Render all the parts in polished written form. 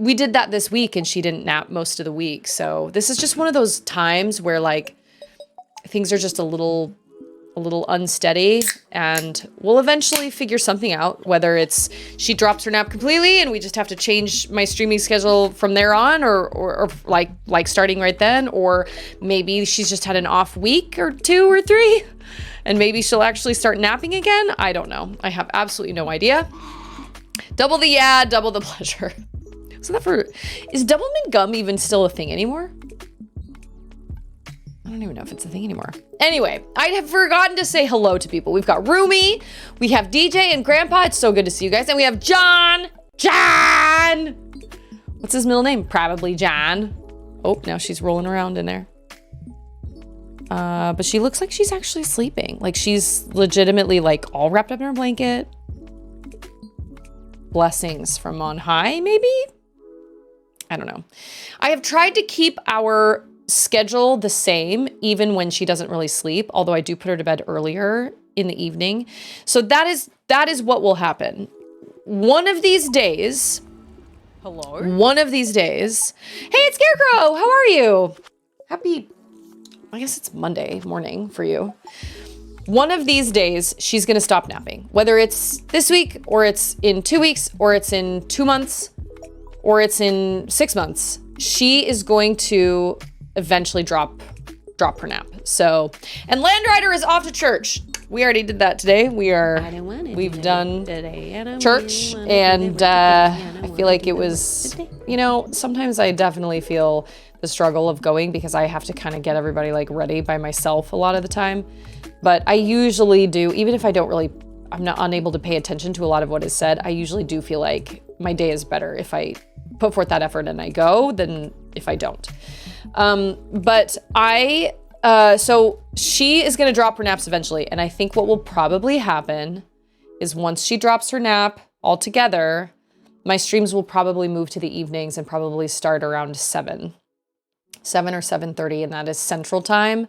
we did that this week and she didn't nap most of the week. So this is just one of those times where like things are just a little unsteady, and we'll eventually figure something out, whether it's she drops her nap completely and we just have to change my streaming schedule from there on, or like starting right then, or maybe she's just had an off week or 2 or 3 and maybe she'll actually start napping again. I don't know. I have absolutely no idea. Double the double the pleasure. So is Doublemint gum even still a thing anymore? I don't even know if it's a thing anymore. Anyway, I have forgotten to say hello to people. We've got Rumi, we have DJ and Grandpa. It's so good to see you guys. And we have John. What's his middle name? Probably John. Oh, now she's rolling around in there. But she looks like she's actually sleeping. Like she's legitimately like all wrapped up in her blanket. Blessings from on high, maybe? I don't know. I have tried to keep our schedule the same even when she doesn't really sleep, although I do put her to bed earlier in the evening. So that is what will happen. One of these days. Hello. One of these days. Hey, it's Scarecrow. How are you? I guess it's Monday morning for you. One of these days, she's going to stop napping. Whether it's this week, or it's in 2 weeks, or it's in 2 months, or it's in 6 months, she is going to eventually drop her nap. So, and Landrider is off to church. We already did that today. We've done church, and I feel like it was, sometimes I definitely feel the struggle of going because I have to kind of get everybody like ready by myself a lot of the time. But I usually do, even if I'm not unable to pay attention to a lot of what is said, I usually do feel like my day is better if I put forth that effort and I go than if I don't. So she is going to drop her naps eventually. And I think what will probably happen is once she drops her nap altogether, my streams will probably move to the evenings and probably start around 7 or 7:30, and that is Central Time.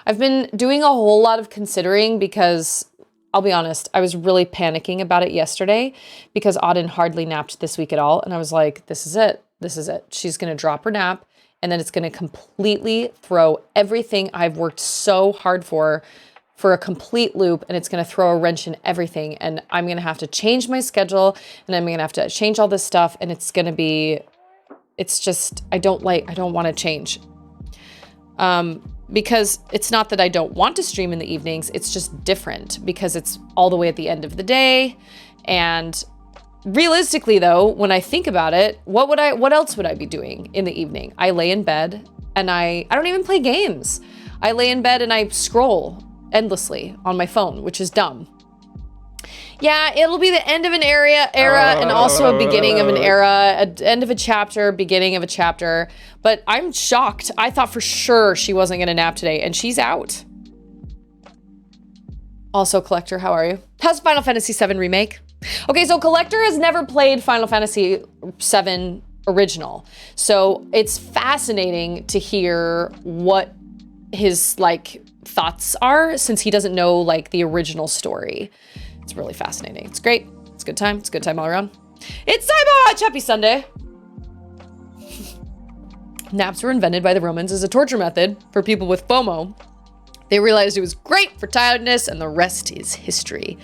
I've been doing a whole lot of considering because I'll be honest, I was really panicking about it yesterday because Auden hardly napped this week at all. And I was like, this is it. She's going to drop her nap, and then it's going to completely throw everything I've worked so hard for a complete loop, and it's going to throw a wrench in everything. And I'm going to have to change my schedule, and I'm going to have to change all this stuff. And I don't want to change. Because it's not that I don't want to stream in the evenings, it's just different because it's all the way at the end of the day. And realistically though, when I think about it, what else would I be doing in the evening? I lay in bed and I don't even play games. I lay in bed and I scroll endlessly on my phone, which is dumb. Yeah, it'll be the end of an era and also a beginning of an era, an end of a chapter, beginning of a chapter. But I'm shocked. I thought for sure she wasn't going to nap today, and she's out. Also, Collector, how are you? How's Final Fantasy VII Remake? Okay, so Collector has never played Final Fantasy VII Original. So it's fascinating to hear what his, thoughts are, since he doesn't know, the original story. It's really fascinating. It's great. It's a good time. It's a good time all around. It's Cybotch! Happy Sunday! Naps were invented by the Romans as a torture method for people with FOMO. They realized it was great for tiredness, and the rest is history.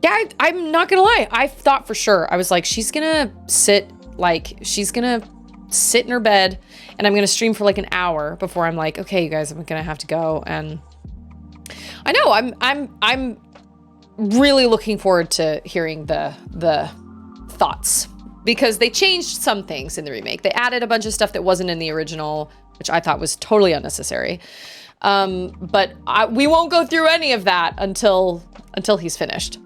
Yeah, I'm not gonna lie. I thought for sure. I was like, she's gonna sit in her bed, and I'm gonna stream for an hour before I'm like, okay, you guys, I'm gonna have to go. And I know I'm really looking forward to hearing the thoughts, because they changed some things in the remake. They added a bunch of stuff that wasn't in the original, which I thought was totally unnecessary. But we won't go through any of that until he's finished.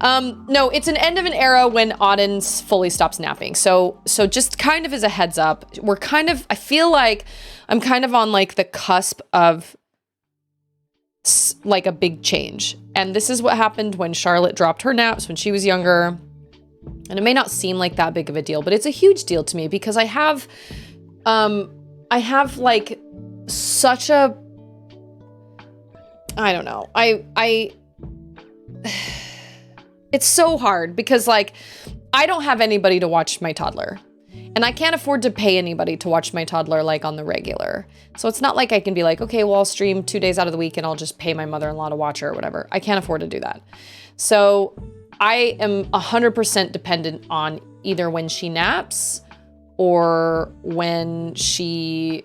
No, it's an end of an era when Auden fully stops napping. So just kind of as a heads up, I feel like I'm kind of on the cusp of a big change. And this is what happened when Charlotte dropped her naps when she was younger. And it may not seem like that big of a deal, but it's a huge deal to me because I have such a, I don't know. It's so hard because I don't have anybody to watch my toddler. And I can't afford to pay anybody to watch my toddler like on the regular. So it's not like I can be like, okay, well, I'll stream 2 days out of the week and I'll just pay my mother-in-law to watch her or whatever. I can't afford to do that. So I am 100% dependent on either when she naps or when she...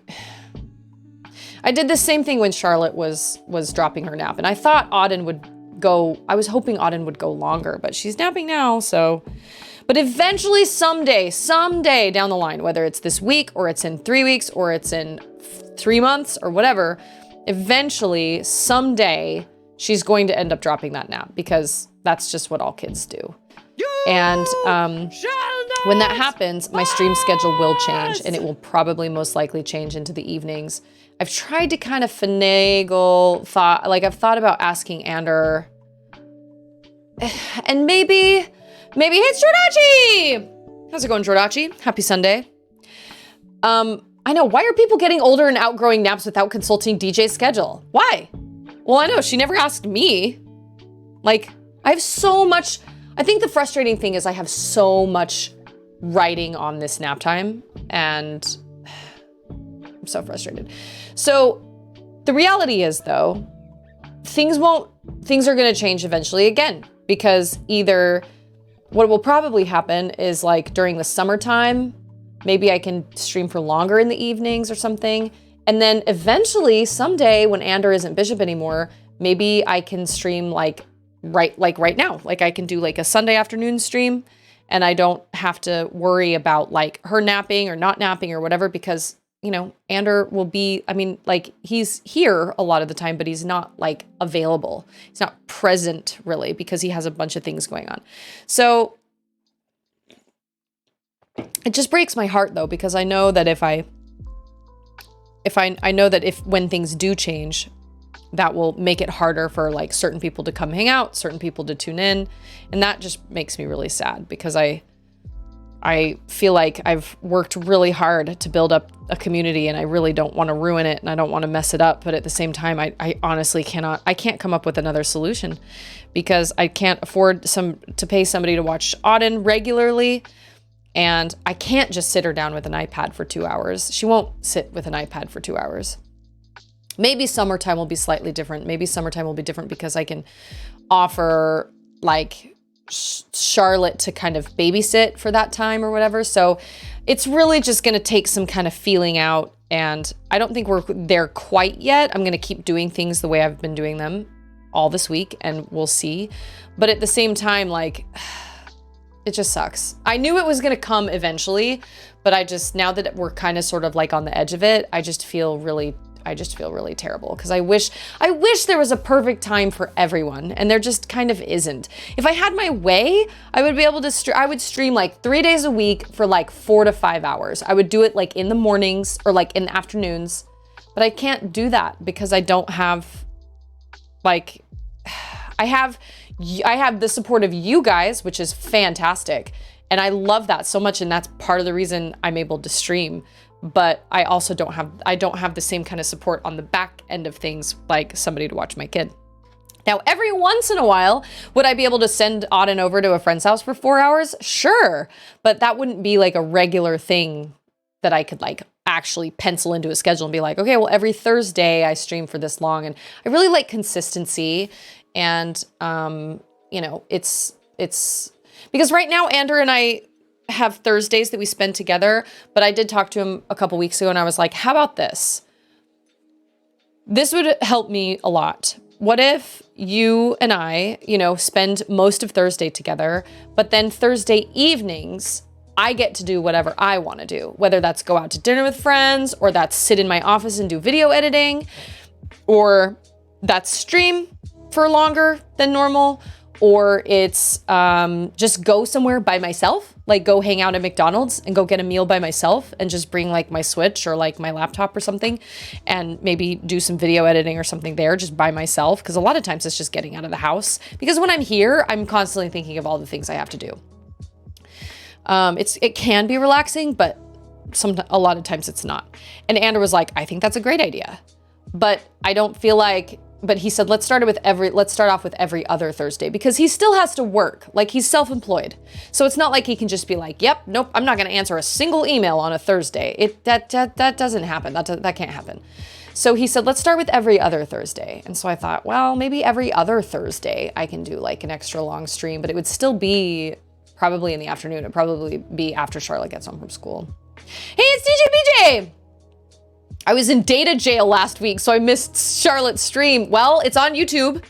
I did the same thing when Charlotte was dropping her nap. And I thought Auden would go... I was hoping Auden would go longer, but she's napping now, so... But eventually, someday down the line, whether it's this week or it's in 3 weeks or it's in 3 months or whatever, eventually, someday, she's going to end up dropping that nap because that's just what all kids do. And when that happens, my stream schedule will change, and it will probably most likely change into the evenings. I've tried to kind of finagle I've thought about asking Ander, and maybe, hey, it's Jordachi! How's it going, Jordachi? Happy Sunday. I know, why are people getting older and outgrowing naps without consulting DJ's schedule? Why? Well, I know, she never asked me. Like, I have so much, I think the frustrating thing is I have so much writing on this nap time, and I'm so frustrated. So the reality is, though, things are gonna change eventually again, because either what will probably happen is like during the summertime, maybe I can stream for longer in the evenings or something. And then eventually someday when Ander isn't Bishop anymore, maybe I can stream like right now. Like I can do like a Sunday afternoon stream and I don't have to worry about like her napping or not napping or whatever, because you know, Ander will be, I mean, like he's here a lot of the time, but he's not like available. He's not present really because he has a bunch of things going on. So it just breaks my heart though, because I know that I know that if when things do change, that will make it harder for like certain people to come hang out, certain people to tune in. And that just makes me really sad because I feel like I've worked really hard to build up a community and I really don't want to ruin it and I don't want to mess it up. But at the same time, I honestly can't come up with another solution because I can't afford to pay somebody to watch Auden regularly. And I can't just sit her down with an iPad for 2 hours. She won't sit with an iPad for 2 hours. Maybe summertime will be slightly different. Maybe summertime will be different because I can offer like Charlotte to kind of babysit for that time or whatever. So it's really just going to take some kind of feeling out. And I don't think we're there quite yet. I'm going to keep doing things the way I've been doing them all this week and we'll see. But at the same time, like, it just sucks. I knew it was going to come eventually, but now that we're kind of sort of like on the edge of it, I just feel really terrible because I wish there was a perfect time for everyone, and there just kind of isn't. If I had my way, I would be able to I would stream like 3 days a week for like 4 to 5 hours. I would do it like in the mornings or like in the afternoons, but I can't do that because I don't have like, I have the support of you guys, which is fantastic. And I love that so much. And that's part of the reason I'm able to stream. But I also don't have the same kind of support on the back end of things, like somebody to watch my kid. Now, every once in a while, would I be able to send Auden over to a friend's house for 4 hours? Sure. But that wouldn't be like a regular thing that I could like actually pencil into a schedule and be like, okay, well, every Thursday I stream for this long. And I really like consistency. And, you know, it's because right now, Ander and I have Thursdays that we spend together, but I did talk to him a couple weeks ago and I was like, how about this? This would help me a lot. What if you and I, you know, spend most of Thursday together, but then Thursday evenings, I get to do whatever I want to do, whether that's go out to dinner with friends or that's sit in my office and do video editing, or that's stream for longer than normal, or it's just go somewhere by myself, like go hang out at McDonald's and go get a meal by myself and just bring like my Switch or like my laptop or something and maybe do some video editing or something there just by myself. Because a lot of times it's just getting out of the house. Because when I'm here, I'm constantly thinking of all the things I have to do. It can be relaxing, but a lot of times it's not. And Ander was like, I think that's a great idea. But I don't feel like but he said, let's start off with every other Thursday, because he still has to work. Like, he's self-employed. So it's not like he can just be like, yep, nope, I'm not going to answer a single email on a Thursday. That doesn't happen. That can't happen. So he said, let's start with every other Thursday. And so I thought, well, maybe every other Thursday I can do like an extra long stream, but it would still be probably in the afternoon. It'd probably be after Charlotte gets home from school. Hey, it's DJ BJ. I was in data jail last week, so I missed Charlotte's stream. Well, it's on YouTube.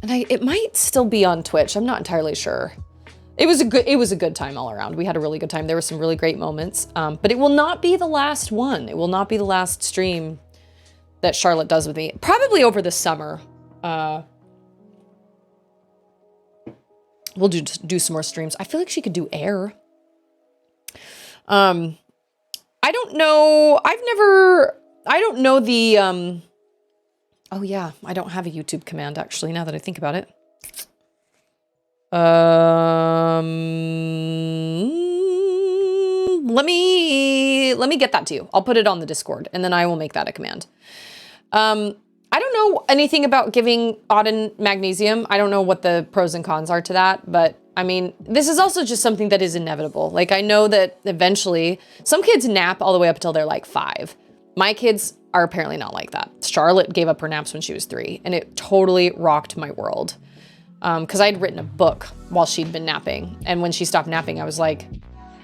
And it might still be on Twitch. I'm not entirely sure. It was a good time all around. We had a really good time. There were some really great moments. But it will not be the last one. It will not be the last stream that Charlotte does with me. Probably over the summer. We'll do some more streams. I feel like she could do air. I don't know. I don't know the, oh yeah, I don't have a YouTube command actually, now that I think about it. Let me get that to you. I'll put it on the Discord and then I will make that a command. I don't know anything about giving Auden magnesium. I don't know what the pros and cons are to that, but I mean, this is also just something that is inevitable. Like, I know that eventually some kids nap all the way up until they're like 5. My kids are apparently not like that. Charlotte gave up her naps when she was 3 and it totally rocked my world. Cause I'd written a book while she'd been napping. And when she stopped napping, I was like,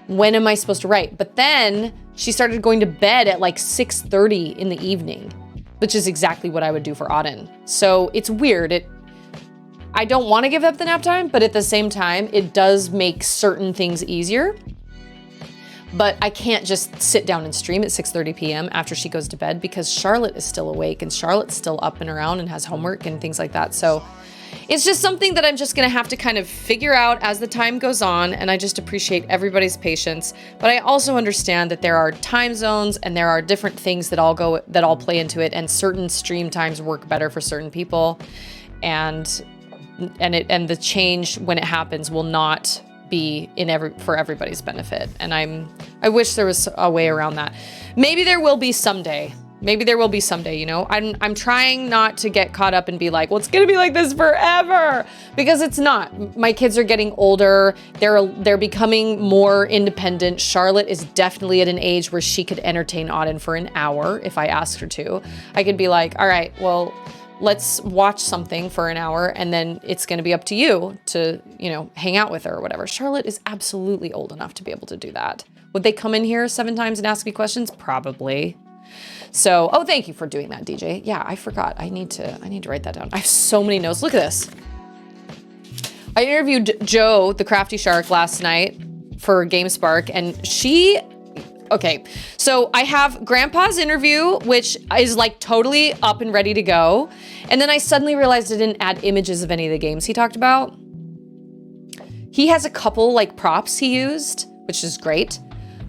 when am I supposed to write? But then she started going to bed at like 6:30 in the evening, which is exactly what I would do for Auden. So it's weird. I don't want to give up the nap time, but at the same time, it does make certain things easier. But I can't just sit down and stream at 6:30 p.m. after she goes to bed because Charlotte is still awake and Charlotte's still up and around and has homework and things like that. So it's just something that I'm just going to have to kind of figure out as the time goes on. And I just appreciate everybody's patience. But I also understand that there are time zones and there are different things that all play into it. And certain stream times work better for certain people. And the change when it happens will not be for everybody's benefit. And I wish there was a way around that. Maybe there will be someday. Maybe there will be someday, you know? I'm trying not to get caught up and be like, well, it's gonna be like this forever, because it's not. My kids are getting older. They're becoming more independent. Charlotte is definitely at an age where she could entertain Auden for an hour if I asked her to. I could be like, all right, well, let's watch something for an hour and then it's gonna be up to you to, you know, hang out with her or whatever. Charlotte is absolutely old enough to be able to do that. Would they come in here 7 times and ask me questions? Probably. So, oh, thank you for doing that, DJ. Yeah, I forgot. I need to write that down. I have so many notes. Look at this. I interviewed Joe, the Crafty Shark, last night for GameSpark, and okay, so I have Grandpa's interview, which is like totally up and ready to go. And then I suddenly realized I didn't add images of any of the games he talked about. He has a couple like props he used, which is great.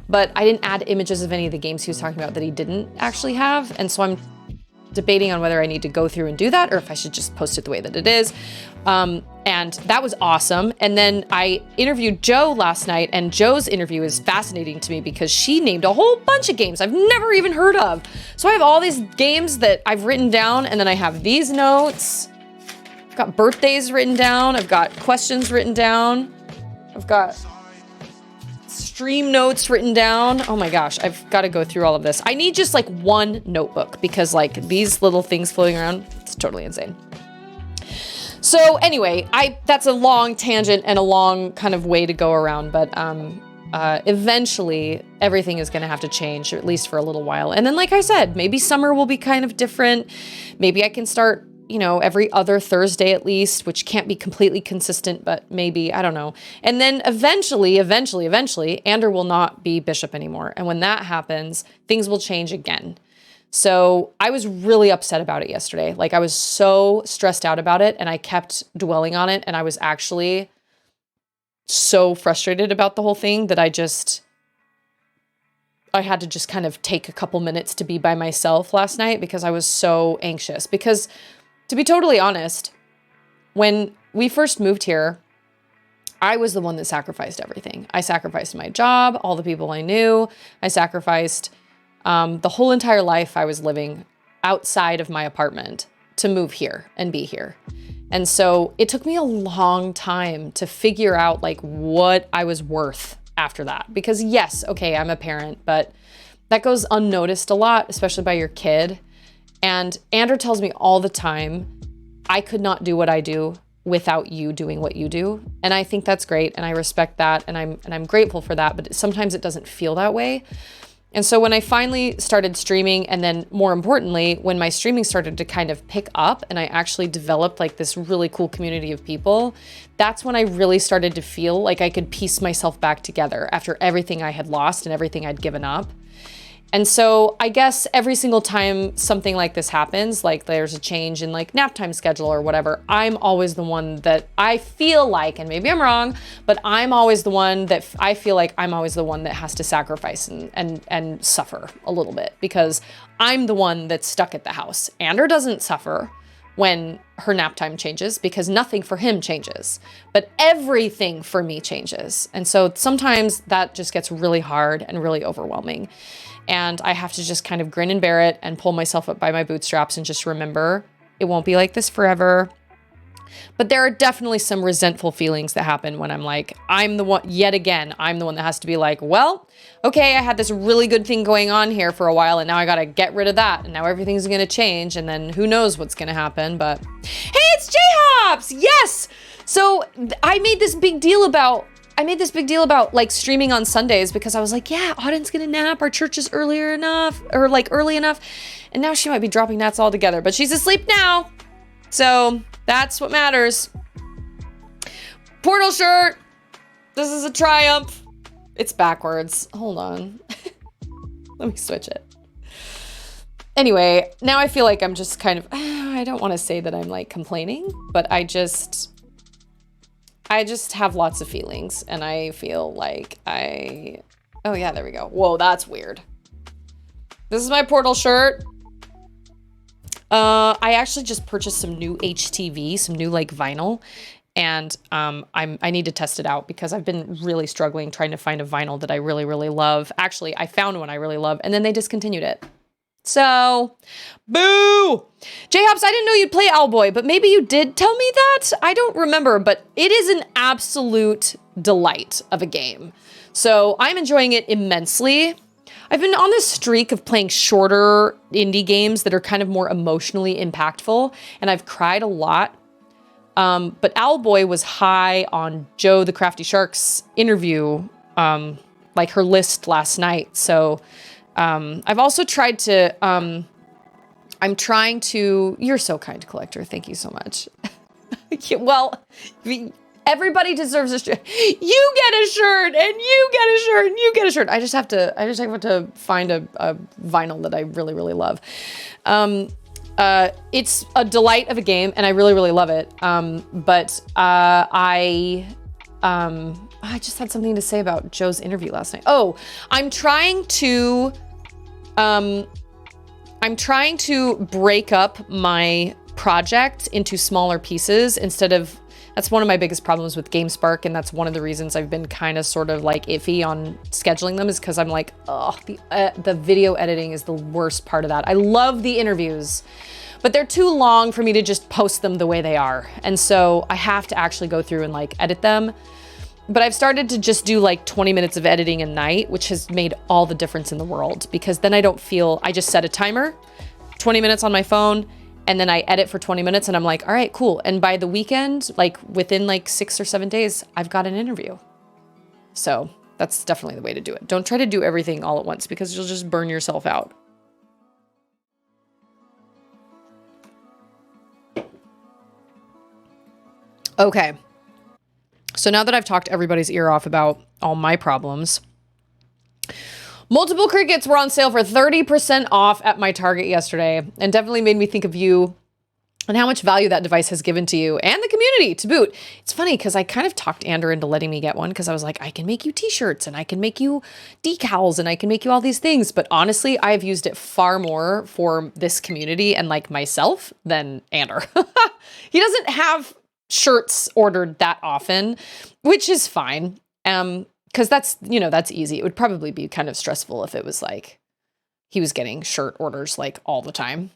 But I didn't add images of any of the games he was talking about that he didn't actually have. And so I'm debating on whether I need to go through and do that or if I should just post it the way that it is. And that was awesome. And then I interviewed Joe last night, and Joe's interview is fascinating to me because she named a whole bunch of games I've never even heard of. So I have all these games that I've written down, and then I have these notes. I've got birthdays written down. I've got questions written down. I've got stream notes written down. Oh my gosh, I've got to go through all of this. I need just like one notebook because like these little things floating around, it's totally insane. So anyway, that's a long tangent and a long kind of way to go around, but eventually everything is going to have to change, at least for a little while. And then, like I said, maybe summer will be kind of different. Maybe I can start, you know, every other Thursday at least, which can't be completely consistent, but maybe, I don't know. And then eventually, Ander will not be bishop anymore. And when that happens, things will change again. So I was really upset about it yesterday. Like, I was so stressed out about it and I kept dwelling on it. And I was actually so frustrated about the whole thing that I had to just kind of take a couple minutes to be by myself last night because I was so anxious. Because to be totally honest, when we first moved here, I was the one that sacrificed everything. I sacrificed my job, all the people I knew. I sacrificed the whole entire life I was living outside of my apartment to move here and be here. And so it took me a long time to figure out like what I was worth after that. Because yes, okay, I'm a parent, but that goes unnoticed a lot, especially by your kid. And Andrew tells me all the time, I could not do what I do without you doing what you do. And I think that's great. And I respect that. And I'm grateful for that. But sometimes it doesn't feel that way. And so when I finally started streaming, and then more importantly, when my streaming started to kind of pick up and I actually developed like this really cool community of people, that's when I really started to feel like I could piece myself back together after everything I had lost and everything I'd given up. And so I guess every single time something like this happens, like there's a change in like nap time schedule or whatever, I'm always the one that I feel like, and maybe I'm wrong, but I'm always the one that I feel like I'm always the one that has to sacrifice and suffer a little bit because I'm the one that's stuck at the house. Andrew doesn't suffer when her nap time changes because nothing for him changes, but everything for me changes. And so sometimes that just gets really hard and really overwhelming. And I have to just kind of grin and bear it and pull myself up by my bootstraps and just remember it won't be like this forever. But there are definitely some resentful feelings that happen when I'm like, I'm the one, yet again, I'm the one that has to be like, well, okay, I had this really good thing going on here for a while and now I got to get rid of that. And now everything's going to change and then who knows what's going to happen. But hey, it's J-Hops. Yes. So I made this big deal about like streaming on Sundays because I was like, yeah, Auden's gonna nap. Our church is early enough. And now she might be dropping naps altogether, but she's asleep now. So that's what matters. Portal shirt. This is a triumph. It's backwards. Hold on. Let me switch it. Anyway, now I feel like I'm just kind of, I don't want to say that I'm like complaining, but I just have lots of feelings and I feel like oh yeah, there we go. Whoa, that's weird. This is my Portal shirt. I actually just purchased some new HTV, some new like vinyl. And I need to test it out because I've been really struggling trying to find a vinyl that I really, really love. Actually, I found one I really love and then they discontinued it. So, boo! J-Hops, I didn't know you'd play Owlboy, but maybe you did tell me that? I don't remember, but it is an absolute delight of a game. So I'm enjoying it immensely. I've been on this streak of playing shorter indie games that are kind of more emotionally impactful, and I've cried a lot. But Owlboy was high on Joe the Crafty Shark's interview, like her list last night, so... I've also tried to, I'm trying to, you're so kind, Collector. Thank you so much. Well, everybody deserves a shirt. You get a shirt and you get a shirt and you get a shirt. I just have to find a vinyl that I really, really love. It's a delight of a game and I really, really love it. I just had something to say about Joe's interview last night. Oh, I'm trying to break up my project into smaller pieces instead of, that's one of my biggest problems with GameSpark, and that's one of the reasons I've been kind of sort of like iffy on scheduling them is because I'm like, oh, the video editing is the worst part of that. I love the interviews, but they're too long for me to just post them the way they are. And so I have to actually go through and like edit them. But I've started to just do like 20 minutes of editing a night, which has made all the difference in the world because then I don't feel, I just set a timer, 20 minutes on my phone, and then I edit for 20 minutes and I'm like, all right, cool. And by the weekend, like within like 6 or 7 days, I've got an interview. So that's definitely the way to do it. Don't try to do everything all at once because you'll just burn yourself out. Okay. So now that I've talked everybody's ear off about all my problems, multiple crickets were on sale for 30% off at my Target yesterday and definitely made me think of you and how much value that device has given to you and the community to boot. It's funny because I kind of talked Andrew into letting me get one because I was like, I can make you t-shirts and I can make you decals and I can make you all these things. But honestly, I've used it far more for this community and like myself than Andrew. He doesn't have shirts ordered that often, which is fine. Because that's easy. It would probably be kind of stressful if it was like he was getting shirt orders like all the time.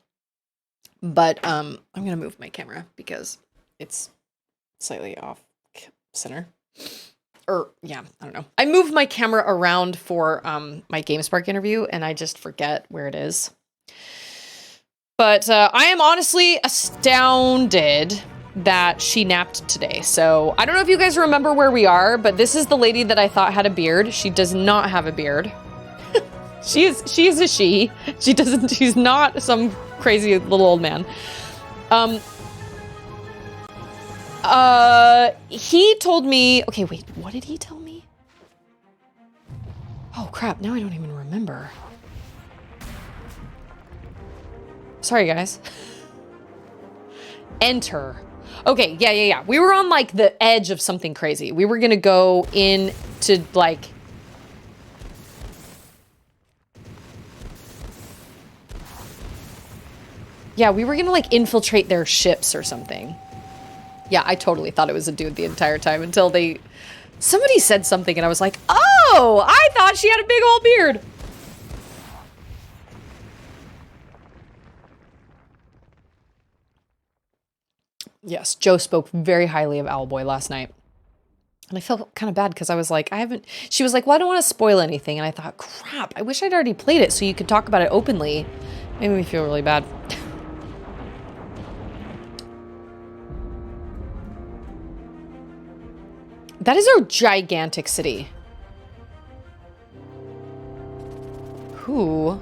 But I'm gonna move my camera because it's slightly off center. Or yeah, I don't know. I moved my camera around for my GameSpark interview and I just forget where it is. But I am honestly astounded that she napped today. So I don't know if you guys remember where we are, but this is the lady that I thought had a beard. She does not have a beard. She is a she. She's not some crazy little old man. He told me, okay, wait, what did he tell me? Oh crap, now I don't even remember. Sorry guys. Enter. Okay, yeah. We were on like the edge of something crazy. We were gonna go in to like... Yeah, we were gonna like infiltrate their ships or something. Yeah, I totally thought it was a dude the entire time until somebody said something and I was like, oh, I thought she had a big old beard. Yes, Joe spoke very highly of Owlboy last night. And I felt kind of bad because I was like, she was like, well, I don't want to spoil anything. And I thought, crap, I wish I'd already played it so you could talk about it openly. It made me feel really bad. That is a gigantic city. Who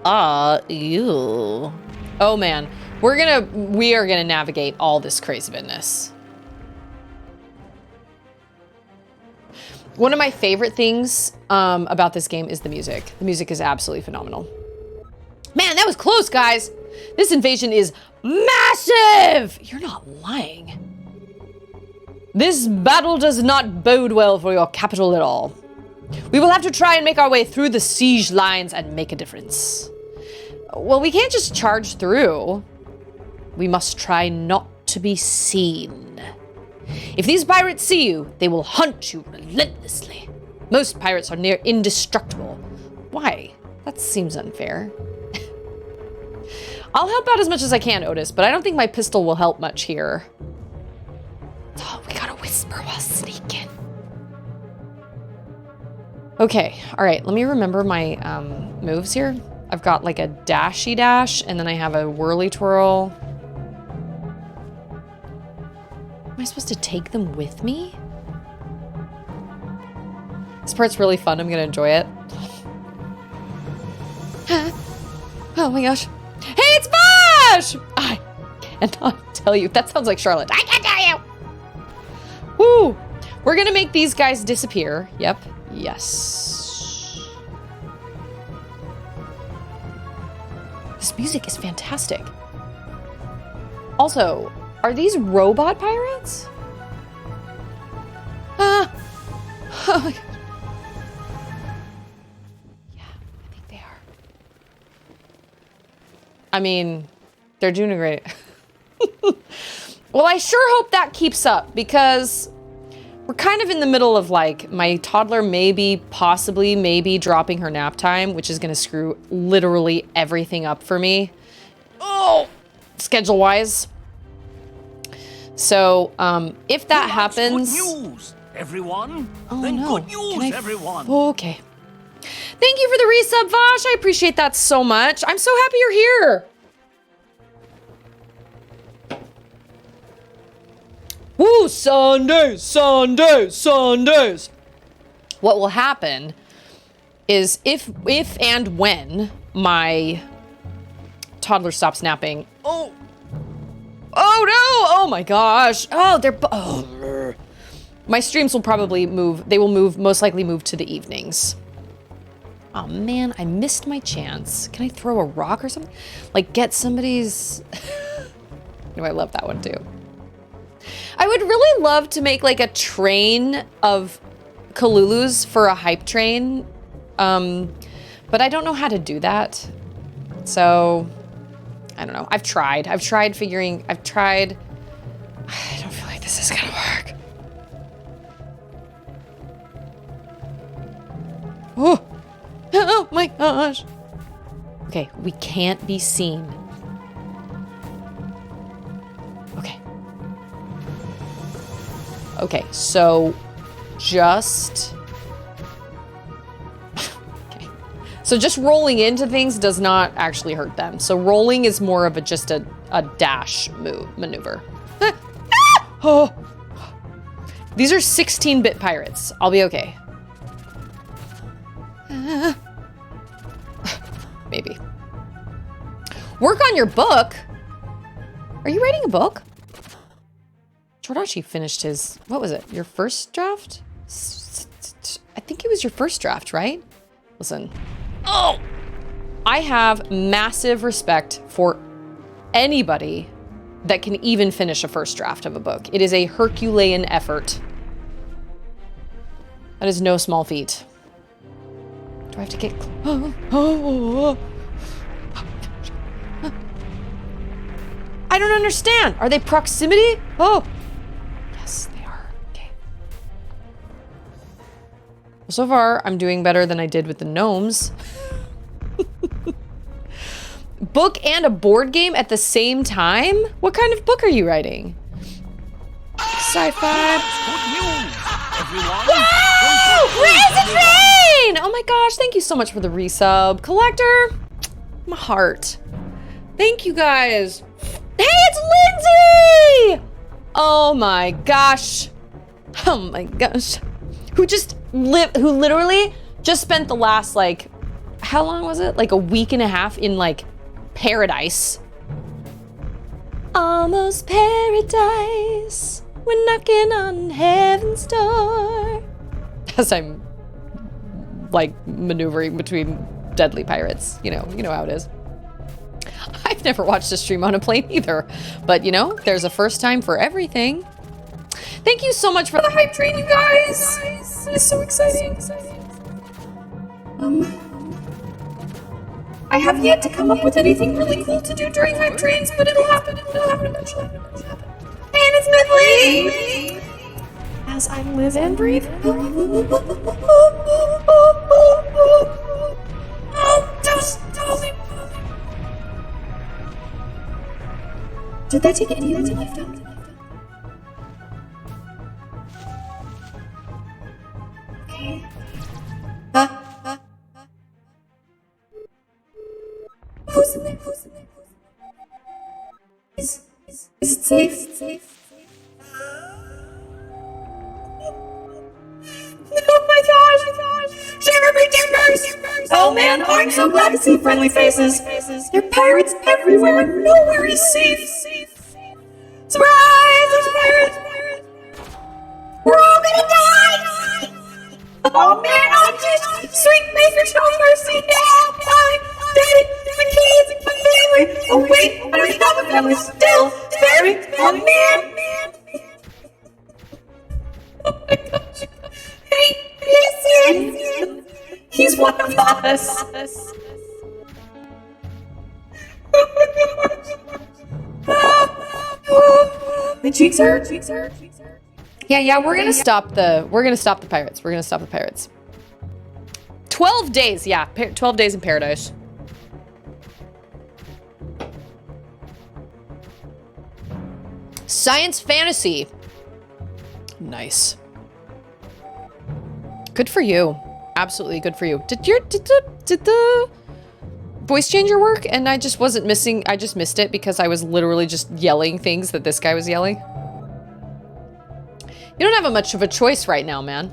are you? Oh man, we are gonna navigate all this crazy business. One of my favorite things about this game is the music. The music is absolutely phenomenal. Man, that was close, guys. This invasion is massive. You're not lying. This battle does not bode well for your capital at all. We will have to try and make our way through the siege lines and make a difference. Well, we can't just charge through. We must try not to be seen. If these pirates see you, they will hunt you relentlessly. Most pirates are near indestructible. Why? That seems unfair. I'll help out as much as I can, Otis, but I don't think my pistol will help much here. Oh, we gotta whisper while sneaking. Okay, all right, let me remember my moves here. I've got like a dashy dash, and then I have a whirly twirl. Am I supposed to take them with me? This part's really fun, I'm gonna enjoy it. Oh my gosh. Hey, it's Bosh! I cannot tell you, that sounds like Charlotte. I can't tell you! Woo! We're gonna make these guys disappear. Yep. Yes. This music is fantastic. Also, are these robot pirates? Ah! Oh my god. Yeah, I think they are. I mean, they're doing great. Well, I sure hope that keeps up because we're kind of in the middle of like my toddler possibly dropping her nap time, which is going to screw literally everything up for me. Oh, schedule wise. So, if that happens, good news, everyone. Oh then no. good news, everyone. Okay. Thank you for the resub, Vosh. I appreciate that so much. I'm so happy you're here. Woo, Sundays, Sundays, Sundays. What will happen is if and when my toddler stops napping. Oh no! Oh my gosh! Oh, my streams will probably move. They will most likely move to the evenings. Oh man, I missed my chance. Can I throw a rock or something? Like get somebody's... No, I love that one too. I would really love to make like a train of Kalulus for a hype train. But I don't know how to do that. So, I don't know. I've tried. I don't feel like this is gonna work. Oh my gosh. Okay, we can't be seen. Okay, so just... okay. So just rolling into things does not actually hurt them. So rolling is more of just a dash maneuver. Oh. These are 16-bit pirates. I'll be okay. Maybe. Work on your book? Are you writing a book? Jordachi finished his, what was it? Your first draft? I think it was your first draft, right? Listen. Oh! I have massive respect for anybody that can even finish a first draft of a book. It is a Herculean effort. That is no small feat. Do I have to get... I don't understand. Are they proximity? Oh. Yes, they are. Okay. Well, so far, I'm doing better than I did with the gnomes. Book and a board game at the same time? What kind of book are you writing? Sci-fi. Raise a train! Oh my gosh, thank you so much for the resub. Collector, my heart. Thank you guys. Hey, it's Lindsay! Oh my gosh. Oh my gosh. Who literally just spent the last, like, how long was it? Like a week and a half in, like, paradise. Almost paradise. We're knocking on heaven's door. As I'm, like, maneuvering between deadly pirates. You know how it is. I've never watched a stream on a plane either. But, you know, there's a first time for everything. Thank you so much for the hype train, you guys. That is so exciting. I have yet to come up with anything really cool to do during hype trains, but it'll happen. It'll happen eventually. And it's Medley! As I live and breathe. Oh, totally. Did that take any of the lift up? Okay. Who's in there? Is it safe? Oh my gosh! Shiver me timbers! Oh man, I'm so glad to see friendly faces. There are pirates everywhere. Nowhere is safe. Surprise! There's pirates! We're all gonna die! Oh man, I'm just sweet maker, show mercy now! Daddy, my kids, my family! Oh wait, I don't have a family still! Spare me! Oh man! Oh my gosh! Hey, listen! He's one of us! My cheeks hurt. Yeah, we're gonna stop the pirates. 12 days, yeah, 12 days in paradise. Science fantasy. Nice. Good for you. Absolutely good for you. Did the voice changer work? And I just wasn't missing, I just missed it because I was literally just yelling things that this guy was yelling. You don't have much of a choice right now, man.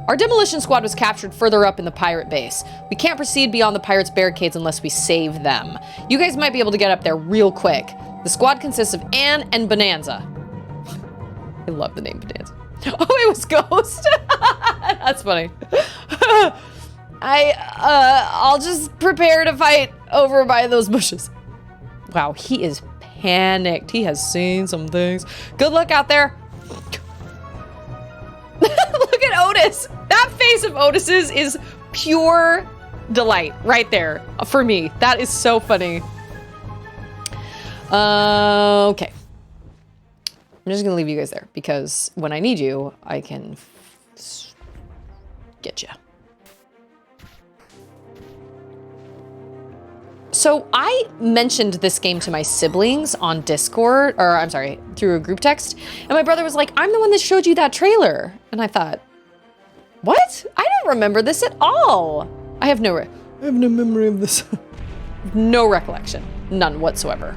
Our demolition squad was captured further up in the pirate base. We can't proceed beyond the pirates' barricades unless we save them. You guys might be able to get up there real quick. The squad consists of Anne and Bonanza. I love the name Bonanza. Oh, it was Ghost. That's funny. I'll just prepare to fight over by those bushes. Wow, he is panicked. He has seen some things. Good luck out there. Look at Otis. That face of Otis's is pure delight right there for me. That is so funny. Okay. I'm just gonna leave you guys there because when I need you, I can get you. So I mentioned this game to my siblings on Discord, or I'm sorry, through a group text, and my brother was like, I'm the one that showed you that trailer. And I thought, what? I don't remember this at all. I have no memory of this. No recollection. None whatsoever.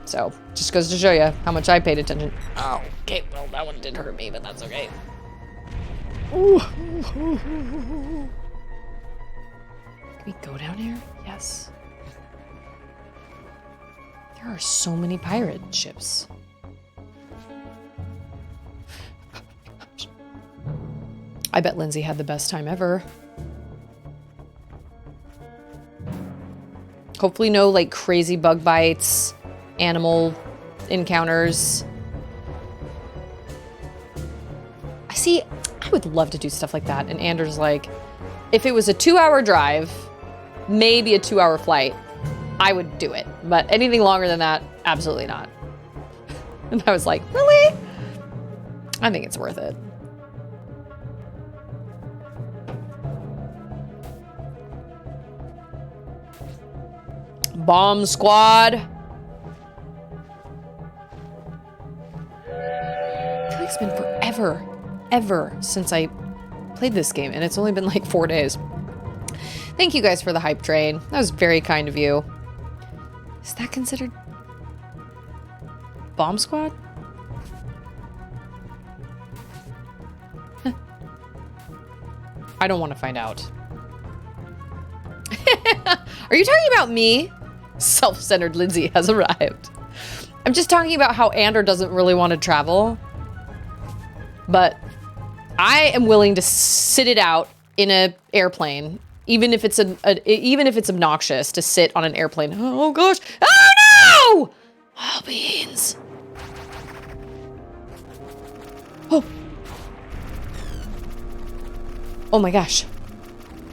So, just goes to show you how much I paid attention. Oh, okay, well, that one did hurt me, but that's okay. Can we go down here? Yes. There are so many pirate ships. I bet Lindsay had the best time ever. Hopefully no, like, crazy bug bites, animal encounters. I would love to do stuff like that. And Anders like, if it was a 2-hour drive, maybe a 2-hour flight, I would do it. But anything longer than that, absolutely not. And I was like, really? I think it's worth it. Bomb squad. I feel like it's been ever since I played this game, and it's only been like 4 days. Thank you guys for the hype train. That was very kind of you. Is that considered bomb squad? I don't want to find out. Are you talking about me? Self-centered Lindsay has arrived. I'm just talking about how Ander doesn't really want to travel. But I am willing to sit it out in an airplane, even if it's even if it's obnoxious to sit on an airplane. Oh gosh! Oh no! Oh beans! Oh! Oh my gosh!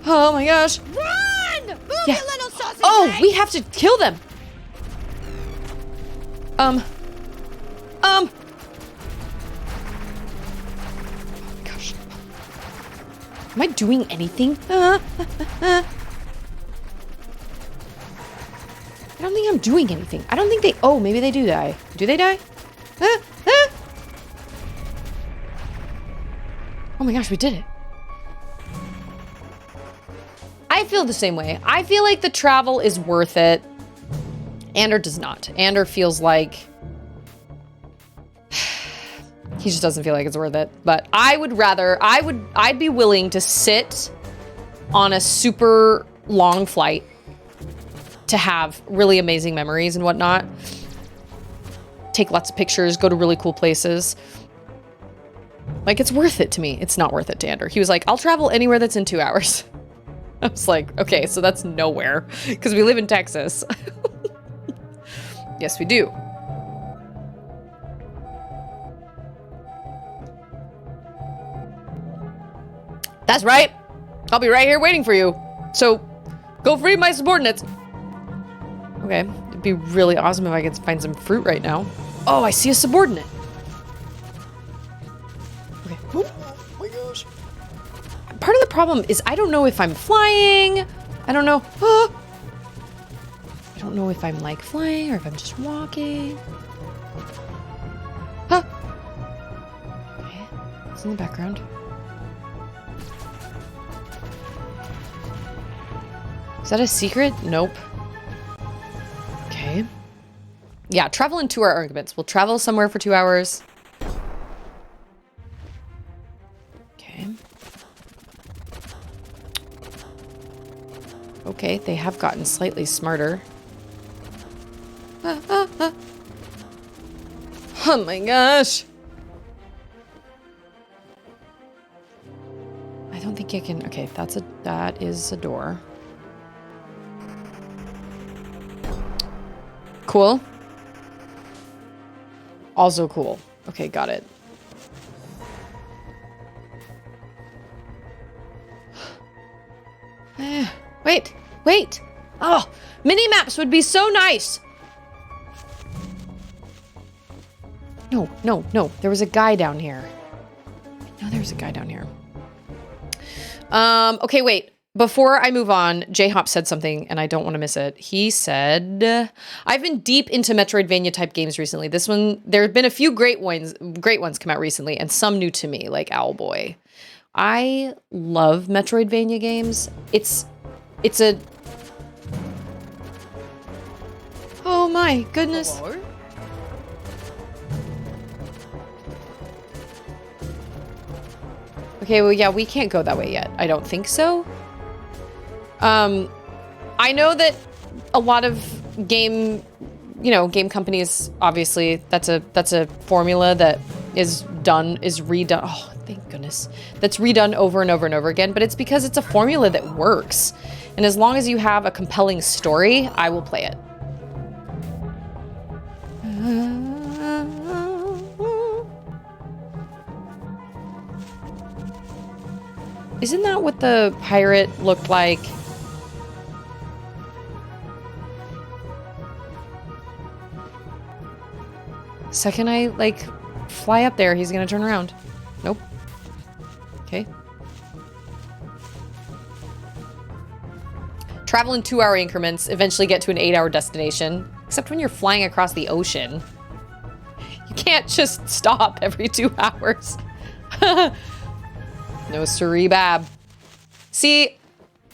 Oh my gosh! Run! Move, Yeah. you little sausage Oh, bag! we have to kill them. Gosh. Am I doing anything? I don't think I'm doing anything. I don't think they... Oh, maybe they do die. Do they die? Oh my gosh, we did it. I feel the same way. I feel like the travel is worth it. Ander does not. Ander feels like... he just doesn't feel like it's worth it. But I would rather... I'd be willing to sit on a super long flight to have really amazing memories and whatnot. Take lots of pictures, go to really cool places. Like, it's worth it to me. It's not worth it to Ander. He was like, I'll travel anywhere that's in 2 hours. I was like, okay, so that's nowhere. Because we live in Texas. Yes, we do. That's right. I'll be right here waiting for you. So, go free my subordinates. Okay, it'd be really awesome if I could find some fruit right now. Oh, I see a subordinate. Okay. Oh my gosh. Part of the problem is I don't know if I'm flying. I don't know. I don't know if I'm like flying or if I'm just walking. Huh. Okay, it's in the background. Is that a secret? Nope. Okay. Yeah, travel in 2 hour arguments. We'll travel somewhere for 2 hours. Okay. Okay, they have gotten slightly smarter. Oh my gosh. I don't think I can... Okay, that is a door. Cool. Also cool. Okay, got it. Wait. Oh, mini-maps would be so nice. No. There was a guy down here. No, there was a guy down here. Okay, wait. Before I move on, J-Hop said something and I don't want to miss it. He said, I've been deep into Metroidvania type games recently. This one, there have been a few great ones come out recently and some new to me, like Owlboy. I love Metroidvania games. It's a... Oh my goodness. Hello? Okay, well, yeah, we can't go that way yet. I don't think so. I know that a lot of game companies, obviously, that's a formula that is redone. Oh, thank goodness. That's redone over and over and over again, but it's because it's a formula that works. And as long as you have a compelling story, I will play it. Isn't that what the pirate looked like? Second I, like, fly up there, he's gonna turn around. Nope. Okay. Travel in 2-hour increments, eventually get to an 8-hour destination. Except when you're flying across the ocean. You can't just stop every 2 hours. No siree, bab. See?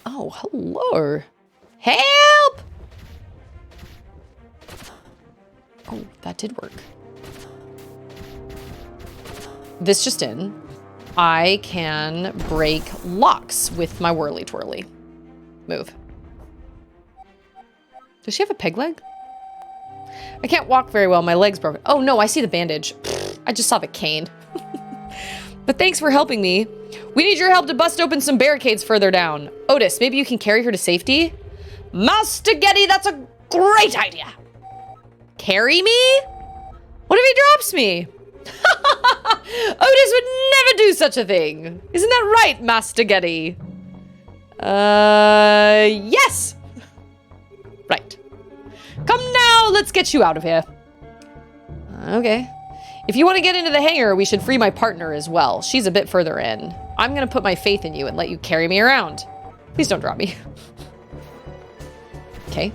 Oh, hello. Help! Oh, that did work. This just in. I can break locks with my whirly twirly. Move. Does she have a peg leg? I can't walk very well. My leg's broken. Oh no, I see the bandage. I just saw the cane. But thanks for helping me. We need your help to bust open some barricades further down. Otis, maybe you can carry her to safety? Master Getty, that's a great idea. Carry me? What if he drops me? Otis would never do such a thing. Isn't that right, Master Getty? Yes. Right. Come now, let's get you out of here. Okay. If you want to get into the hangar, we should free my partner as well. She's a bit further in. I'm gonna put my faith in you and let you carry me around. Please don't drop me. Okay.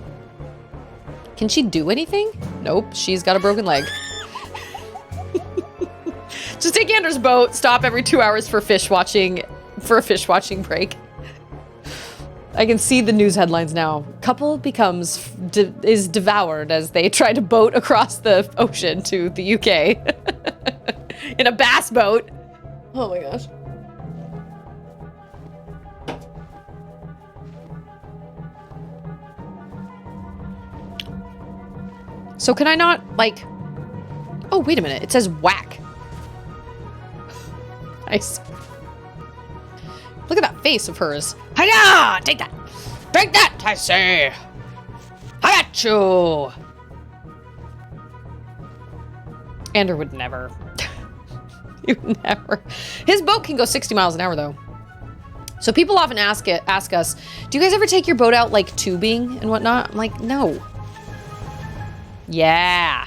Can she do anything? Nope, she's got a broken leg. Just take Andrew's boat, stop every 2 hours for a fish watching break. I can see the news headlines now. Couple is devoured as they try to boat across the ocean to the UK. In a bass boat. Oh my gosh. So can I not, like... Oh, wait a minute. It says whack. Nice. Look at that face of hers. Hiya! Take that! Take that, I say! I got you! Andrew would never. He would never. His boat can go 60 miles an hour, though. So people often ask us, do you guys ever take your boat out, like, tubing and whatnot? I'm like, no. Yeah.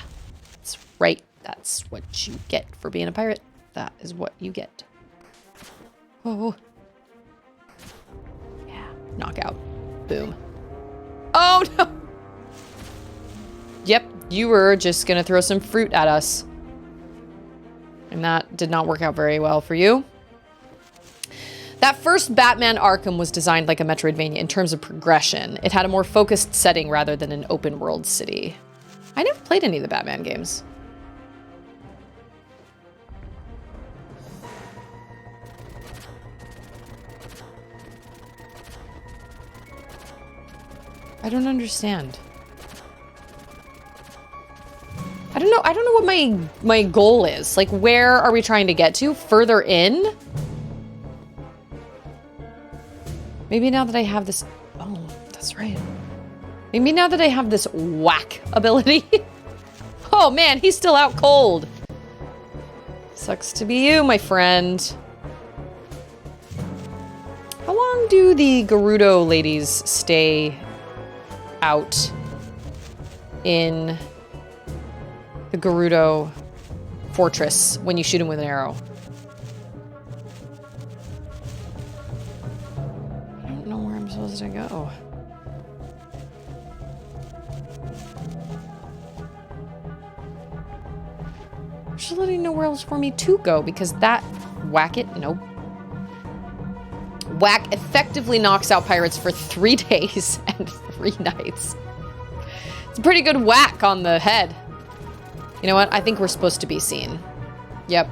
That's right. That's what you get for being a pirate. That is what you get. Oh. Yeah. Knockout. Boom. Oh, no. Yep. You were just going to throw some fruit at us. And that did not work out very well for you. That first Batman Arkham was designed like a Metroidvania in terms of progression. It had a more focused setting rather than an open world city. I never played any of the Batman games. I don't understand. I don't know what my goal is. Like, where are we trying to get to? Further in? Maybe now that I have this... Oh, that's right. Maybe now that I have this whack ability. Oh man, he's still out cold. Sucks to be you, my friend. How long do the Gerudo ladies stay out in the Gerudo fortress when you shoot them with an arrow? I don't know where I'm supposed to go? She's letting nowhere else for me to go because that whack it. Nope. Whack effectively knocks out pirates for 3 days and 3 nights. It's a pretty good whack on the head. You know what? I think we're supposed to be seen. Yep.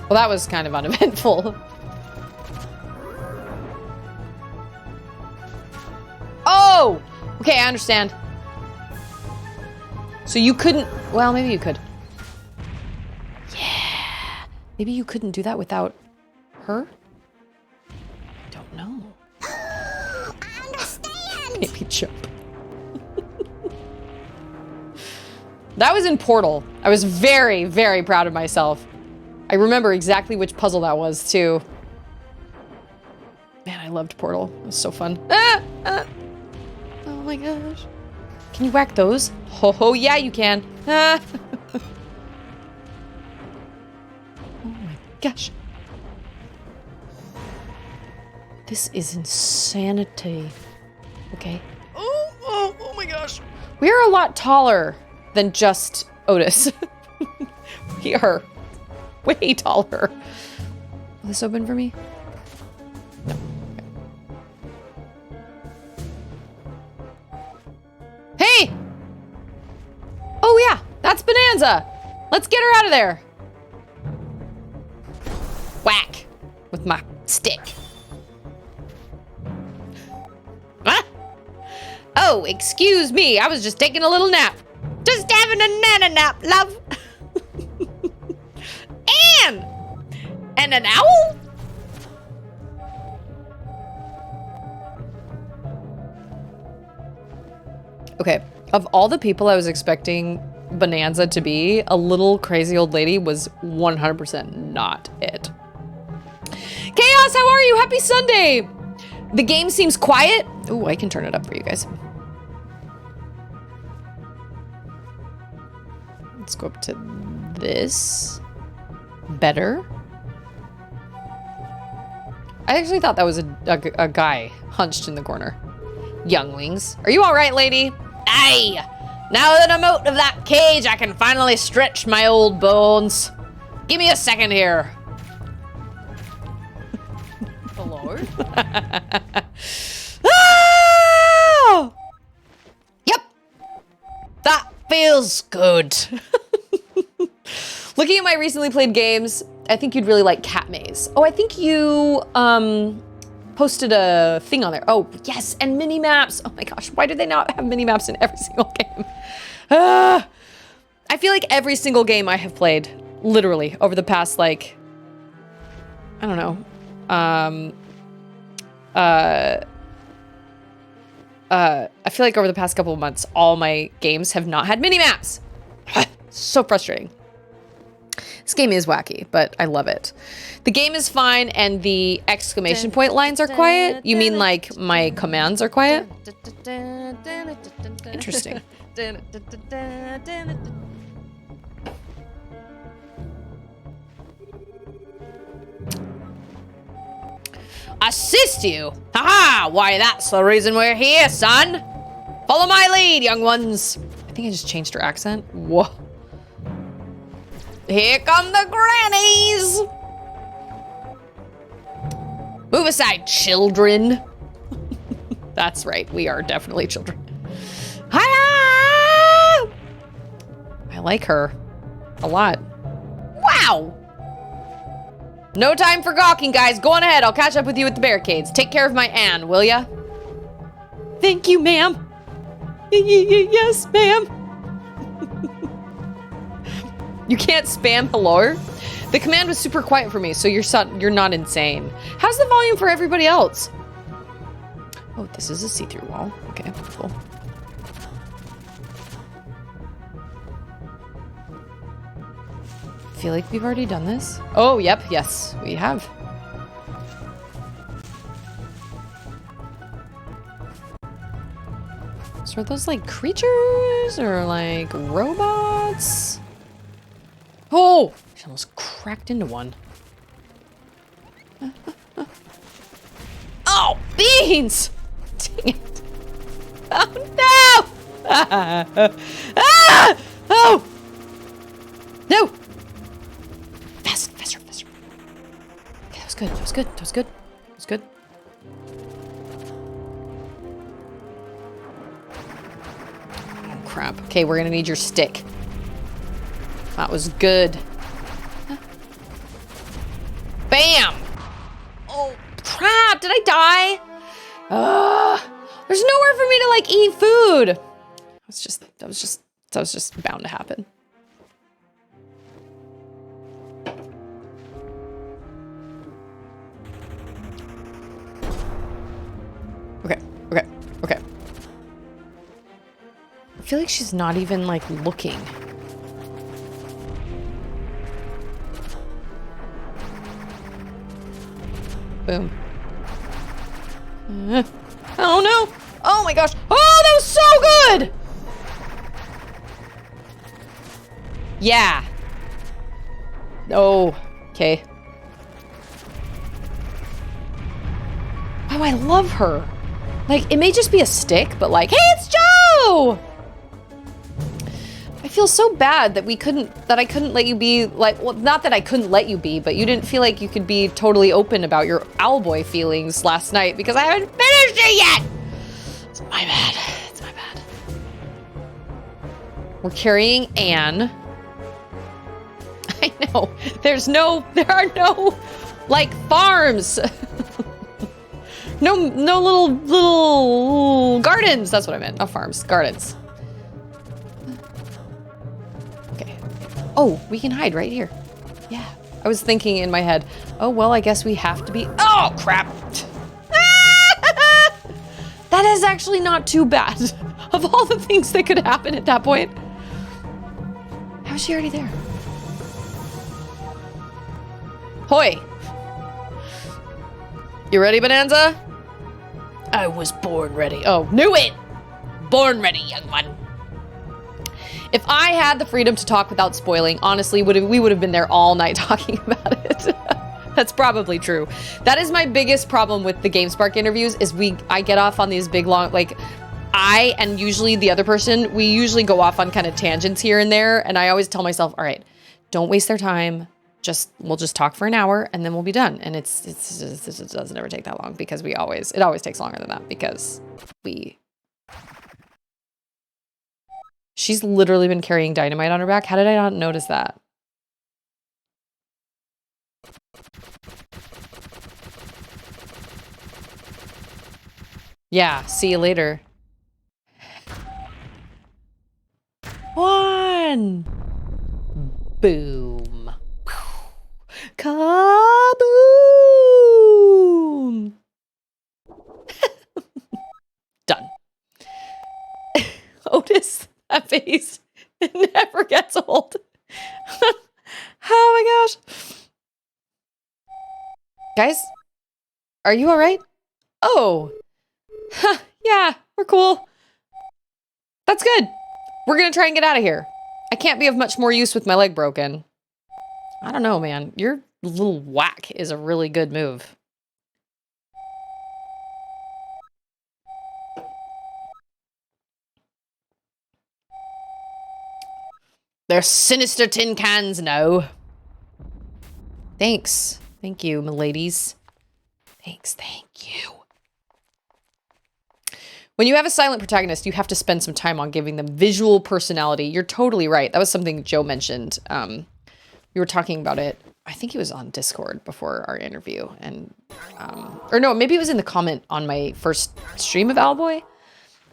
Well, that was kind of uneventful. Oh! Okay, I understand. So you couldn't... Well, maybe you could. Yeah. Maybe you couldn't do that without her? Don't know. I understand. Maybe jump. That was in Portal. I was very, very proud of myself. I remember exactly which puzzle that was, too. Man, I loved Portal. It was so fun. Oh my gosh. Can you whack those? Oh, yeah, you can. Oh my gosh. This is insanity. Okay. Oh my gosh. We are a lot taller than just Otis. We are way taller. Will this open for me? No. Okay. Hey! Oh yeah, that's Bonanza. Let's get her out of there. Whack with my stick. Huh? Oh, excuse me. I was just taking a little nap. Just having a nana nap, love. And an owl? Okay, of all the people I was expecting Bonanza to be, a little crazy old lady was 100% not it. Chaos, how are you? Happy Sunday! The game seems quiet. Ooh, I can turn it up for you guys. Let's go up to this. Better. I actually thought that was a guy hunched in the corner. Younglings. Are you all right, lady? Aye! Now that I'm out of that cage, I can finally stretch my old bones. Give me a second here. Hello? Ah! Yep. That feels good. Looking at my recently played games, I think you'd really like Cat Maze. Oh, I think you posted a thing on there. Oh, yes, and mini maps. Oh my gosh, why do they not have mini maps in every single game? I feel like every single game I have played, literally, over the past, like, I don't know, I feel like over the past couple of months, all my games have not had mini maps. So frustrating. This game is wacky, but I love it. The game is fine, and the exclamation point lines are quiet? You mean like my commands are quiet? Interesting. Assist you? Haha! Why, that's the reason we're here, son! Follow my lead, young ones! I think I just changed her accent. Whoa. Here come the grannies! Move aside, children. That's right, we are definitely children. Hi-ya! I like her a lot. Wow! No time for gawking, guys. Go on ahead. I'll catch up with you at the barricades. Take care of my Anne, will ya? Thank you, ma'am. Yes, ma'am. You can't spam hello? The command was super quiet for me, so you're not insane. How's the volume for everybody else? Oh, this is a see-through wall. Okay, cool. Feel like we've already done this. Oh, yep, yes, we have. So are those like creatures or like robots? Oh, almost cracked into one. Oh, beans! Dang it. Oh, no! Ah! Oh! No! Faster. Okay, that was good. That was good. Oh, crap. Okay, we're gonna need your stick. That was good. Bam! Oh, crap! Did I die? There's nowhere for me to, like, eat food. That was just bound to happen. Okay. I feel like she's not even, like, looking. Boom. Oh no! Oh my gosh! Oh, that was so good! Yeah. Oh, okay. Oh, I love her. Like, it may just be a stick, but like, hey, it's Joe! I feel so bad that I couldn't let you be like, well, not that I couldn't let you be, but you didn't feel like you could be totally open about your Owlboy feelings last night because I haven't finished it yet! It's my bad. We're carrying Anne. I know. There are no, like, farms. No little gardens. That's what I meant. Not farms, gardens. Okay. Oh, we can hide right here. Yeah. I was thinking in my head, oh, well, I guess we have to be. Oh, crap. That is actually not too bad. Of all the things that could happen at that point. How is she already there? Hoi. You ready, Bonanza? I was born ready. Oh, knew it! Born ready, young one. If I had the freedom to talk without spoiling, honestly, we would have been there all night talking about it. That's probably true. That is my biggest problem with the GameSpark interviews is I get off on these big, long, like, I and usually the other person, we usually go off on kind of tangents here and there, and I always tell myself, all right, don't waste their time. We'll just talk for an hour and then we'll be done. And it doesn't ever take that long because it always takes longer than that because she's literally been carrying dynamite on her back. How did I not notice that? Yeah, see you later. One. Boom. Kaboom! Done. Otis, that face, it never gets old. Oh my gosh. Guys, are you all right? Oh. Huh, yeah, we're cool. That's good. We're gonna try and get out of here. I can't be of much more use with my leg broken. I don't know, man. Your little whack is a really good move. They're sinister tin cans now. Thanks. Thank you, miladies. Thanks, thank you. When you have a silent protagonist, you have to spend some time on giving them visual personality. You're totally right. That was something Joe mentioned. We were talking about it. I think he was on Discord before our interview. And, or no, maybe it was in the comment on my first stream of Owlboy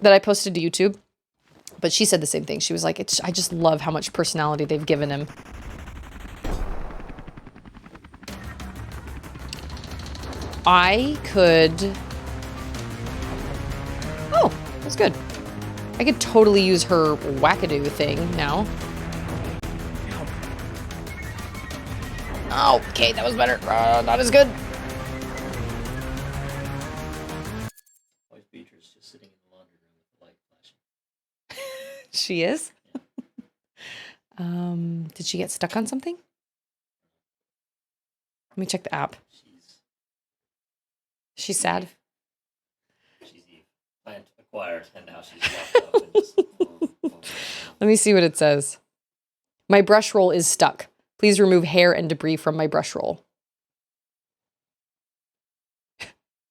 that I posted to YouTube. But she said the same thing. She was like, I just love how much personality they've given him. I could... Oh, that's good. I could totally use her wackadoo thing now. Oh, okay, that was better. Not as good. Beatrice just sitting in the laundry room with the light flashing. She is? Did she get stuck on something? Let me check the app. She's She's sad. Eve. Plant acquired, and now she's locked up and just. Let me see what it says. My brush roll is stuck. Please remove hair and debris from my brush roll.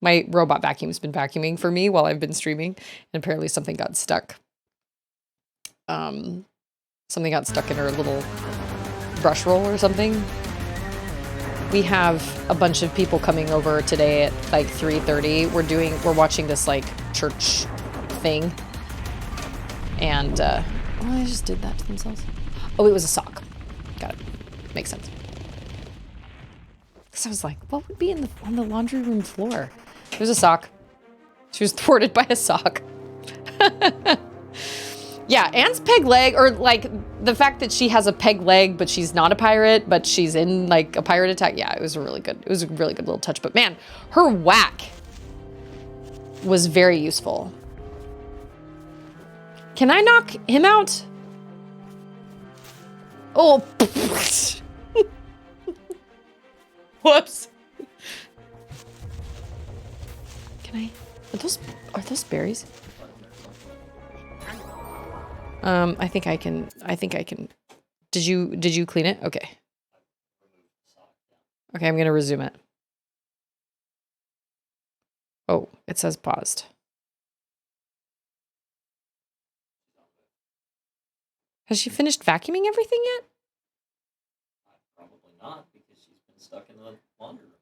My robot vacuum's been vacuuming for me while I've been streaming, and apparently something got stuck. Something got stuck in her little brush roll or something. We have a bunch of people coming over today at like 3:30. We're watching this like church thing. And oh, they just did that to themselves. Oh, it was a sock. Got it. Makes sense. Because I was like, what would be on the laundry room floor? It was a sock. She was thwarted by a sock. Yeah, Anne's peg leg, or like the fact that she has a peg leg, but she's not a pirate, but she's in like a pirate attack. Yeah, it was a really good little touch. But man, her whack was very useful. Can I knock him out? Oh. Whoops. Can I? Are those berries? I think I can. Did you clean it? Okay. Okay, I'm gonna resume it. Oh, it says paused. Has she finished vacuuming everything yet? Probably not, because she's been stuck in the laundry room.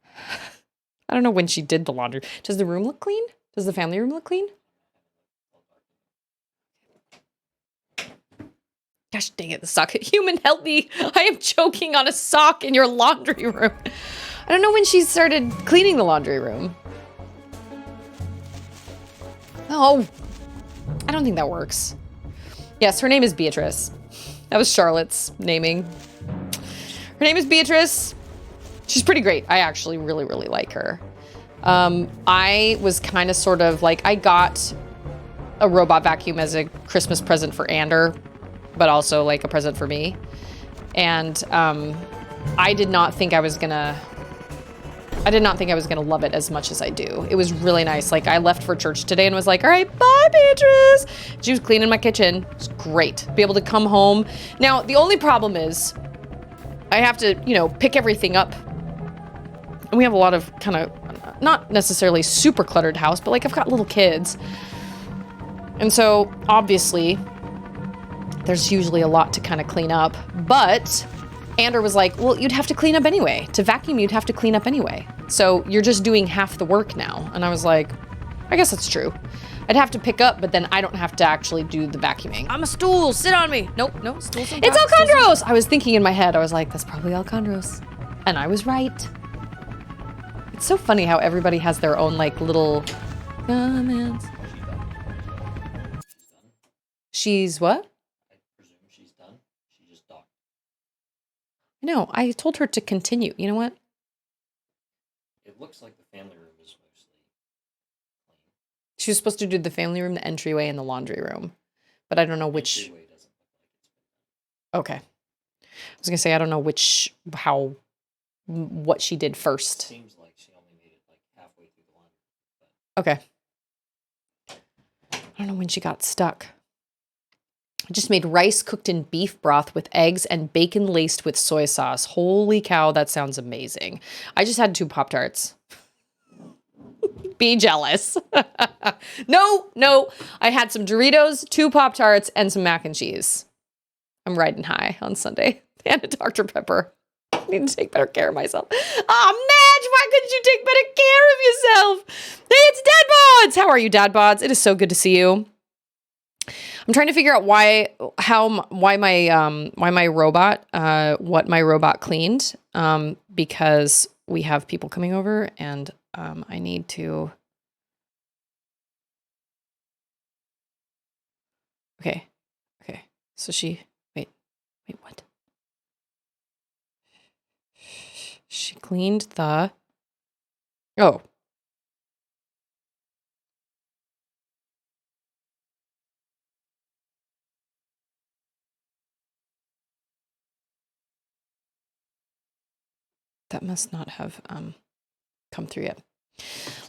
I don't know when she did the laundry. Does the room look clean? Does the family room look clean? Gosh dang it, the sock. Human, help me. I am choking on a sock in your laundry room. I don't know when she started cleaning the laundry room. Oh, I don't think that works. Yes, her name is Beatrice. That was Charlotte's naming. Her name is Beatrice. She's pretty great. I actually really, really like her. I was kind of sort of like, I got a robot vacuum as a Christmas present for Ander, but also like a present for me. And I did not think I was gonna love it as much as I do. It was really nice. Like, I left for church today and was like, all right, bye, Beatrice. She was cleaning my kitchen. It's great. Be able to come home. Now, the only problem is I have to, pick everything up. And we have a lot of kind of, not necessarily super cluttered house, but like I've got little kids. And so obviously there's usually a lot to kind of clean up, but Ander was like, well, you'd have to clean up anyway. To vacuum, you'd have to clean up anyway. So you're just doing half the work now. And I was like, I guess that's true. I'd have to pick up, but then I don't have to actually do the vacuuming. I'm a stool, sit on me. Nope, stools. It's Alcondros! I was thinking in my head, I was like, that's probably Alcondros. And I was right. It's so funny how everybody has their own like little comments. She's what? I presume she's done. She just docked. No, I told her to continue. You know what? It looks like the family room is mostly clean. She was supposed to do the family room, the entryway, and the laundry room. But I don't know which. Entryway doesn't look like it's been done. Okay. I was going to say, I don't know what she did first. Seems like she only made it like halfway through the laundry. Okay. I don't know when she got stuck. I just made rice cooked in beef broth with eggs and bacon laced with soy sauce. Holy cow, that sounds amazing. I just had 2 Pop-Tarts. Be jealous. No. I had some Doritos, 2 Pop-Tarts, and some mac and cheese. I'm riding high on Sunday. And a Dr. Pepper. I need to take better care of myself. Oh, Madge, why couldn't you take better care of yourself? Hey, it's Dad Bods. How are you, Dad Bods? It is so good to see you. I'm trying to figure out why my robot cleaned, because we have people coming over and I need to. Okay. So wait, what? She cleaned the. Oh. That must not have come through yet.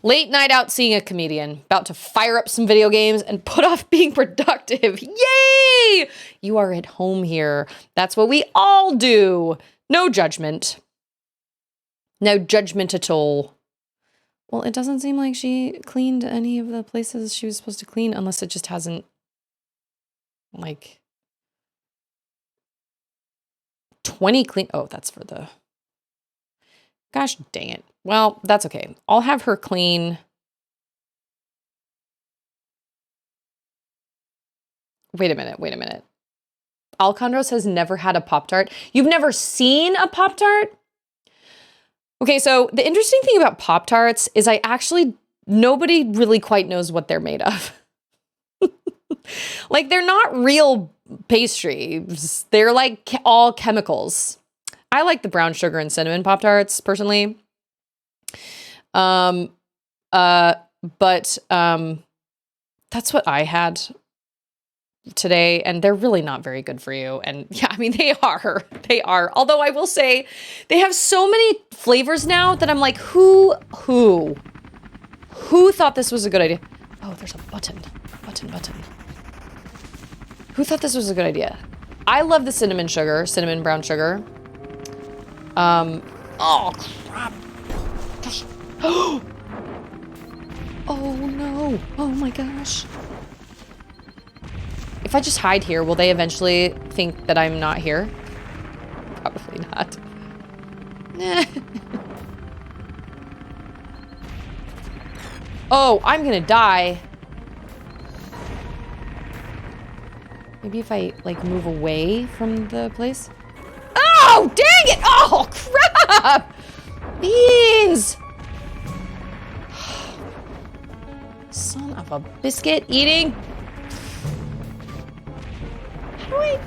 Late night out seeing a comedian, about to fire up some video games and put off being productive. Yay! You are at home here. That's what we all do. No judgment. No judgment at all. Well, it doesn't seem like she cleaned any of the places she was supposed to clean, unless it just hasn't, like, 20 clean. Oh, that's for the... Gosh dang it. Well, that's okay. I'll have her clean. Wait a minute. Alcondros has never had a Pop-Tart. You've never seen a Pop-Tart? Okay, so the interesting thing about Pop-Tarts is nobody really quite knows what they're made of. Like, they're not real pastries. They're like all chemicals. I like the brown sugar and cinnamon Pop-Tarts, personally. But that's what I had today, and they're really not very good for you. And yeah, I mean, they are. Although I will say, they have so many flavors now that I'm like, who thought this was a good idea? Oh, there's a button. Who thought this was a good idea? I love the cinnamon brown sugar. Oh crap. Oh no. Oh my gosh. If I just hide here, will they eventually think that I'm not here? Probably not. Oh, I'm gonna die. Maybe if I, like, move away from the place? Oh, dang it! Oh, crap! Beans! Son of a biscuit eating. How do I...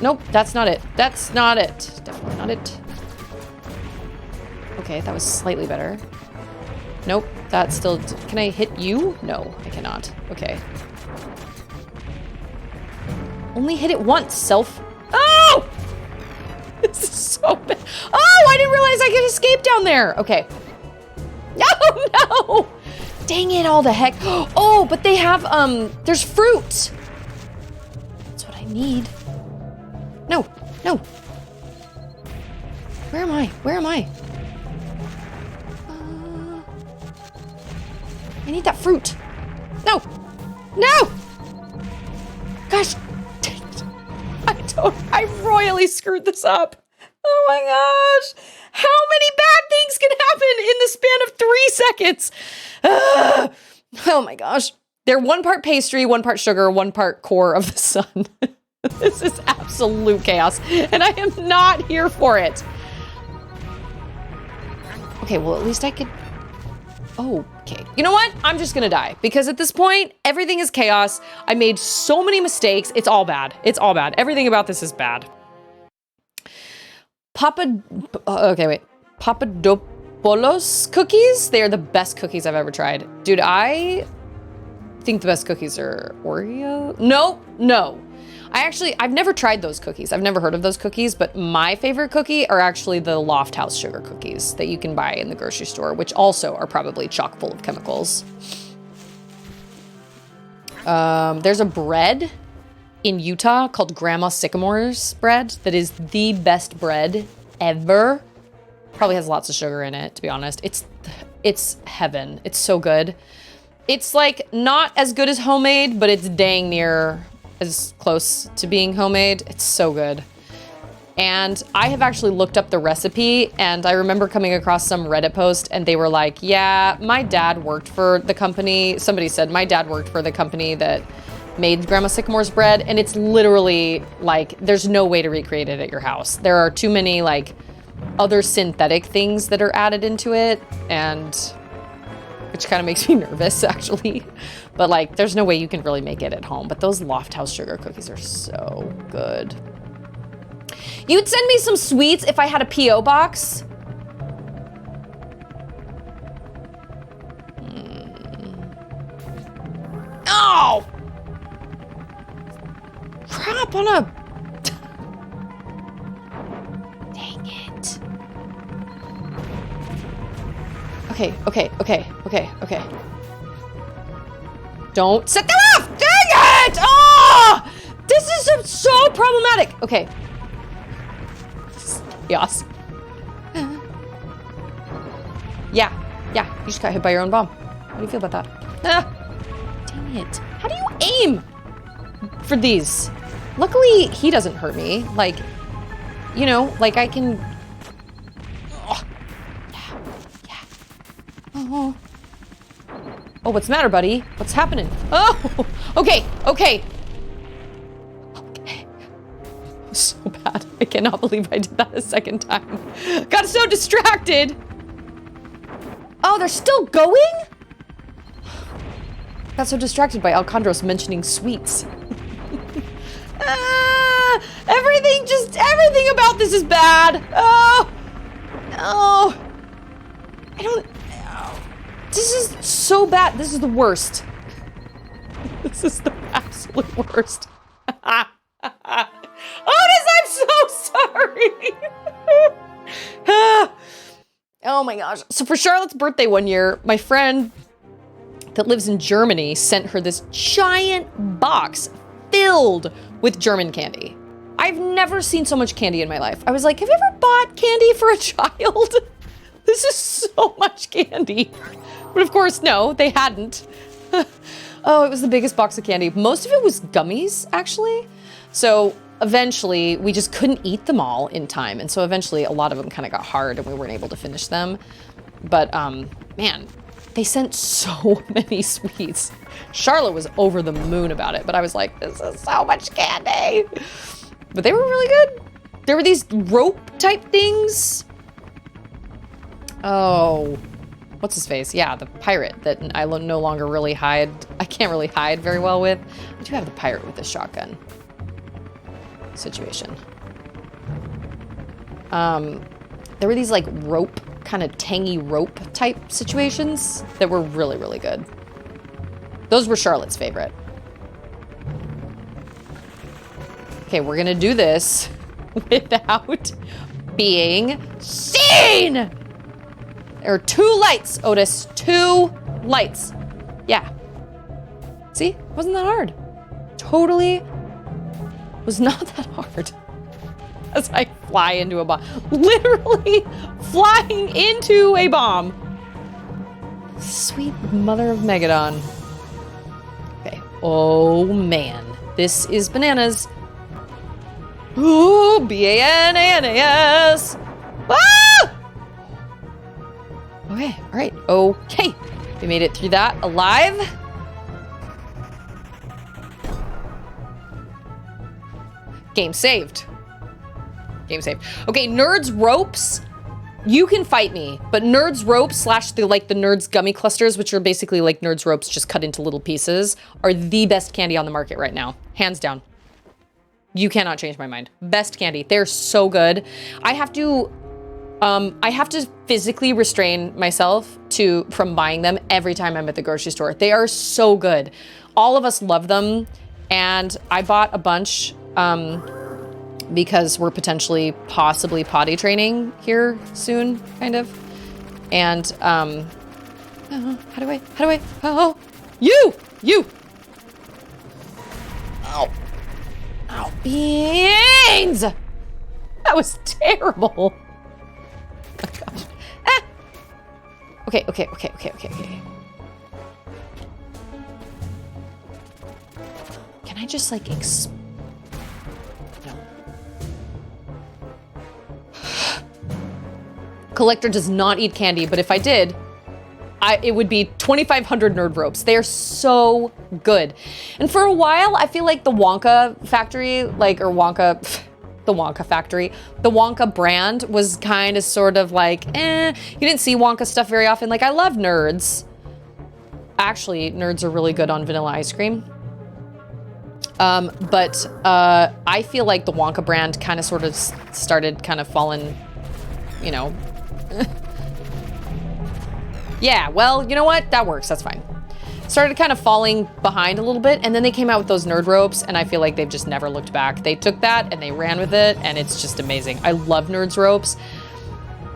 Nope, that's not it. That's not it. Definitely not it. Okay, that was slightly better. Nope, that's still... Can I hit you? No, I cannot. Okay. Only hit it once, self. Oh! This is so bad. Oh, I didn't realize I could escape down there. Okay. Oh, no! Dang it, all the heck. Oh, but they have, there's fruit. That's what I need. No. Where am I? I need that fruit. No! Gosh. I royally screwed this up. Oh my gosh. How many bad things can happen in the span of 3 seconds? Oh my gosh. They're 1 part pastry, 1 part sugar, 1 part core of the sun. This is absolute chaos, and I am not here for it. Okay, well, at least I could... Oh, okay. You know what? I'm just gonna die, because at this point, everything is chaos. I made so many mistakes. It's all bad. Everything about this is bad. Papadopoulos cookies? They are the best cookies I've ever tried. Dude, I think the best cookies are Oreo. No. I've never tried those cookies. I've never heard of those cookies, but my favorite cookie are actually the Loft House sugar cookies that you can buy in the grocery store, which also are probably chock full of chemicals. There's a bread in Utah called Grandma Sycamore's bread that is the best bread ever. Probably has lots of sugar in it, to be honest. It's heaven. It's so good. It's like not as good as homemade, but it's dang near as close to being homemade. It's so good. And I have actually looked up the recipe, and I remember coming across some Reddit post, and they were like, yeah, my dad worked for the company. Somebody said, my dad worked for the company that made Grandma Sycamore's bread, and it's literally like, there's no way to recreate it at your house. There are too many like other synthetic things that are added into it, and which kind of makes me nervous, actually. But like, there's no way you can really make it at home. But those Loft House sugar cookies are so good. You'd send me some sweets if I had a P.O. box. Oh! Crap on a... Dang it. Okay, okay, okay, okay, okay. Don't set them off! Dang it! Oh! This is so problematic. Okay. Yes. Yeah, yeah, you just got hit by your own bomb. How do you feel about that? Ah, dang it. How do you aim for these? Luckily, he doesn't hurt me. Like, you know, like I can... Oh, yeah, yeah. Oh. Oh, what's the matter, buddy? What's happening? Oh, okay, okay. Okay. So bad. I cannot believe I did that a second time. Got so distracted. Oh, they're still going? Got so distracted by Alcondros mentioning sweets. Everything about this is bad. Oh, no. I don't, oh. This is so bad. This is the worst. This is the absolute worst. Otis, I'm so sorry. Oh my gosh. So for Charlotte's birthday one year, my friend that lives in Germany sent her this giant box filled with German candy. I've never seen so much candy in my life. I was like, have you ever bought candy for a child? This is so much candy. But of course, no, they hadn't. Oh, it was the biggest box of candy. Most of it was gummies, actually. So eventually, we just couldn't eat them all in time. And so eventually, a lot of them kind of got hard and we weren't able to finish them. But man, they sent so many sweets. Charlotte was over the moon about it, but I was like, this is so much candy. But they were really good. There were these rope type things. Oh, what's his face? Yeah, the pirate that I no longer really hide. I can't really hide very well with. I do have the pirate with the shotgun situation. There were these like rope, kind of tangy rope type situations that were really, really good. Those were Charlotte's favorite. Okay, we're gonna do this without being seen. There are 2 lights, Otis. 2 lights. Yeah. See? Wasn't that hard. Totally was not that hard. As I fly into a bomb. Literally flying into a bomb. Sweet mother of Megadon. Okay. Oh, man. This is bananas. Ooh, B-A-N-A-N-A-S. Ah! Okay, all right, okay. We made it through that alive. Game saved. Game saved. Okay, Nerds Ropes. You can fight me, but Nerds Ropes / the Nerds Gummy Clusters, which are basically like Nerds Ropes just cut into little pieces, are the best candy on the market right now. Hands down. You cannot change my mind. Best candy. They're so good. I have to physically restrain myself from buying them every time I'm at the grocery store. They are so good. All of us love them. And I bought a bunch because we're possibly potty training here soon, kind of. And, how do I, oh, you! Ow. Ow, beans! That was terrible. Oh my gosh. Ah! Okay. Can I just like no. Collector does not eat candy, but if I did, it would be 2,500 Nerd Ropes. They are so good. And for a while, I feel like the Wonka factory, the Wonka brand was kind of sort of like, you didn't see Wonka stuff very often. Like, I love Nerds. Actually, Nerds are really good on vanilla ice cream. But I feel like the Wonka brand kind of sort of started kind of falling, you know. Yeah, well, you know what? That works. That's fine. Started kind of falling behind a little bit, and then they came out with those Nerd Ropes, and I feel like they've just never looked back. They took that and they ran with it, and it's just amazing. I love Nerds Ropes.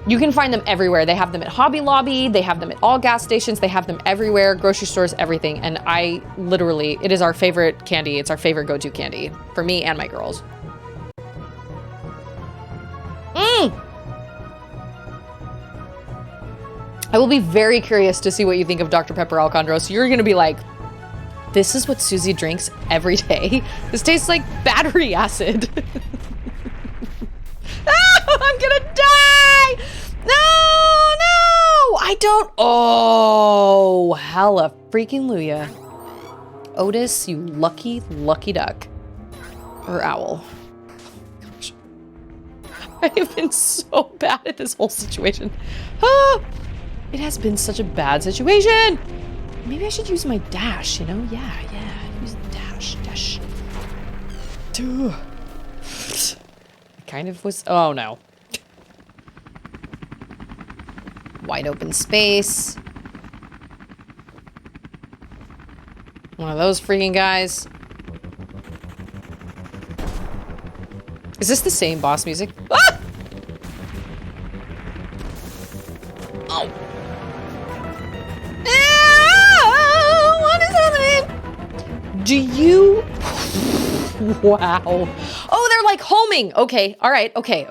You can find them everywhere. They have them at Hobby Lobby. They have them at all gas stations. They have them everywhere, grocery stores, everything. And I literally, it is our favorite candy. It's our favorite go-to candy for me and my girls. I will be very curious to see what you think of Dr. Pepper Alejandro. So you're gonna be like, this is what Susie drinks every day. This tastes like battery acid. I'm gonna die! No! I don't. Oh, hella freaking Luya. Otis, you lucky, lucky duck. Or owl. Gosh. I have been so bad at this whole situation. It has been such a bad situation. Maybe I should use my dash, you know? Yeah. Use the dash. Duh. Kind of was. Oh no. Wide open space. One of those freaking guys. Is this the same boss music? Ah! Oh. Ah, what is happening? Do you? Wow. Oh, they're like homing. Okay. All right. Okay.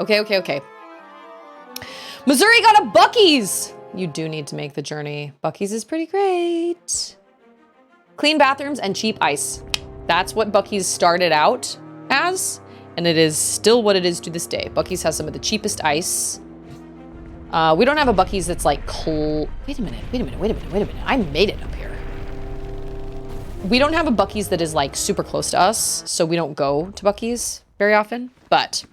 Missouri got a Buc-ee's. You do need to make the journey. Buc-ee's is pretty great. Clean bathrooms and cheap ice. That's what Buc-ee's started out as, and it is still what it is to this day. Buc-ee's has some of the cheapest ice. We don't have a Buc-ee's that's like wait a minute. I made it up here. We don't have a Buc-ee's that is like super close to us, so we don't go to Buc-ee's very often. But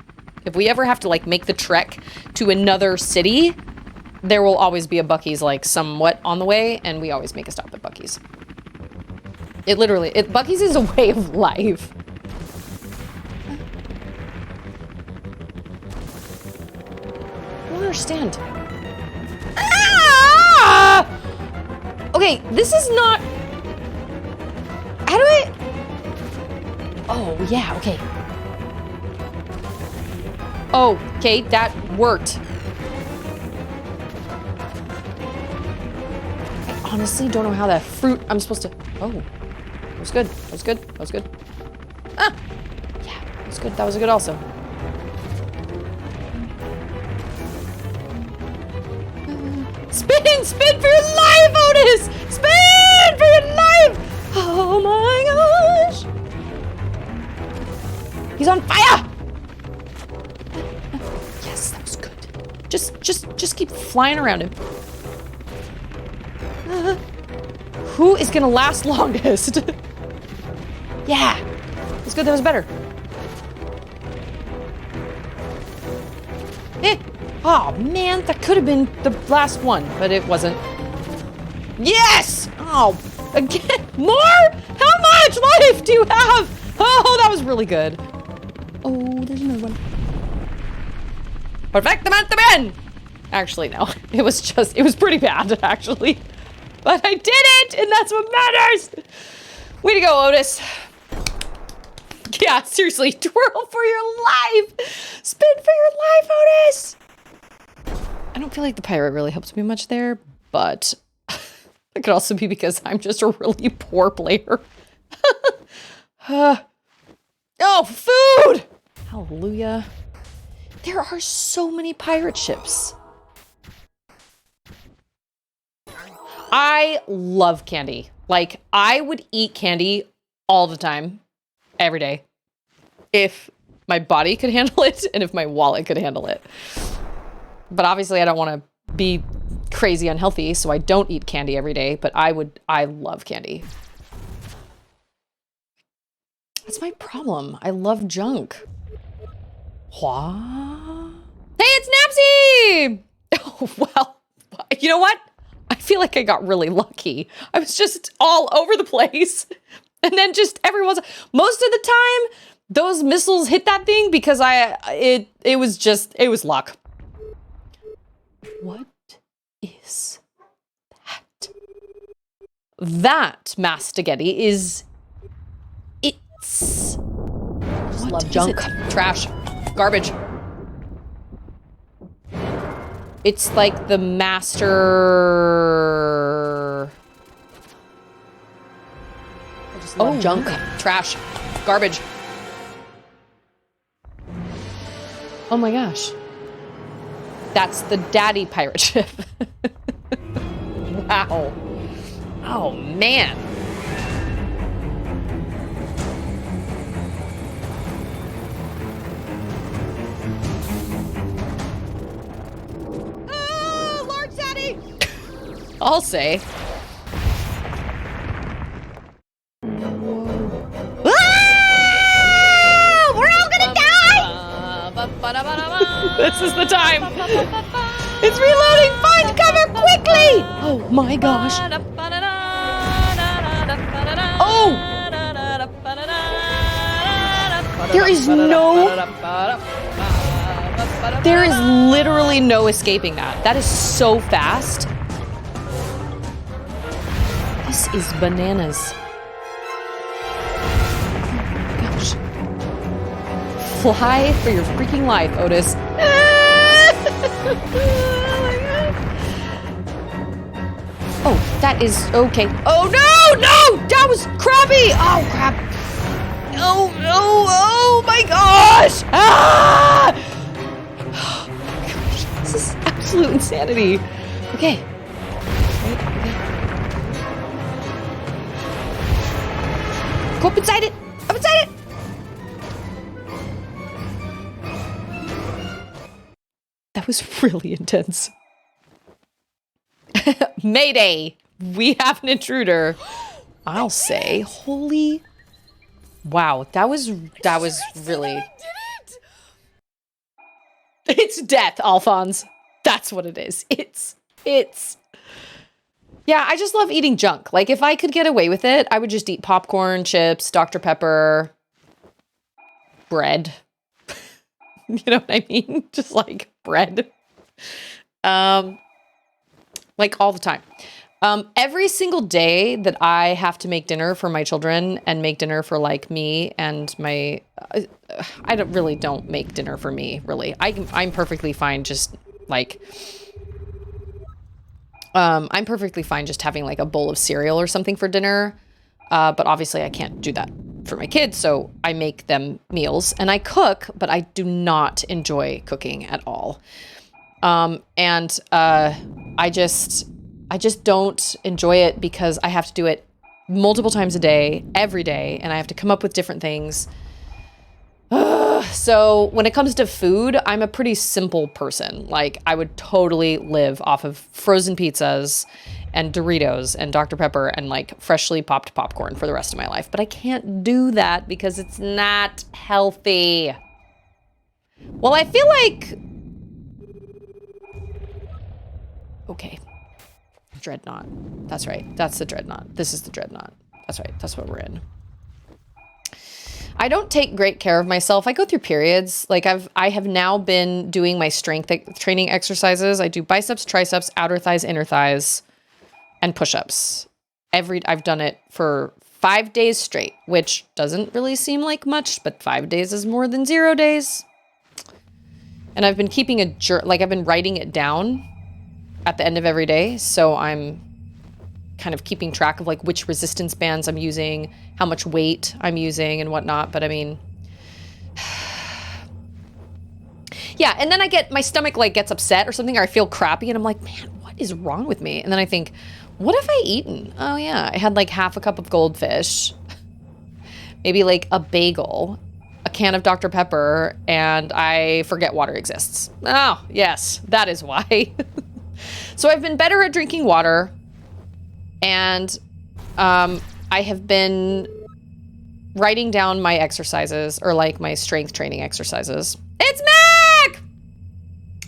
if we ever have to like make the trek to another city, there will always be a Buc-ee's like somewhat on the way, and we always make a stop at Buc-ee's. Buc-ee's is a way of life. I don't understand. Ah! Okay, this is not. How do I? Oh yeah, okay. Oh, okay, that worked. I honestly don't know how that fruit I'm supposed to. Oh, that was good. Ah, yeah, that was good. That was good also. Spin for your life, Otis! Spin for your life! Oh my gosh! He's on fire! Yes, that was good. Just keep flying around him. Who is gonna last longest? Yeah, that's good. That was better. Oh man, that could have been the last one, but it wasn't. Yes! Oh, again, more? How much life do you have? Oh, that was really good. Oh, there's another one. Perfectamente bien! Actually, no. It was pretty bad, actually. But I did it, and that's what matters! Way to go, Otis. Yeah, seriously, twirl for your life! Spin for your life, Otis! I don't feel like the pirate really helps me much there, but it could also be because I'm just a really poor player. Oh, food! Hallelujah. There are so many pirate ships. I love candy. Like, I would eat candy all the time, every day, if my body could handle it and if my wallet could handle it. But obviously I don't want to be crazy unhealthy, so I don't eat candy every day, but I love candy. That's my problem. I love junk. What? Hey, it's Napsy! Oh, well, you know what? I feel like I got really lucky. I was just all over the place. And then just most of the time, those missiles hit that thing because it was luck. What is that? That Mastigetti is... It's... I just love junk. Trash. Garbage. It's like the master... I just love junk, trash, garbage. Oh my gosh. That's the daddy pirate ship. Wow. Oh man. Large daddy! I'll say. We're all gonna die! This is the time. It's reloading. Find cover quickly. Oh my gosh. Oh. There is literally no escaping that. That is so fast. This is bananas. Gosh. Fly for your freaking life, Otis. Oh, that is okay. Oh no, no! That was crappy! Oh crap. Oh no, oh my gosh! Ah! Oh my gosh, this is absolute insanity. Okay. Right, okay. Go up inside it! Up inside it! That was really intense. Mayday! We have an intruder. I'll say, holy... Wow, that was really... It's death, Alphonse. That's what it is. It's... Yeah, I just love eating junk. Like, if I could get away with it, I would just eat popcorn, chips, Dr. Pepper, bread. You know what I mean? Just like bread. Like all the time. Every single day that I have to make dinner for my children and make dinner for like me and my, I don't make dinner for me really. I'm perfectly fine just like, I'm perfectly fine just having like a bowl of cereal or something for dinner. But obviously I can't do that for my kids. So I make them meals and I cook, but I do not enjoy cooking at all. I just don't enjoy it because I have to do it multiple times a day, every day, and I have to come up with different things. So when it comes to food, I'm a pretty simple person. Like, I would totally live off of frozen pizzas and Doritos and Dr. Pepper and like freshly popped popcorn for the rest of my life. But I can't do that because it's not healthy. Well, I feel like... Okay. Dreadnought. That's right. That's the Dreadnought. This is the Dreadnought. That's right. That's what we're in. I don't take great care of myself. I go through periods. Like I have now been doing my strength training exercises. I do biceps, triceps, outer thighs, inner thighs, and push-ups. I've done it for 5 days straight, which doesn't really seem like much, but 5 days is more than 0 days. And I've been keeping I've been writing it down at the end of every day. So I'm kind of keeping track of like which resistance bands I'm using, how much weight I'm using and whatnot. But I mean, yeah. And then my stomach like gets upset or something, or I feel crappy and I'm like, man, what is wrong with me? And then I think, what have I eaten? Oh yeah. I had like half a cup of goldfish, maybe like a bagel, a can of Dr. Pepper, and I forget water exists. Oh yes, that is why. So I've been better at drinking water. And I have been writing down my exercises, or like my strength training exercises. It's Mac!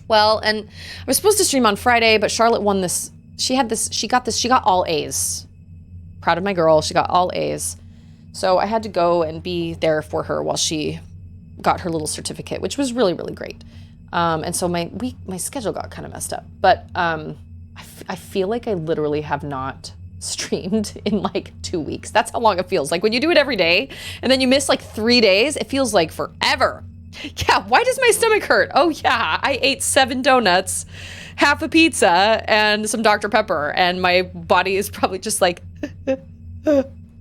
Well, and I was supposed to stream on Friday, but Charlotte won this. She got all A's. Proud of my girl. She got all A's. So I had to go and be there for her while she got her little certificate, which was really, really great. And so my schedule got kind of messed up. But I feel like I literally have not streamed in like 2 weeks. That's how long it feels. Like when you do it every day and then you miss like 3 days, it feels like forever. Yeah, why does my stomach hurt? Oh yeah, I ate 7 donuts half a pizza and some Dr. Pepper, and my body is probably just like,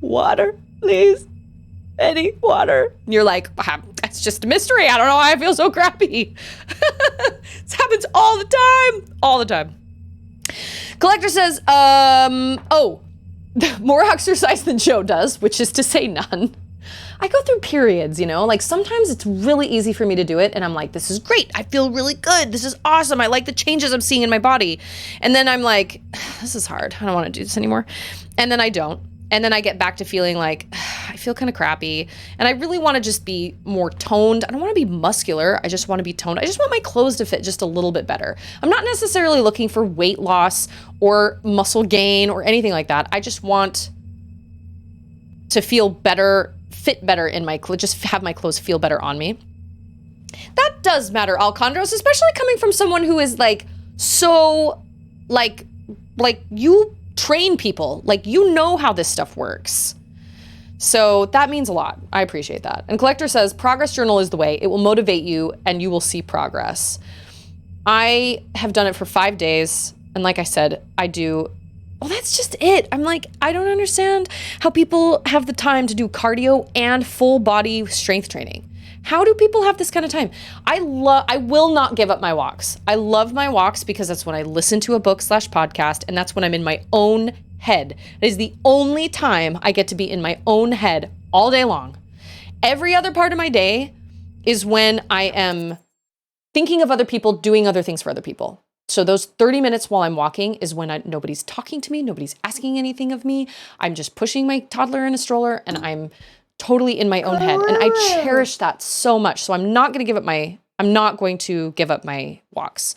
water, please. Any water? And you're like, that's just a mystery. I don't know why I feel so crappy. This happens all the time. All the time. Collector says, more exercise than Joe does, which is to say none. I go through periods, you know, like sometimes it's really easy for me to do it and I'm like, this is great. I feel really good. This is awesome. I like the changes I'm seeing in my body. And then I'm like, this is hard. I don't want to do this anymore. And then I don't. And then I get back to feeling like I feel kind of crappy and I really want to just be more toned. I don't want to be muscular. I just want to be toned. I just want my clothes to fit just a little bit better. I'm not necessarily looking for weight loss or muscle gain or anything like that. I just want to feel better, fit better in my clothes, just have my clothes feel better on me. That does matter, Alcondros, especially coming from someone who is like so like you train people, like you know how this stuff works. So that means a lot. I appreciate that. And Collector says, progress journal is the way. It will motivate you and you will see progress. I have done it for 5 days. And like I said, I do. Well, that's just it. I'm like, I don't understand how people have the time to do cardio and full body strength training. How do people have this kind of time? I will not give up my walks. I love my walks because that's when I listen to a book/podcast, and that's when I'm in my own head. It is the only time I get to be in my own head all day long. Every other part of my day is when I am thinking of other people, doing other things for other people. So those 30 minutes while I'm walking is when nobody's talking to me, nobody's asking anything of me. I'm just pushing my toddler in a stroller and I'm totally in my own head. And I cherish that so much. So I'm not going to give up my walks.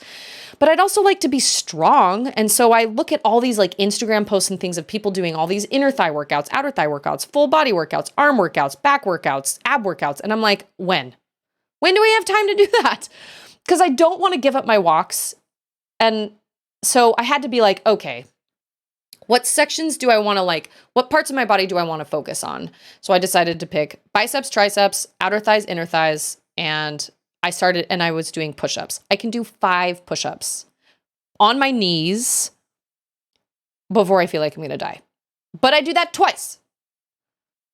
But I'd also like to be strong. And so I look at all these like Instagram posts and things of people doing all these inner thigh workouts, outer thigh workouts, full body workouts, arm workouts, back workouts, ab workouts. And I'm like, when? When do we have time to do that? Because I don't want to give up my walks. And so I had to be like, okay, what sections do I want to like, what parts of my body do I want to focus on? So I decided to pick biceps, triceps, outer thighs, inner thighs, and I was doing push-ups. I can do 5 push-ups on my knees before I feel like I'm going to die. But I do that twice.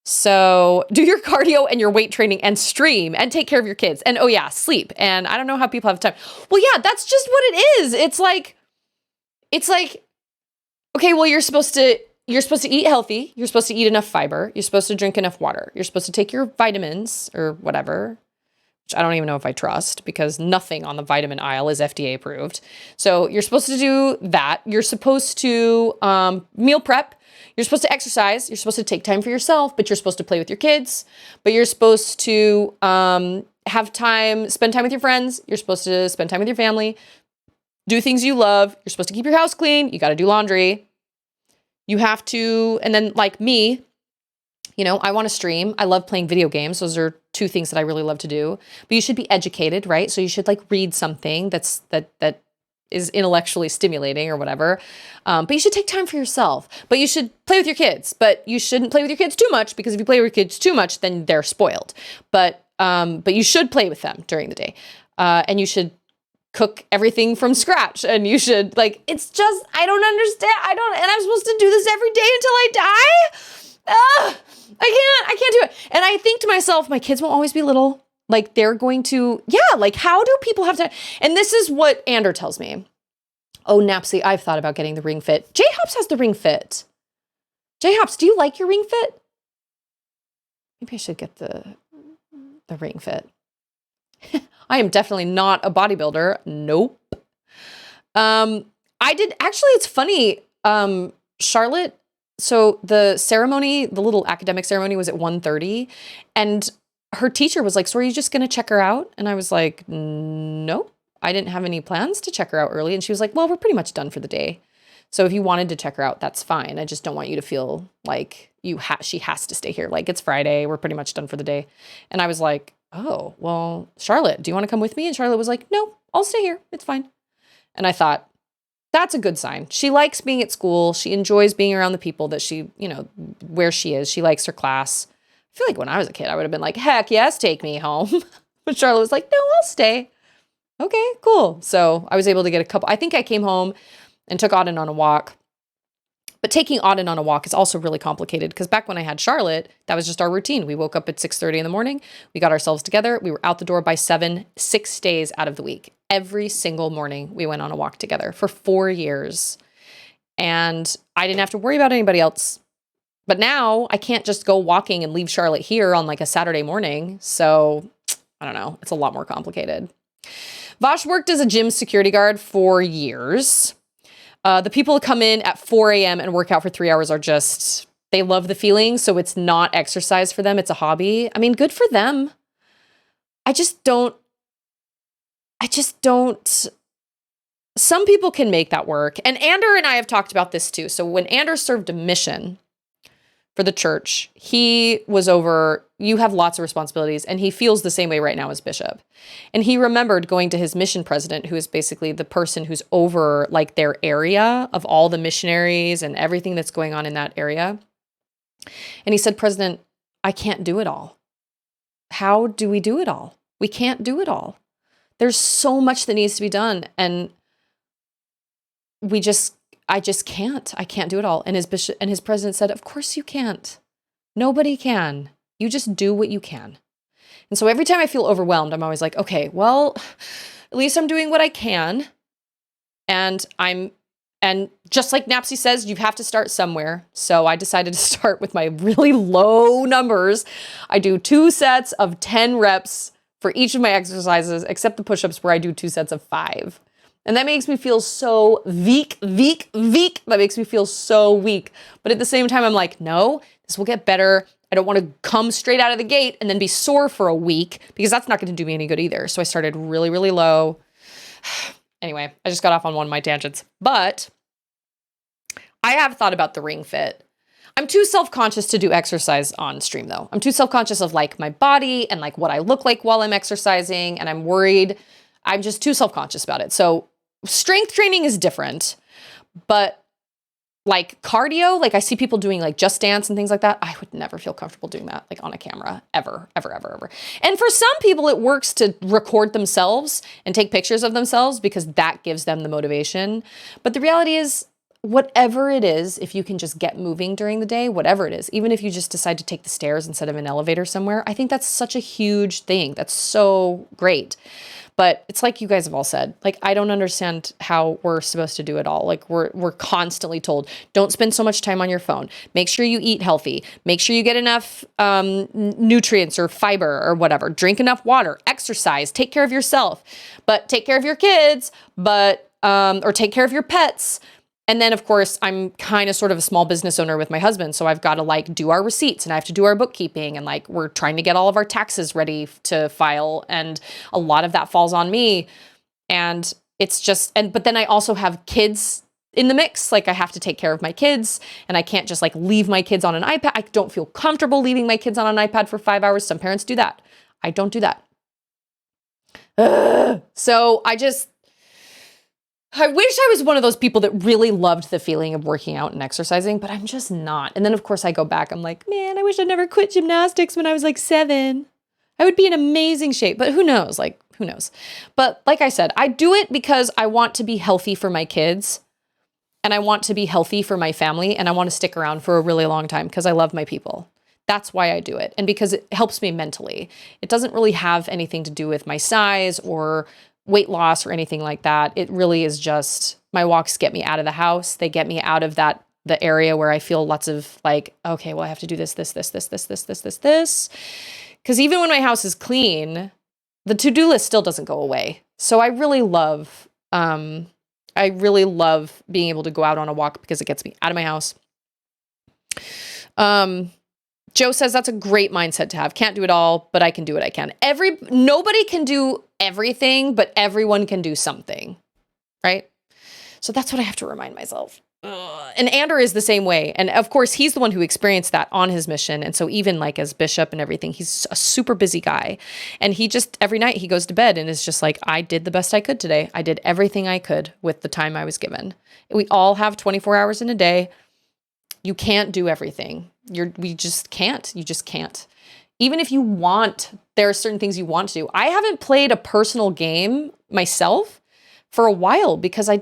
So do your cardio and your weight training and stream and take care of your kids. And oh yeah, sleep. And I don't know how people have time. Well, yeah, that's just what it is. It's like, okay, well, you're supposed to eat healthy. You're supposed to eat enough fiber. You're supposed to drink enough water. You're supposed to take your vitamins or whatever, which I don't even know if I trust because nothing on the vitamin aisle is FDA approved. So you're supposed to do that. You're supposed to meal prep. You're supposed to exercise. You're supposed to take time for yourself, but you're supposed to play with your kids. But you're supposed to spend time with your friends. You're supposed to spend time with your family. Do things you love. You're supposed to keep your house clean. You got to do laundry. You have to, and then like me, you know, I want to stream. I love playing video games. Those are 2 things that I really love to do. But you should be educated, right? So you should like read something that is intellectually stimulating or whatever. But you should take time for yourself. But you should play with your kids. But you shouldn't play with your kids too much because if you play with your kids too much, then they're spoiled. But you should play with them during the day. And you should cook everything from scratch. And you should like, it's just, I don't understand. And I'm supposed to do this every day until I die? I can't do it. And I think to myself, my kids won't always be little. Like they're going to, like how do people have time? And this is what Ander tells me. Oh, Napsy, I've thought about getting the Ring Fit. J-Hops has the Ring Fit. J-Hops, do you like your Ring Fit? Maybe I should get the Ring Fit. I am definitely not a bodybuilder. Nope. It's funny. Charlotte, so the ceremony, the little academic ceremony was at 1:30 and her teacher was like, so are you just going to check her out? And I was like, no, I didn't have any plans to check her out early. And she was like, well, we're pretty much done for the day. So if you wanted to check her out, that's fine. I just don't want you to feel like she has to stay here. Like it's Friday. We're pretty much done for the day. And I was like, oh, well, Charlotte, do you want to come with me? And Charlotte was like, no, I'll stay here. It's fine. And I thought, that's a good sign. She likes being at school. She enjoys being around the people that she, you know, where she is. She likes her class. I feel like when I was a kid, I would have been like, heck yes, take me home. But Charlotte was like, no, I'll stay. okay, cool. So I was able to get I think I came home and took Auden on a walk. But taking Auden on a walk is also really complicated because back when I had Charlotte, that was just our routine. We woke up at 6:30 in the morning. We got ourselves together. We were out the door by 7, 6 days out of the week. Every single morning we went on a walk together for 4 years. And I didn't have to worry about anybody else. But now I can't just go walking and leave Charlotte here on like a Saturday morning. So I don't know. It's a lot more complicated. Vosh worked as a gym security guard for years. The people who come in at 4 a.m. and work out for 3 hours are just, they love the feeling. So it's not exercise for them. It's a hobby. I mean, good for them. I just don't, some people can make that work. And Ander and I have talked about this too. So when Ander served a mission for the church, he was over, you have lots of responsibilities, and he feels the same way right now as Bishop. And he remembered going to his mission president, who is basically the person who's over like their area of all the missionaries and everything that's going on in that area. And he said, President, I can't do it all. How do we do it all? We can't do it all. There's so much that needs to be done. And I just can't. I can't do it all. And his bishop and his president said, of course you can't. Nobody can. You just do what you can. And so every time I feel overwhelmed, I'm always like, okay, well, at least I'm doing what I can. And just like Napsy says, you have to start somewhere. So I decided to start with my really low numbers. I do 2 sets of 10 reps for each of my exercises, except the push-ups where I do 2 sets of 5. And that makes me feel so weak. That makes me feel so weak. But at the same time, I'm like, no, this will get better. I don't want to come straight out of the gate and then be sore for a week because that's not going to do me any good either. So I started really, really low. Anyway, I just got off on one of my tangents. But I have thought about the ring fit. I'm too self-conscious to do exercise on stream though. I'm too self-conscious of like my body and like what I look like while I'm exercising. And I'm worried. I'm just too self-conscious about it. So strength training is different, but like cardio, like I see people doing like Just Dance and things like that. I would never feel comfortable doing that like on a camera ever. And for some people, it works to record themselves and take pictures of themselves because that gives them the motivation. But the reality is, whatever it is, if you can just get moving during the day, whatever it is, even if you just decide to take the stairs instead of an elevator somewhere, I think that's such a huge thing. That's so great. But it's like you guys have all said, like, I don't understand how we're supposed to do it all. Like we're constantly told, don't spend so much time on your phone. Make sure you eat healthy. Make sure you get enough nutrients or fiber or whatever. Drink enough water, exercise, take care of yourself, but take care of your kids, or take care of your pets. And then, of course, I'm kind of sort of a small business owner with my husband. So I've got to like do our receipts and I have to do our bookkeeping. And like we're trying to get all of our taxes ready to file. And a lot of that falls on me. And it's just, but then I also have kids in the mix. Like I have to take care of my kids and I can't just like leave my kids on an iPad. I don't feel comfortable leaving my kids on an iPad for 5 hours. Some parents do that. I don't do that. So I wish I was one of those people that really loved the feeling of working out and exercising, but I'm just not. And then, of course, I go back. I'm like, man, I wish I'd never quit gymnastics when I was like 7. I would be in amazing shape, but who knows? Like, who knows? But like I said, I do it because I want to be healthy for my kids and I want to be healthy for my family and I want to stick around for a really long time because I love my people. That's why I do it. And because it helps me mentally. It doesn't really have anything to do with my size or weight loss or anything like that. It really is just my walks get me out of the house. They get me out of the area where I feel lots of like, okay, well, I have to do this. Because even when my house is clean, the to-do list still doesn't go away. So I really love being able to go out on a walk because it gets me out of my house. Joe says that's a great mindset to have. Can't do it all, but I can do what I can. Nobody can do everything, but everyone can do something, right? So that's what I have to remind myself. And Ander is the same way. And of course, he's the one who experienced that on his mission. And so even like as bishop and everything, he's a super busy guy. And he just, every night he goes to bed and is just like, I did the best I could today. I did everything I could with the time I was given. We all have 24 hours in a day. You can't do everything. We just can't. You just can't. even if you want, there are certain things you want to do. I haven't played a personal game myself for a while because I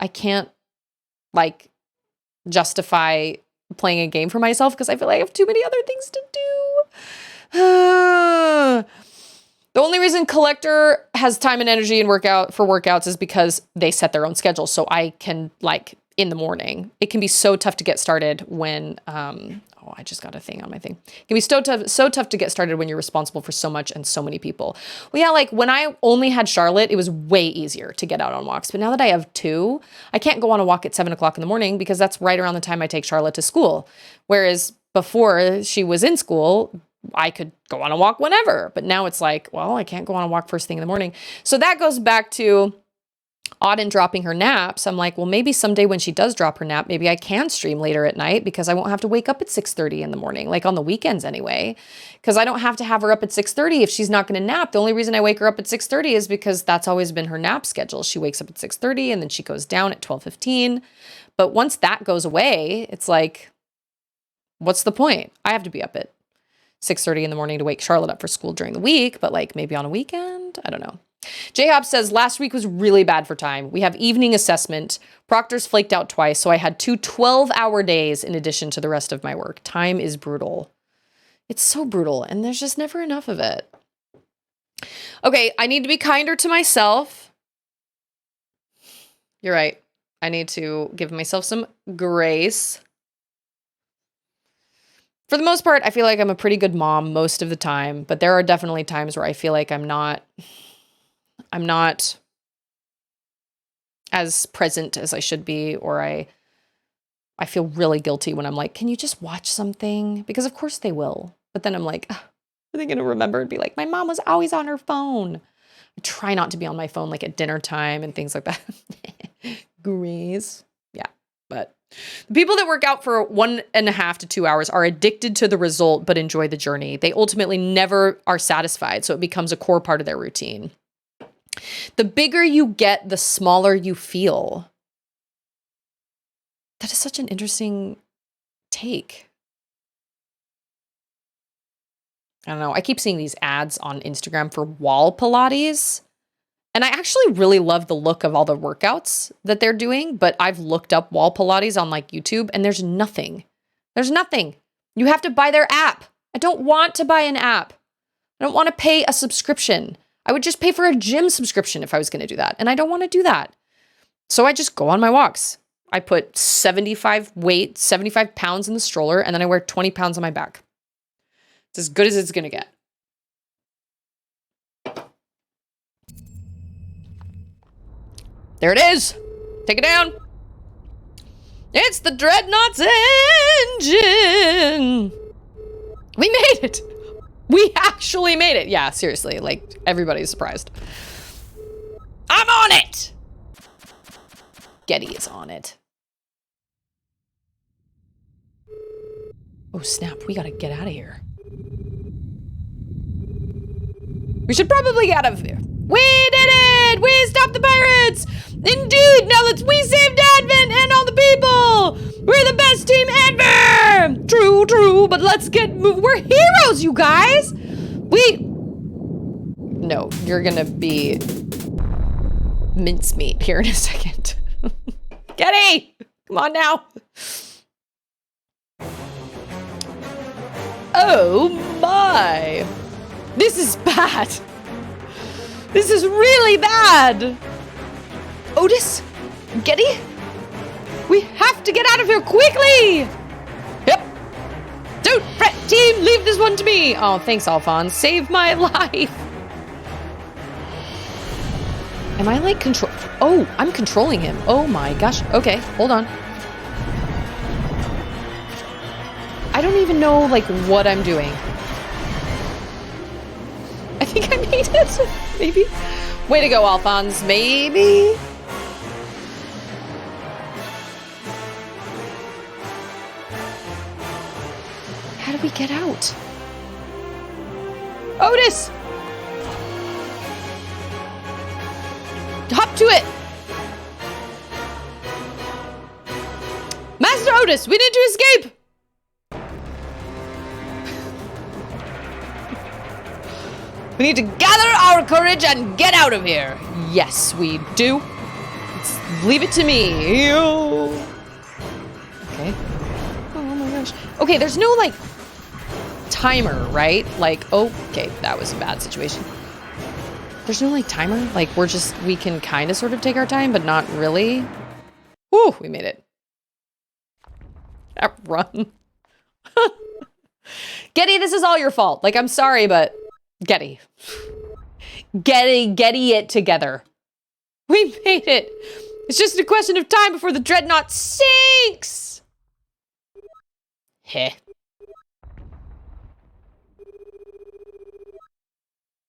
can't like justify playing a game for myself because I feel like I have too many other things to do. The only reason Collector has time and energy and workouts is because they set their own schedule. So I can like in the morning, it can be so tough to get started when, I just got a thing on my thing. It can be so tough to get started when you're responsible for so much and so many people. Well, yeah, like when I only had Charlotte, it was way easier to get out on walks. But now that I have two, I can't go on a walk at 7 o'clock in the morning because that's right around the time I take Charlotte to school. Whereas before she was in school, I could go on a walk whenever. But now it's like, well, I can't go on a walk first thing in the morning. So that goes back to Auden dropping her naps. I'm like, well, maybe someday when she does drop her nap, maybe I can stream later at night because I won't have to wake up at 6:30 in the morning, like on the weekends anyway, because I don't have to have her up at 6:30 if she's not going to nap. The only reason I wake her up at 6:30 is because that's always been her nap schedule. She wakes up at 6:30 and then she goes down at 12:15. But once that goes away, it's like, what's the point? I have to be up at 6:30 in the morning to wake Charlotte up for school during the week, but like maybe on a weekend, I don't know. J-Hop says, last week was really bad for time. We have evening assessment. Proctor's flaked out twice, so I had 2 12-hour days in addition to the rest of my work. Time is brutal. It's so brutal, and there's just never enough of it. Okay, I need to be kinder to myself. You're right. I need to give myself some grace. For the most part, I feel like I'm a pretty good mom most of the time, but there are definitely times where I feel like I'm not as present as I should be, or I feel really guilty when I'm like, can you just watch something? Because of course they will. But then I'm like, are they going to remember and be like, my mom was always on her phone? I try not to be on my phone like at dinner time and things like that. Grace. Yeah. But the people that work out for 1.5 to 2 hours are addicted to the result, but enjoy the journey. They ultimately never are satisfied. So it becomes a core part of their routine. The bigger you get, the smaller you feel. That is such an interesting take. I don't know. I keep seeing these ads on Instagram for wall Pilates. And I actually really love the look of all the workouts that they're doing. But I've looked up wall Pilates on like YouTube and there's nothing. There's nothing. You have to buy their app. I don't want to buy an app. I don't want to pay a subscription. I would just pay for a gym subscription if I was going to do that. And I don't want to do that. So I just go on my walks. I put 75 pounds in the stroller, and then I wear 20 pounds on my back. It's as good as it's going to get. There it is. Take it down. It's the Dreadnought's engine. We made it. We actually made it. Yeah, seriously. Like, everybody's surprised. I'm on it. Getty is on it. Oh, snap. We gotta get out of here. We should probably get out of here. We did it! We stopped the pirates! Indeed! Now we saved Advent and all the people! We're the best team ever! True, but let's we're heroes, you guys! No, you're gonna be mincemeat here in a second. Getty! Come on now. Oh my! This is bad. This is really bad. Otis? Getty? We have to get out of here quickly! Yep. Don't fret, team. Leave this one to me. Oh, thanks, Alphonse. Save my life. Am I like control? Oh, I'm controlling him. Oh my gosh. Okay, hold on. I don't even know like what I'm doing. I think I made it. Maybe. Way to go, Alphonse. Maybe. How do we get out? Otis! Hop to it! Master Otis, we need to escape! We need to gather our courage and get out of here. Yes, we do. Let's leave it to me. Okay. Oh my gosh. Okay, there's no, like, timer, right? Like, okay, that was a bad situation. There's no, like, timer? Like, we can kind of sort of take our time, but not really. Whew, we made it. That run. Getty, this is all your fault. Like, I'm sorry, but Getty it together. We made it. It's just a question of time before the dreadnought sinks. Heh.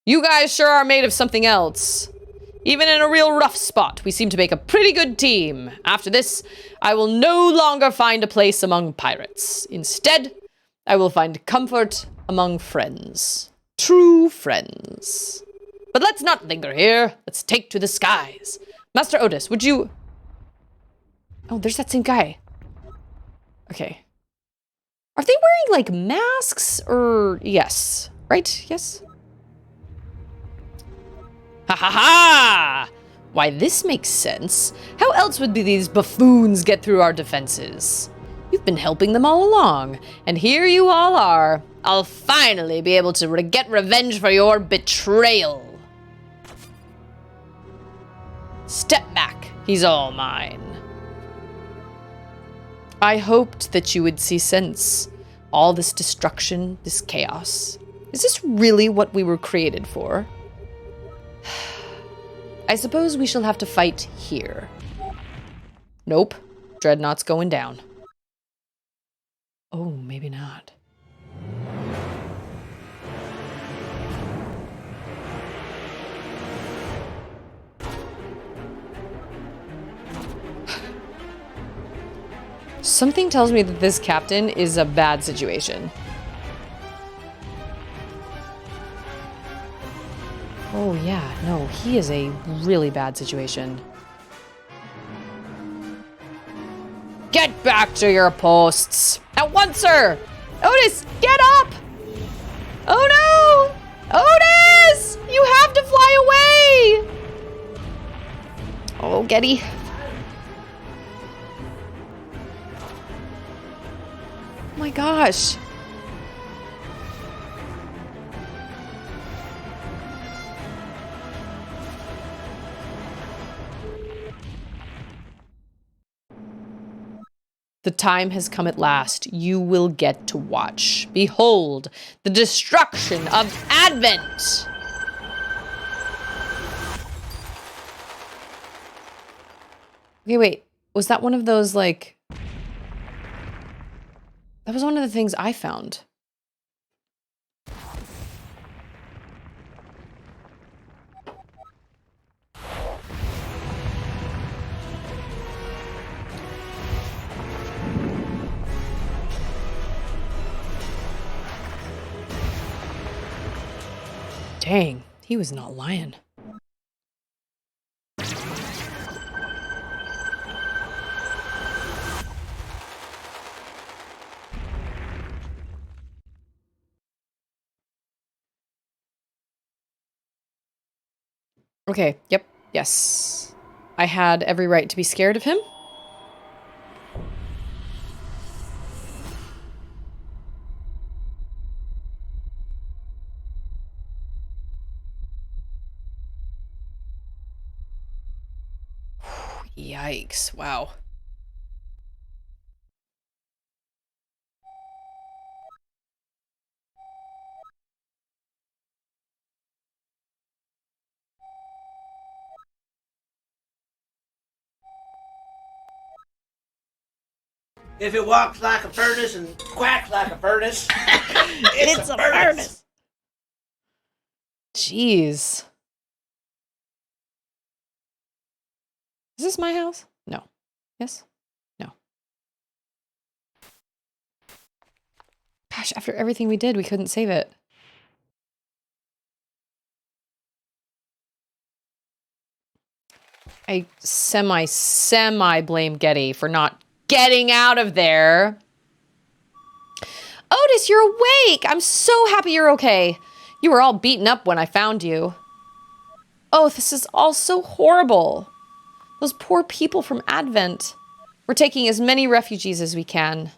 You guys sure are made of something else. Even in a real rough spot, we seem to make a pretty good team. After this, I will no longer find a place among pirates. Instead, I will find comfort among friends. True friends. But let's not linger here. Let's take to the skies. Master Otis, would you... Oh, there's that same guy. Okay. Are they wearing, like, masks? Or... Yes. Right? Yes? Ha ha ha! Why, this makes sense. How else would these buffoons get through our defenses? You've been helping them all along, and here you all are. I'll finally be able to get revenge for your betrayal. Step back. He's all mine. I hoped that you would see sense. All this destruction, this chaos. Is this really what we were created for? I suppose we shall have to fight here. Nope. Dreadnought's going down. Oh, maybe not. Something tells me that this captain is a bad situation. Oh yeah, no, he is a really bad situation. Get back to your posts! At once, sir! Otis, get up! Oh no! Otis! You have to fly away! Oh, Getty. Oh my gosh. The time has come at last. You will get to watch. Behold, the destruction of Advent! Okay, wait. Was that one of those, like... That was one of the things I found. Dang, he was not lying. Okay, yep, yes. I had every right to be scared of him. Yikes, wow. If it walks like a furnace and quacks like a furnace, it's a furnace. Jeez. Is this my house? No. Yes? No. Gosh, after everything we did, we couldn't save it. I semi blame Getty for not getting out of there. Otis, you're awake! I'm so happy you're okay. You were all beaten up when I found you. Oh, this is all so horrible. Those poor people from Advent. We're taking as many refugees as we can.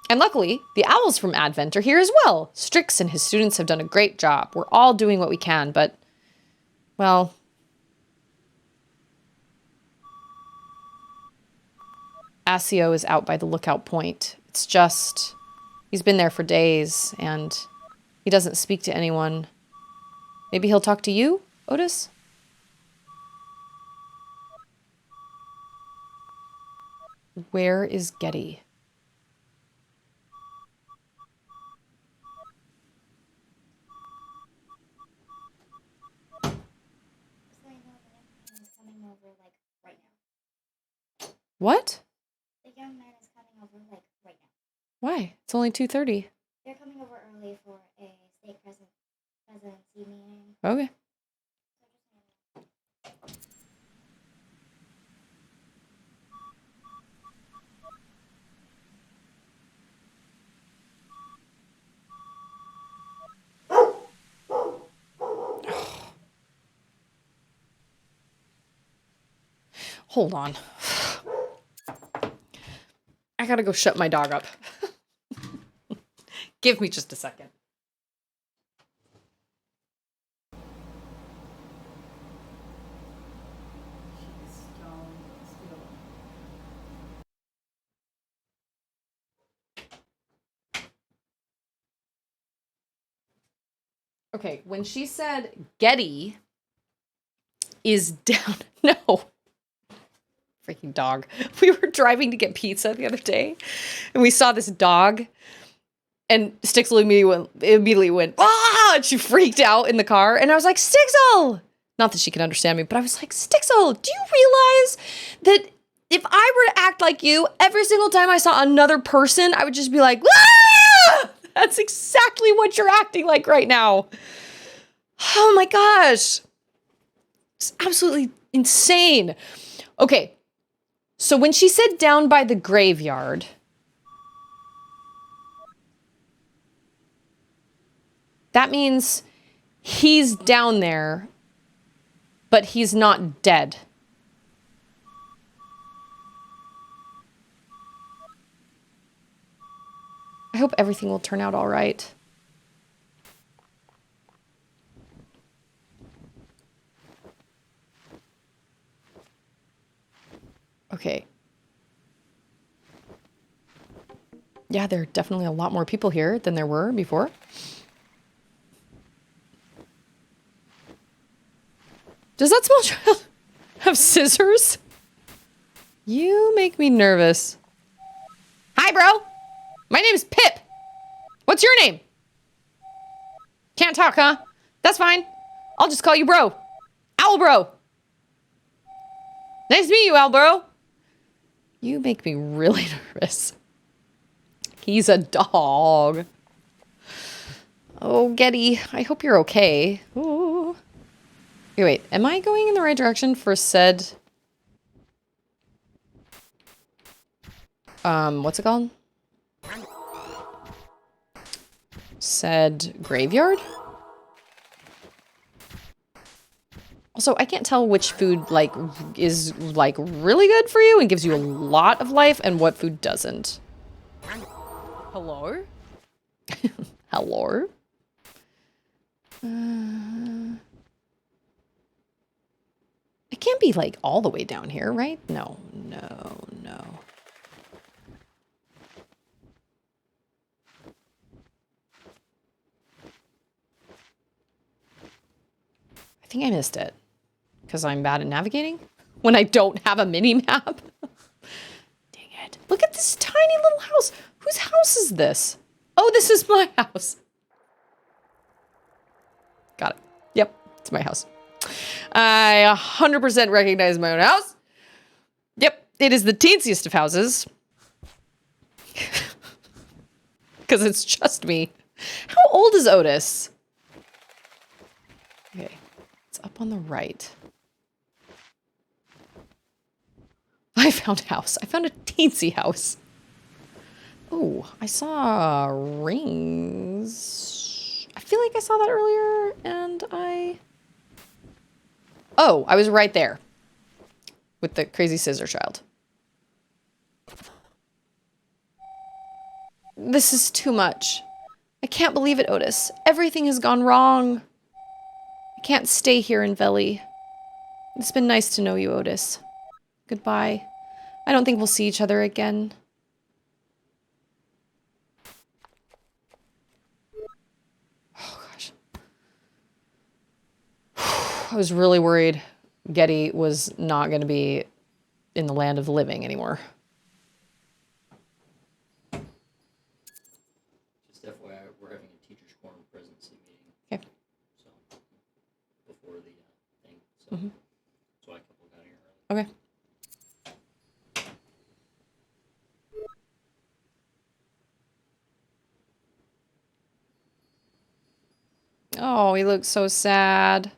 And luckily, the owls from Advent are here as well. Strix and his students have done a great job. We're all doing what we can, but, well... Asio is out by the lookout point. It's just... He's been there for days, and he doesn't speak to anyone. Maybe he'll talk to you, Otis? Where is Getty? What? The young man is coming over, like, right now. Why? It's only 2:30. They're coming over early for a state presidency meeting. Okay. Hold on. I gotta go shut my dog up. Give me just a second. Okay, when she said Getty is down, no. Freaking dog. We were driving to get pizza the other day, and we saw this dog, and Stixel immediately went, ah! And she freaked out in the car, and I was like, Stixel! Not that she can understand me, but I was like, Stixel, do you realize that if I were to act like you, every single time I saw another person, I would just be like, ah! That's exactly what you're acting like right now. Oh my gosh. It's absolutely insane. Okay. So when she said down by the graveyard, that means he's down there, but he's not dead. I hope everything will turn out all right. Okay. Yeah, there are definitely a lot more people here than there were before. Does that small child have scissors? You make me nervous. Hi, bro. My name's Pip. What's your name? Can't talk, huh? That's fine. I'll just call you bro. Owl bro. Nice to meet you, Owl bro. You make me really nervous. He's a dog. Oh, Getty, I hope you're okay. Ooh. Wait, am I going in the right direction for said... what's it called? Said graveyard? Also, I can't tell which food, like, is, like, really good for you and gives you a lot of life and what food doesn't. Hello? Hello? It can't be, like, all the way down here, right? No, no, no. I think I missed it. Because I'm bad at navigating? When I don't have a mini-map? Dang it. Look at this tiny little house. Whose house is this? Oh, this is my house. Got it. Yep, it's my house. I 100% recognize my own house. Yep, it is the teensiest of houses. Because it's just me. How old is Otis? Okay, it's up on the right. I found a house. I found a teensy house. Oh, I saw rings. I feel like I saw that earlier, and Oh, I was right there with the crazy scissor child. This is too much. I can't believe it, Otis. Everything has gone wrong. I can't stay here in Veli. It's been nice to know you, Otis. Goodbye. I don't think we'll see each other again. Oh, gosh. I was really worried Getty was not going to be in the land of the living anymore. Just FYI, we're having a teacher's quorum presidency meeting. Okay. So, before the thing. So, that's why a couple got here early. Okay. Oh, he looks so sad.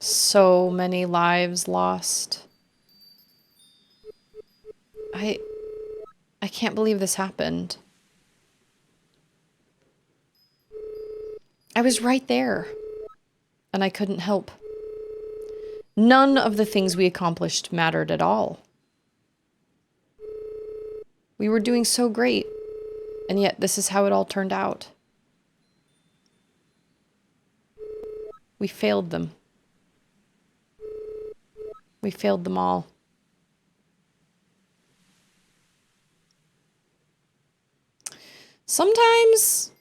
So many lives lost. I can't believe this happened. I was right there, and I couldn't help. None of the things we accomplished mattered at all. We were doing so great, and yet this is how it all turned out. We failed them. We failed them all. Sometimes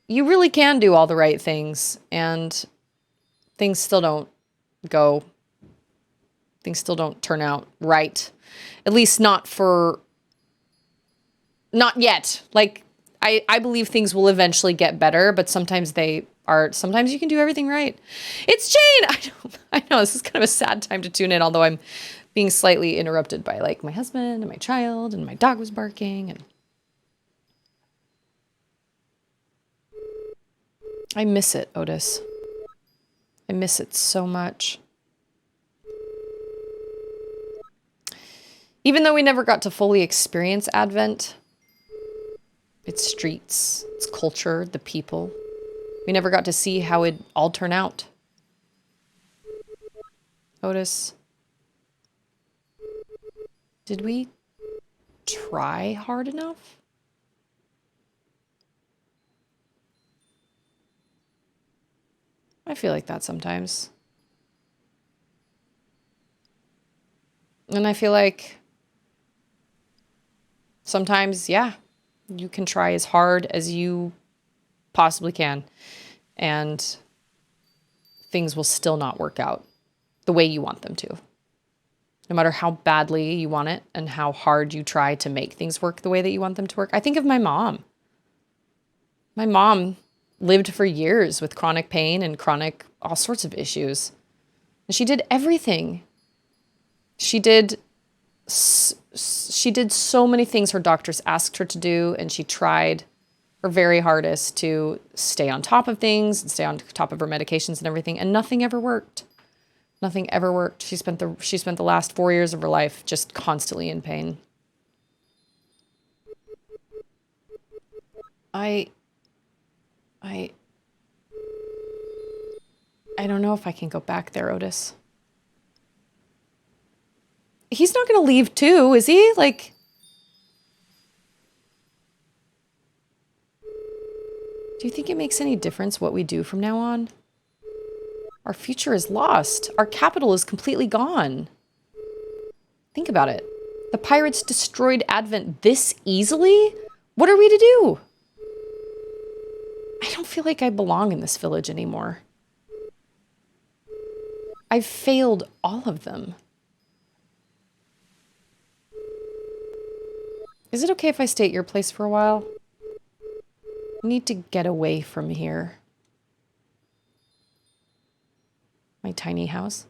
you really can do all the right things, and things still don't go. Things still don't turn out right. At least not yet. Like, I believe things will eventually get better, but sometimes sometimes you can do everything right. It's Jane! I know, this is kind of a sad time to tune in, although I'm being slightly interrupted by, like, my husband and my child, and my dog was barking, and I miss it, Otis. I miss it so much. Even though we never got to fully experience Advent, its streets, its culture, the people, we never got to see how it'd all turn out. Otis, did we try hard enough? I feel like that sometimes. And I feel like sometimes, yeah, you can try as hard as you possibly can, and things will still not work out the way you want them to. No matter how badly you want it and how hard you try to make things work the way that you want them to work. I think of my mom. My mom lived for years with chronic pain and chronic all sorts of issues. And she did everything. She did so many things her doctors asked her to do, and she tried her very hardest to stay on top of things and stay on top of her medications and everything, and nothing ever worked. Nothing ever worked. She spent the last 4 years of her life just constantly in pain. I don't know if I can go back there, Otis. He's not going to leave too, is he? Like, do you think it makes any difference what we do from now on? Our future is lost. Our capital is completely gone. Think about it. The pirates destroyed Advent this easily? What are we to do? I don't feel like I belong in this village anymore. I've failed all of them. Is it okay if I stay at your place for a while? I need to get away from here. My tiny house.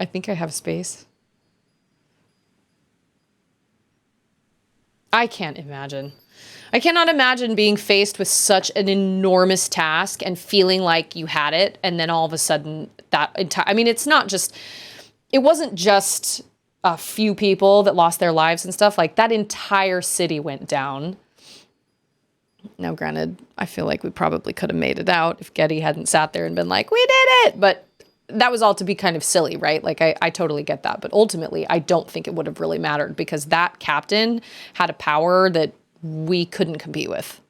I think I have space. I can't imagine. I cannot imagine being faced with such an enormous task and feeling like you had it, and then all of a sudden that entire, I mean, it wasn't just a few people that lost their lives and stuff, like that entire city went down. Now, granted, I feel like we probably could have made it out if Getty hadn't sat there and been like, we did it, but that was all to be kind of silly, right? Like, I totally get that. But ultimately, I don't think it would have really mattered because that captain had a power that we couldn't compete with.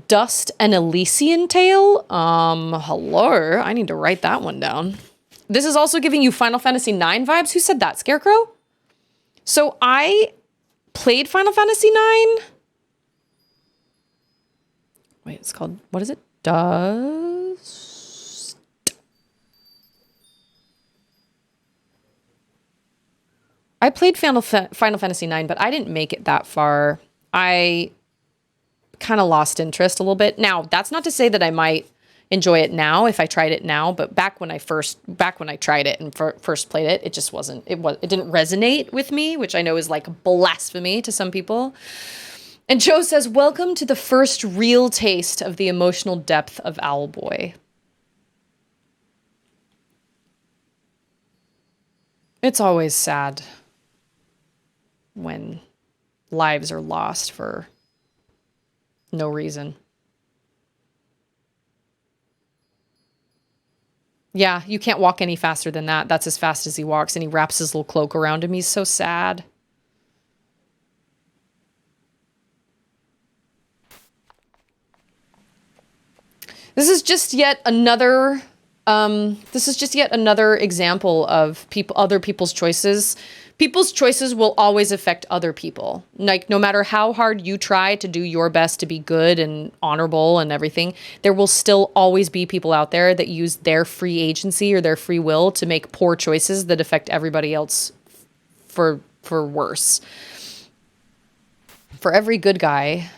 Dust and Elysian Tale? Hello? I need to write that one down. This is also giving you Final Fantasy IX vibes? Who said that? Scarecrow? So I played Final Fantasy IX. Wait, it's called, what is it? Dust. I played Final Fantasy IX, but I didn't make it that far. I kind of lost interest a little bit. Now, that's not to say that I might enjoy it now if I tried it now, but back when I tried it and first played it, it just wasn't, it didn't resonate with me, which I know is like blasphemy to some people. And Joe says, welcome to the first real taste of the emotional depth of Owlboy. It's always sad when lives are lost for no reason. Yeah, you can't walk any faster than that. That's as fast as he walks, and he wraps his little cloak around him. He's so sad. This is just yet another example of other people's choices. People's choices will always affect other people. Like, no matter how hard you try to do your best to be good and honorable and everything, there will still always be people out there that use their free agency or their free will to make poor choices that affect everybody else for worse. For every good guy,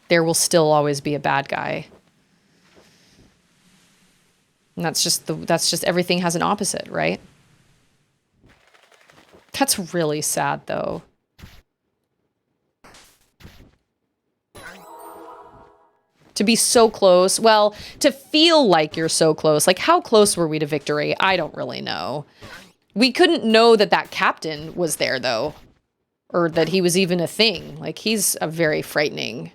there will still always be a bad guy. And that's just everything has an opposite, right? That's really sad, though. To be so close. Well, to feel like you're so close. Like, how close were we to victory? I don't really know. We couldn't know that that captain was there, though. Or that he was even a thing. Like, he's a very frightening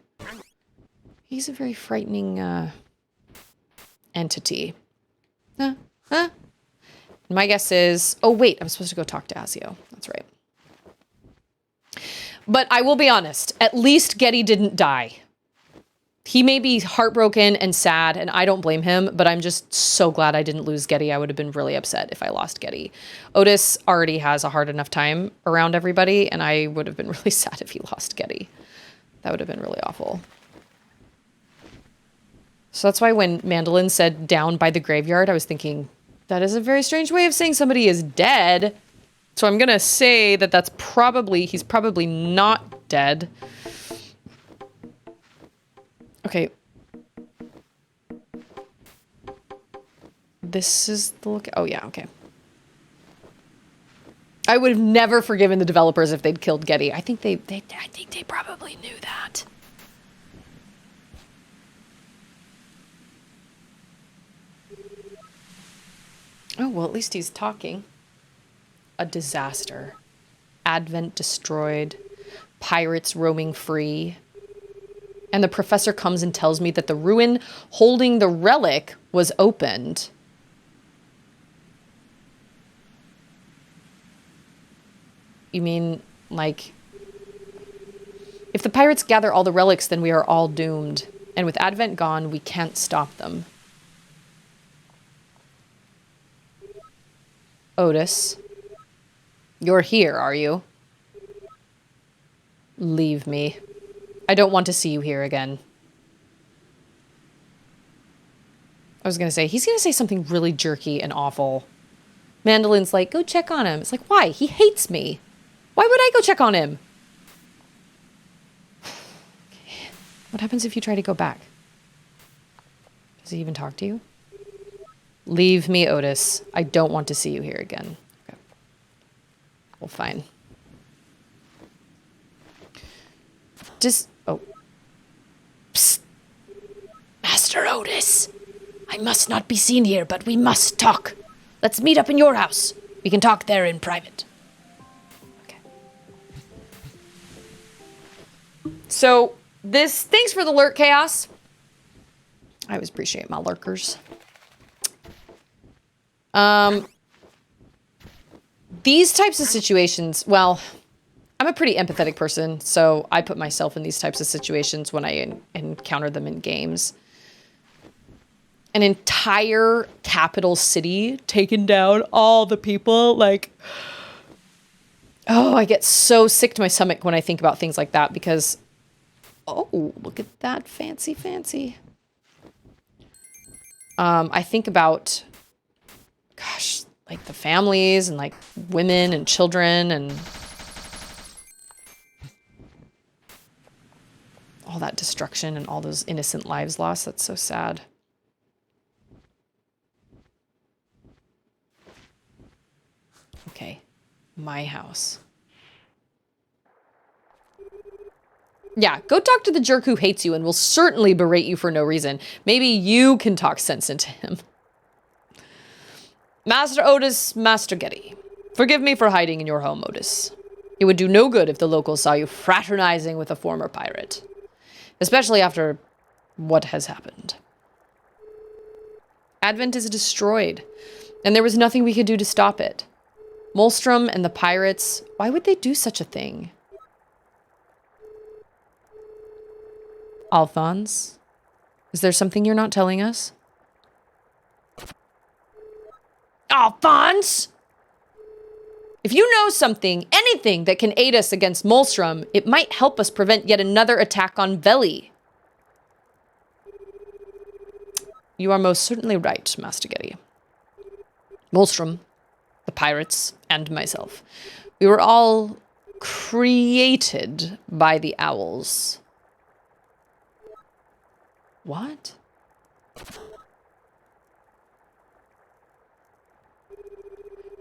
entity. My guess is... Oh, wait. I'm supposed to go talk to Asio. That's right. But I will be honest. At least Getty didn't die. He may be heartbroken and sad, and I don't blame him, but I'm just so glad I didn't lose Getty. I would have been really upset if I lost Getty. Otis already has a hard enough time around everybody, and I would have been really sad if he lost Getty. That would have been really awful. So that's why when Mandolin said down by the graveyard, I was thinking, that is a very strange way of saying somebody is dead. So I'm going to say that he's probably not dead. Okay. This is the look. Oh yeah, okay. I would have never forgiven the developers if they'd killed Getty. I think they probably knew that. Oh, well, at least he's talking. A disaster. Advent destroyed. Pirates roaming free. And the professor comes and tells me that the ruin holding the relic was opened. You mean, like, if the pirates gather all the relics, then we are all doomed. And with Advent gone, we can't stop them. Otis, you're here, are you? Leave me. I don't want to see you here again. I was going to say, he's going to say something really jerky and awful. Mandolin's like, go check on him. It's like, why? He hates me. Why would I go check on him? What happens if you try to go back? Does he even talk to you? Leave me, Otis. I don't want to see you here again. Okay. Well, fine. Oh. Psst. Master Otis. I must not be seen here, but we must talk. Let's meet up in your house. We can talk there in private. Okay. So, thanks for the lurk, Chaos. I always appreciate my lurkers. These types of situations, well, I'm a pretty empathetic person, so I put myself in these types of situations when I encounter them in games. An entire capital city taken down, all the people, like, oh, I get so sick to my stomach when I think about things like that because, oh, look at that fancy. I think about, gosh, like the families and like women and children and all that destruction and all those innocent lives lost. That's so sad. Okay, my house. Yeah, go talk to the jerk who hates you and will certainly berate you for no reason. Maybe you can talk sense into him. Master Otis, Master Getty. Forgive me for hiding in your home, Otis. It would do no good if the locals saw you fraternizing with a former pirate. Especially after what has happened. Advent is destroyed, and there was nothing we could do to stop it. Molstrom and the pirates, why would they do such a thing? Alphonse, is there something you're not telling us? Alphonse! If you know something, anything that can aid us against Molstrom, it might help us prevent yet another attack on Veli. You are most certainly right, Master Getty. Molstrom, the pirates, and myself. We were all created by the owls. What?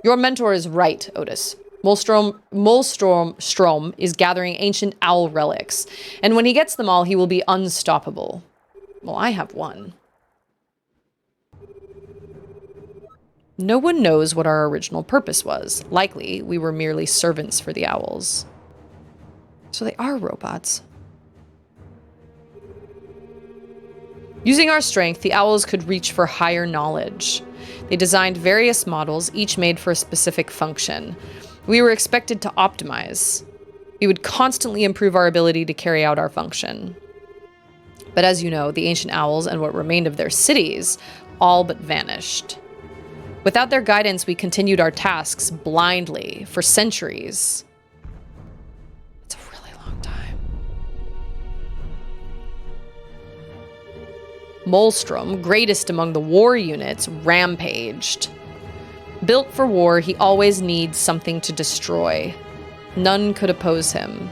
Your mentor is right, Otis. Molstrom is gathering ancient owl relics, and when he gets them all, he will be unstoppable. Well, I have one. No one knows what our original purpose was. Likely, we were merely servants for the owls. So they are robots. Using our strength, the owls could reach for higher knowledge. They designed various models, each made for a specific function. We were expected to optimize. We would constantly improve our ability to carry out our function. But as you know, the ancient owls and what remained of their cities all but vanished. Without their guidance, we continued our tasks blindly for centuries. It's a really long time. Molstrom, greatest among the war units, rampaged. Built for war, he always needs something to destroy. None could oppose him.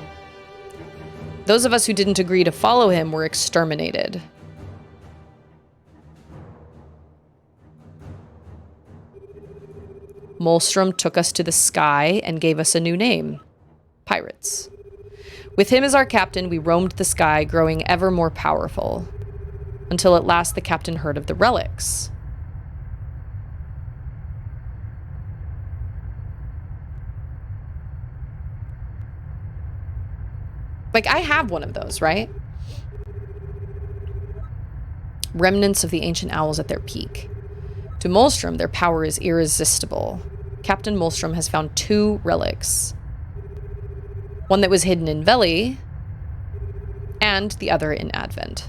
Those of us who didn't agree to follow him were exterminated. Molstrom took us to the sky and gave us a new name, Pirates. With him as our captain, we roamed the sky, growing ever more powerful, until at last the captain heard of the relics. Like, I have one of those, right? Remnants of the ancient owls at their peak. To Molstrom, their power is irresistible. Captain Molstrom has found 2 relics. One that was hidden in Veli, and the other in Advent.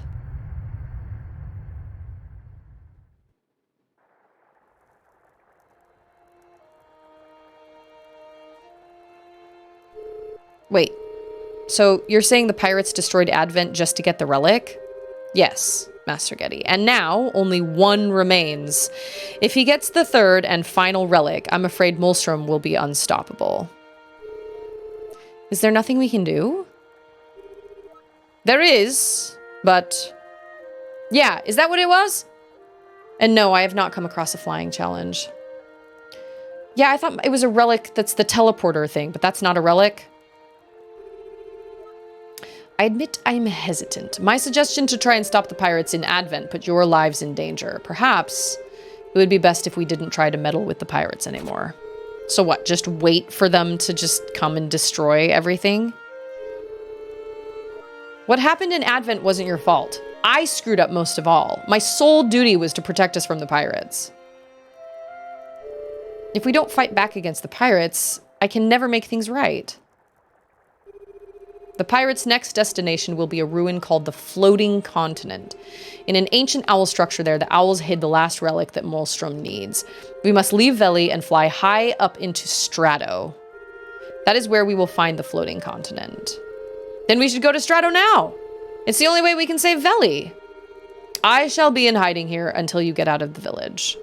Wait, so you're saying the pirates destroyed Advent just to get the relic? Yes, Master Getty. And now only one remains. If he gets the 3rd and final relic, I'm afraid Molstrom will be unstoppable. Is there nothing we can do? There is, but... Yeah, is that what it was? And no, I have not come across a flying challenge. Yeah, I thought it was a relic that's the teleporter thing, but that's not a relic. I admit I'm hesitant. My suggestion to try and stop the pirates in Advent put your lives in danger. Perhaps it would be best if we didn't try to meddle with the pirates anymore. So what, just wait for them to just come and destroy everything? What happened in Advent wasn't your fault. I screwed up most of all. My sole duty was to protect us from the pirates. If we don't fight back against the pirates, I can never make things right. The pirates' next destination will be a ruin called the Floating Continent. In an ancient owl structure there, the owls hid the last relic that Molstrom needs. We must leave Veli and fly high up into Strato. That is where we will find the Floating Continent. Then we should go to Strato now. It's the only way we can save Veli. I shall be in hiding here until you get out of the village.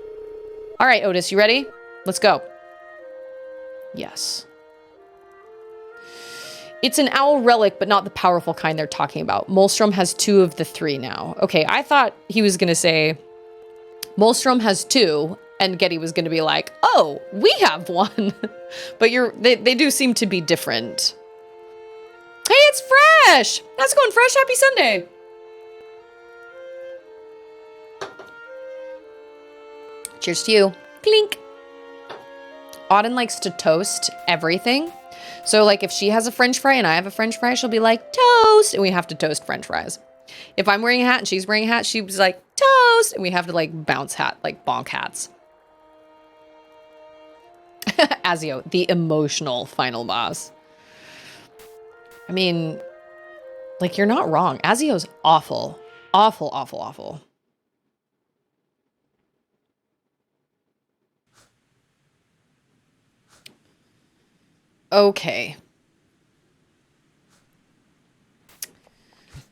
All right, Otis, you ready? Let's go. Yes. It's an owl relic, but not the powerful kind they're talking about. Molstrom has 2 of the 3 now. Okay, I thought he was going to say Molstrom has 2, and Getty was going to be like, oh, we have 1. But they do seem to be different. Hey, it's Fresh! How's it going, Fresh? Happy Sunday! Cheers to you. Clink. Auden likes to toast everything. So, like, if she has a French fry and I have a French fry, she'll be like, toast! And we have to toast French fries. If I'm wearing a hat and she's wearing a hat, she's like, toast! And we have to, like, bounce hat, like, bonk hats. Azio, the emotional final boss. I mean, like, you're not wrong. Azio's awful. Awful, awful, awful. Okay.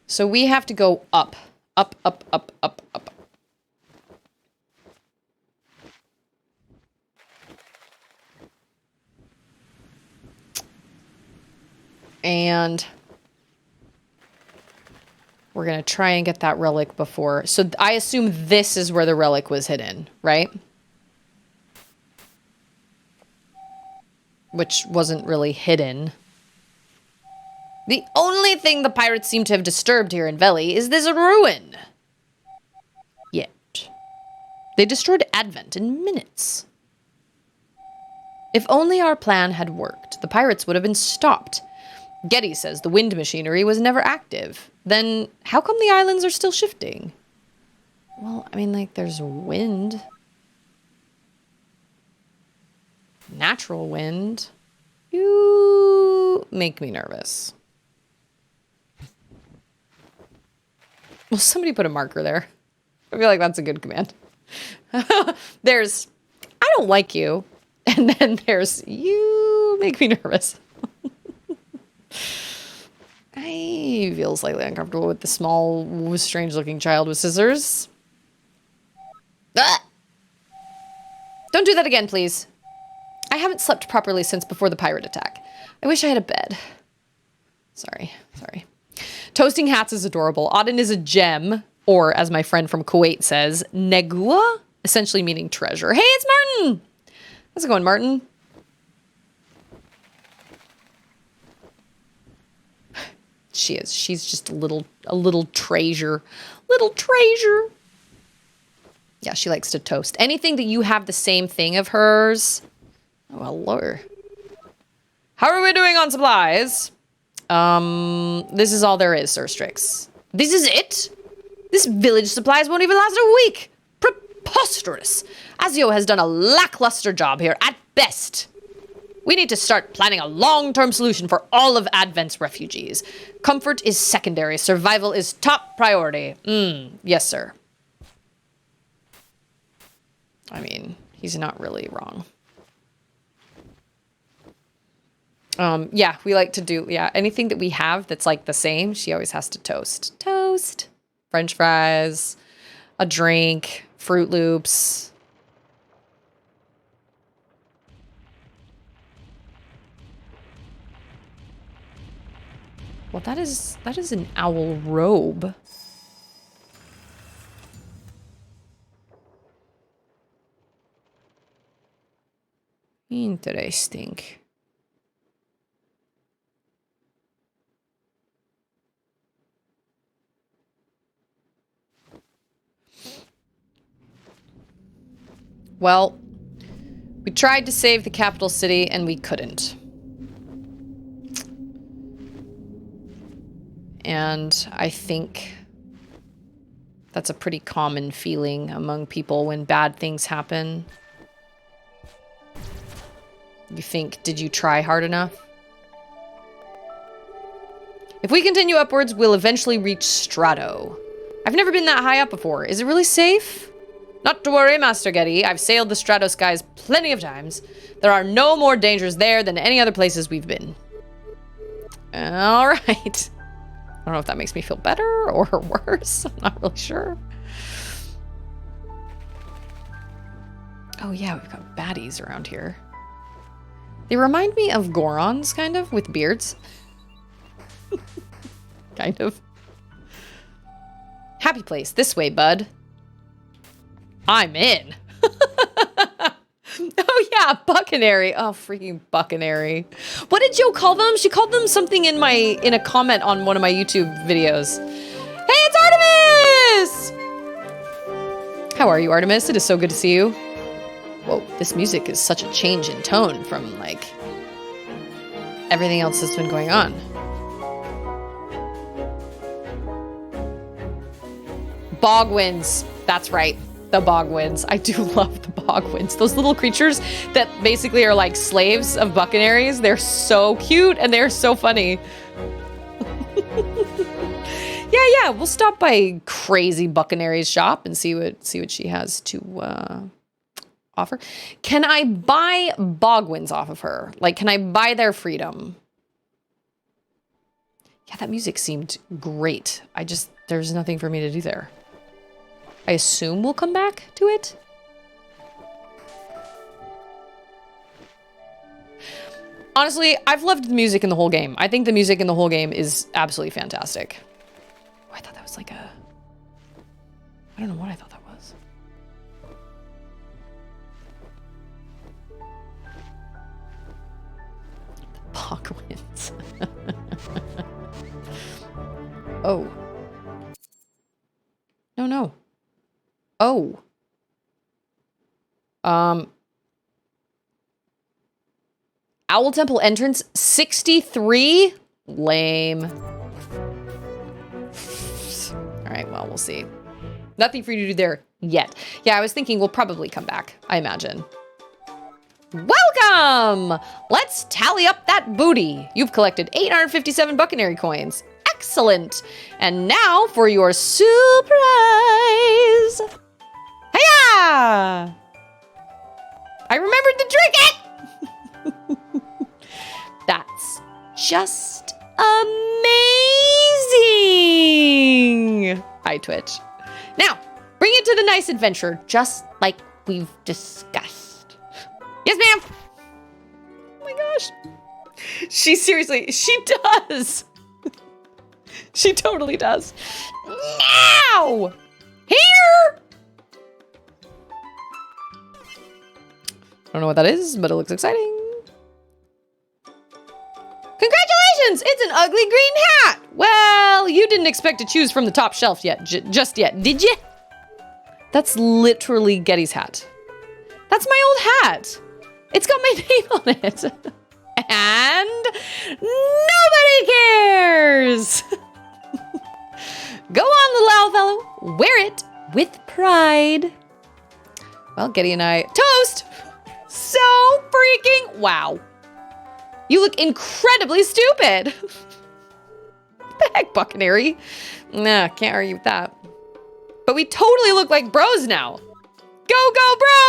So we have to go up. Up, up, up, up, up. And we're going to try and get that relic before. So I assume this is where the relic was hidden, right? Which wasn't really hidden. The only thing the pirates seem to have disturbed here in Veli is this ruin. Yet. They destroyed Advent in minutes. If only our plan had worked, the pirates would have been stopped. Getty says the wind machinery was never active. Then how come the islands are still shifting? Well, I mean, like, there's wind. Natural wind. You make me nervous. Well, somebody put a marker there. I feel like that's a good command. There's, I don't like you. And then there's, you make me nervous. I feel slightly uncomfortable with the small, strange-looking child with scissors. Ah! Don't do that again, please. I haven't slept properly since before the pirate attack. I wish I had a bed. Sorry. Toasting hats is adorable. Auden is a gem, or as my friend from Kuwait says, negua, essentially meaning treasure. Hey, it's Martin! How's it going, Martin? She is. She's just a little treasure. Little treasure. Yeah, she likes to toast. Anything that you have the same thing of hers. Oh, hello. How are we doing on supplies? This is all there is, Sir Strix. This is it? This village supplies won't even last a week. Preposterous. Azio has done a lackluster job here, at best. We need to start planning a long-term solution for all of Advent's refugees. Comfort is secondary. Survival is top priority. Yes, sir. I mean, he's not really wrong. Yeah, we like to do, anything that we have that's like the same, she always has to toast. Toast. French fries, a drink, Fruit Loops. Well, that is an owl robe. Interesting. Well, we tried to save the capital city and we couldn't. And I think that's a pretty common feeling among people when bad things happen. You think, did you try hard enough? If we continue upwards, we'll eventually reach Strato. I've never been that high up before. Is it really safe? Not to worry, Master Getty. I've sailed the Strato skies plenty of times. There are no more dangers there than any other places we've been. All right. I don't know if that makes me feel better or worse. I'm not really sure. Oh yeah, we've got baddies around here. They remind me of Gorons, kind of, with beards. Kind of. Happy place. This way, bud. I'm in. Oh yeah, Buccanary. Oh, freaking Buccanary. What did Joe call them? She called them something in a comment on one of my YouTube videos. Hey, it's Artemis! How are you, Artemis? It is so good to see you. Whoa, this music is such a change in tone from, like, everything else that's been going on. Bogwins. That's right. The Bogwins. I do love the Bogwins. Those little creatures that basically are like slaves of Buccanaries. They're so cute and they're so funny. Yeah. We'll stop by Crazy Buccanary's shop and see what she has to offer. Can I buy Bogwins off of her? Like, can I buy their freedom? Yeah, that music seemed great. There's nothing for me to do there. I assume we'll come back to it. Honestly, I've loved the music in the whole game. I think the music in the whole game is absolutely fantastic. Oh, I thought that was like a... I don't know what I thought that was. The Bogwins. Oh. No. Oh. Owl Temple entrance 63? Lame. Alright, well, we'll see. Nothing for you to do there yet. Yeah, I was thinking we'll probably come back, I imagine. Welcome! Let's tally up that booty. You've collected 857 Buccanary coins. Excellent. And now for your surprise. Hiya! I remembered to drink it! That's just amazing! Hi, Twitch. Now, bring it to the nice adventure, just like we've discussed. Yes, ma'am! Oh my gosh. She does! She totally does. Now! Here! I don't know what that is, but it looks exciting. Congratulations! It's an ugly green hat! Well, you didn't expect to choose from the top shelf just yet, did you? That's literally Getty's hat. That's my old hat. It's got my name on it. And nobody cares! Go on, little owl fellow. Wear it with pride. Well, Getty and I... Toast! So freaking... Wow. You look incredibly stupid. What the heck, Buccanary? Nah, can't argue with that. But we totally look like bros now. Go,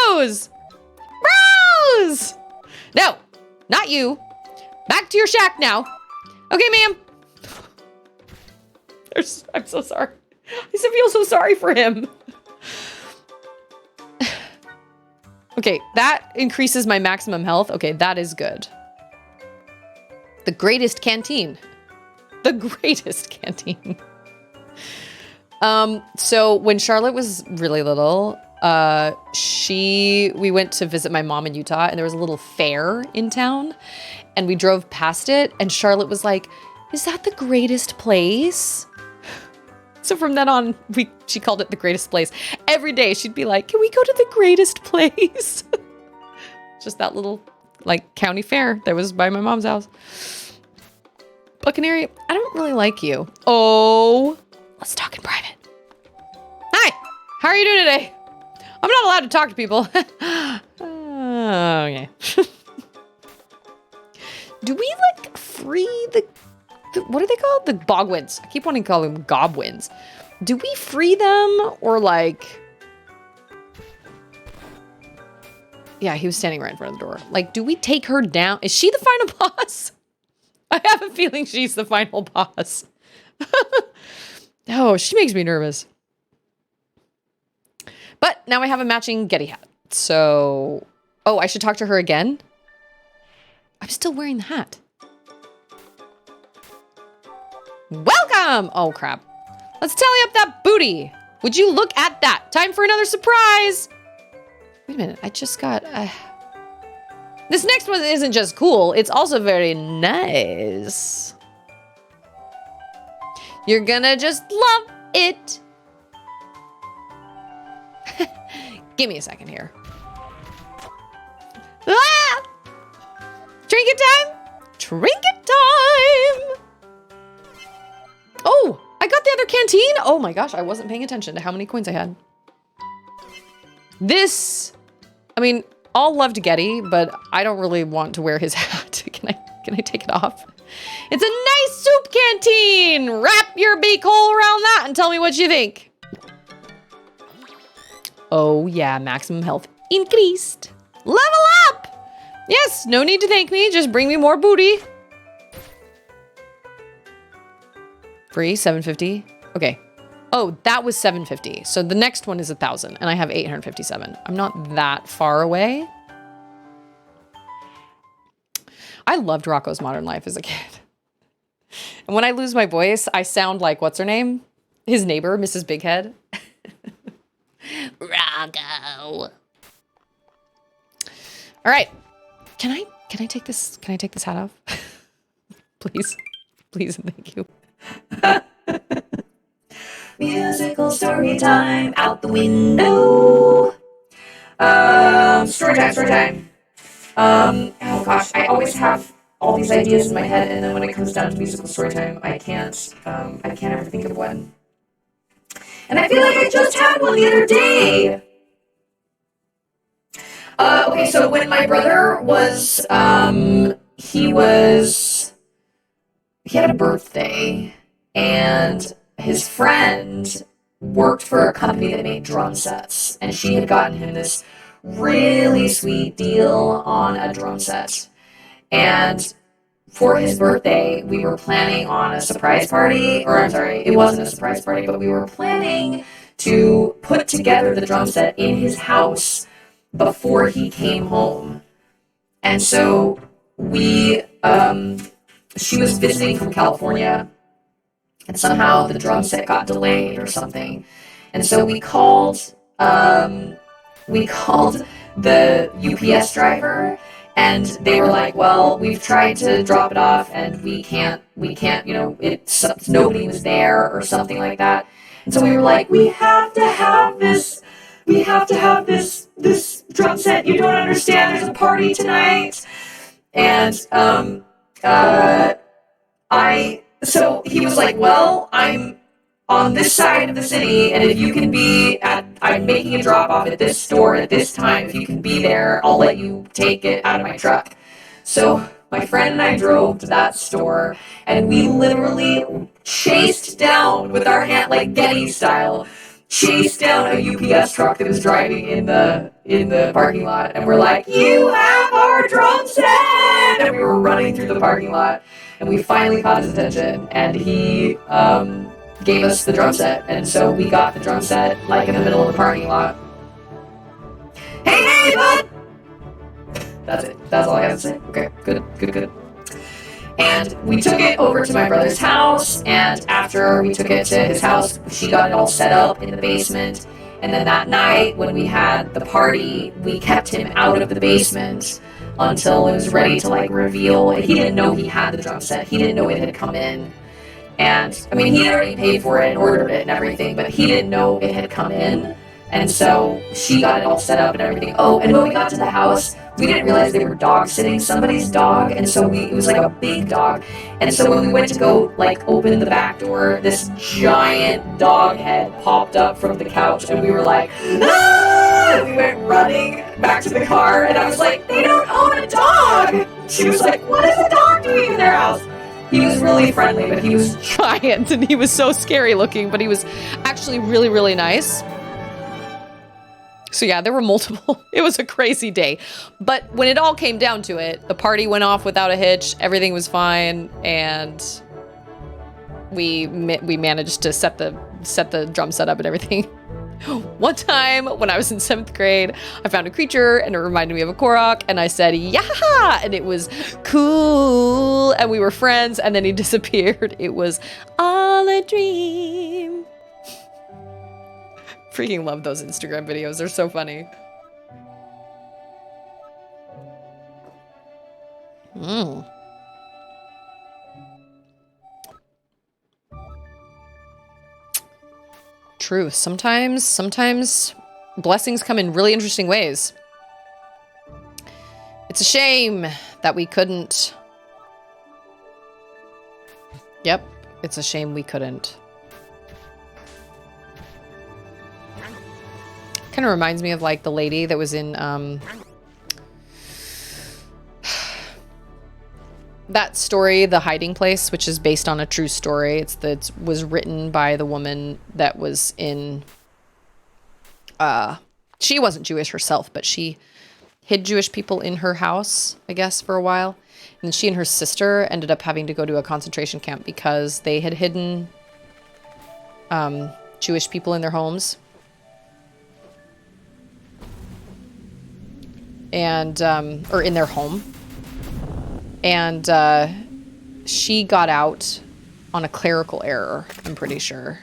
bros! Bros! No, not you. Back to your shack now. Okay, ma'am. I'm so sorry. I feel so sorry for him. Okay, that increases my maximum health. Okay, that is good. The greatest canteen. The greatest canteen. So when Charlotte was really little, we went to visit my mom in Utah, and there was a little fair in town, and we drove past it, and Charlotte was like, "Is that the greatest place?" So from then on, she called it the greatest place. Every day she'd be like, can we go to the greatest place? Just that little, like, county fair that was by my mom's house. Buccaneer, I don't really like you. Oh, let's talk in private. Hi, how are you doing today? I'm not allowed to talk to people. Okay. Do we, like, free the what are they called? The bogwins. I keep wanting to call them gobwins. Do we free them or like... Yeah, he was standing right in front of the door. Like, do we take her down? Is she the final boss? I have a feeling she's the final boss. Oh, she makes me nervous. But now I have a matching Getty hat. So... Oh, I should talk to her again? I'm still wearing the hat. Welcome! Oh, crap. Let's tally up that booty. Would you look at that? Time for another surprise. Wait a minute. I just got... This next one isn't just cool. It's also very nice. You're gonna just love it. Give me a second here. Ah! Trinket time! Trinket time! Oh, I got the other canteen. Oh my gosh, I wasn't paying attention to how many coins I had. This, I mean, all love to Getty, but I don't really want to wear his hat. Can I take it off? It's a nice soup canteen. Wrap your beak hole around that and tell me what you think. Oh yeah, maximum health increased. Level up. Yes, no need to thank me. Just bring me more booty. Free, 750. Okay. Oh, that was 750. So the next one is 1,000 and I have 857. I'm not that far away. I loved Rocco's Modern Life as a kid. And when I lose my voice, I sound like, what's her name? His neighbor, Mrs. Bighead. Rocco. All right. Can I take this hat off? Please. Please and thank you. Musical story time out the window. Story time. Oh gosh, I always have all these ideas in my head, and then when it comes down to musical story time, I can't ever think of one. And I feel like I just had one the other day. Okay, so when my brother was, he had a birthday, and his friend worked for a company that made drum sets, and she had gotten him this really sweet deal on a drum set. And for his birthday, we were planning on a surprise party, or I'm sorry, it wasn't a surprise party, but we were planning to put together the drum set in his house before he came home. And so she was visiting from California, and somehow the drum set got delayed or something. And so we called the UPS driver, and they were like, well, we've tried to drop it off and we can't, nobody was there or something like that. And so we were like, we have to have this drum set. You don't understand, there's a party tonight. And so he was like, well, I'm on this side of the city, and if you can I'm making a drop off at this store at this time. If you can be there, I'll let you take it out of my truck. So my friend and I drove to that store, and we literally chased down with our hand, like Getty style, chased down a UPS truck that was driving in the parking lot, and we're like, you have our drum set! And we were running through the parking lot, and we finally caught his attention, and he gave us the drum set, and so we got the drum set like in the middle of the parking lot. Hey, bud! That's it. That's all I have to say. Okay, good. And we took it over to my brother's house, and after we took it to his house, she got it all set up in the basement. And then that night, when we had the party, we kept him out of the basement until it was ready to reveal. He didn't know he had the drum set. He didn't know it had come in. And I mean, he had already paid for it and ordered it and everything, but he didn't know it had come in. And so she got it all set up and everything. Oh, and when we got to the house, we didn't realize they were dog sitting somebody's dog. And so it was like a big dog. And so when we went to go like open the back door, this giant dog head popped up from the couch and we were like, ah! And we went running back to the car and I was like, they don't own a dog. She was like, what is a dog doing in their house? He was really friendly, but he was giant and he was so scary looking, but he was actually really, really nice. So yeah, there were multiple. It was a crazy day. But when it all came down to it, the party went off without a hitch. Everything was fine. And we managed to set the drum set up and everything. One time when I was in 7th grade, I found a creature and it reminded me of a Korok. And I said, yeah! And it was cool. And we were friends. And then he disappeared. It was all a dream. Freaking love those Instagram videos. They're so funny. True. Sometimes blessings come in really interesting ways. It's a shame that we couldn't. Yep. It's a shame we couldn't. Kind of reminds me of like the lady that was in that story, The Hiding Place, which is based on a true story. It was written by the woman that was in she wasn't Jewish herself, but she hid Jewish people in her house, I guess, for a while. And she and her sister ended up having to go to a concentration camp because they had hidden Jewish people in their homes. And or in their home, and she got out on a clerical error, I'm pretty sure.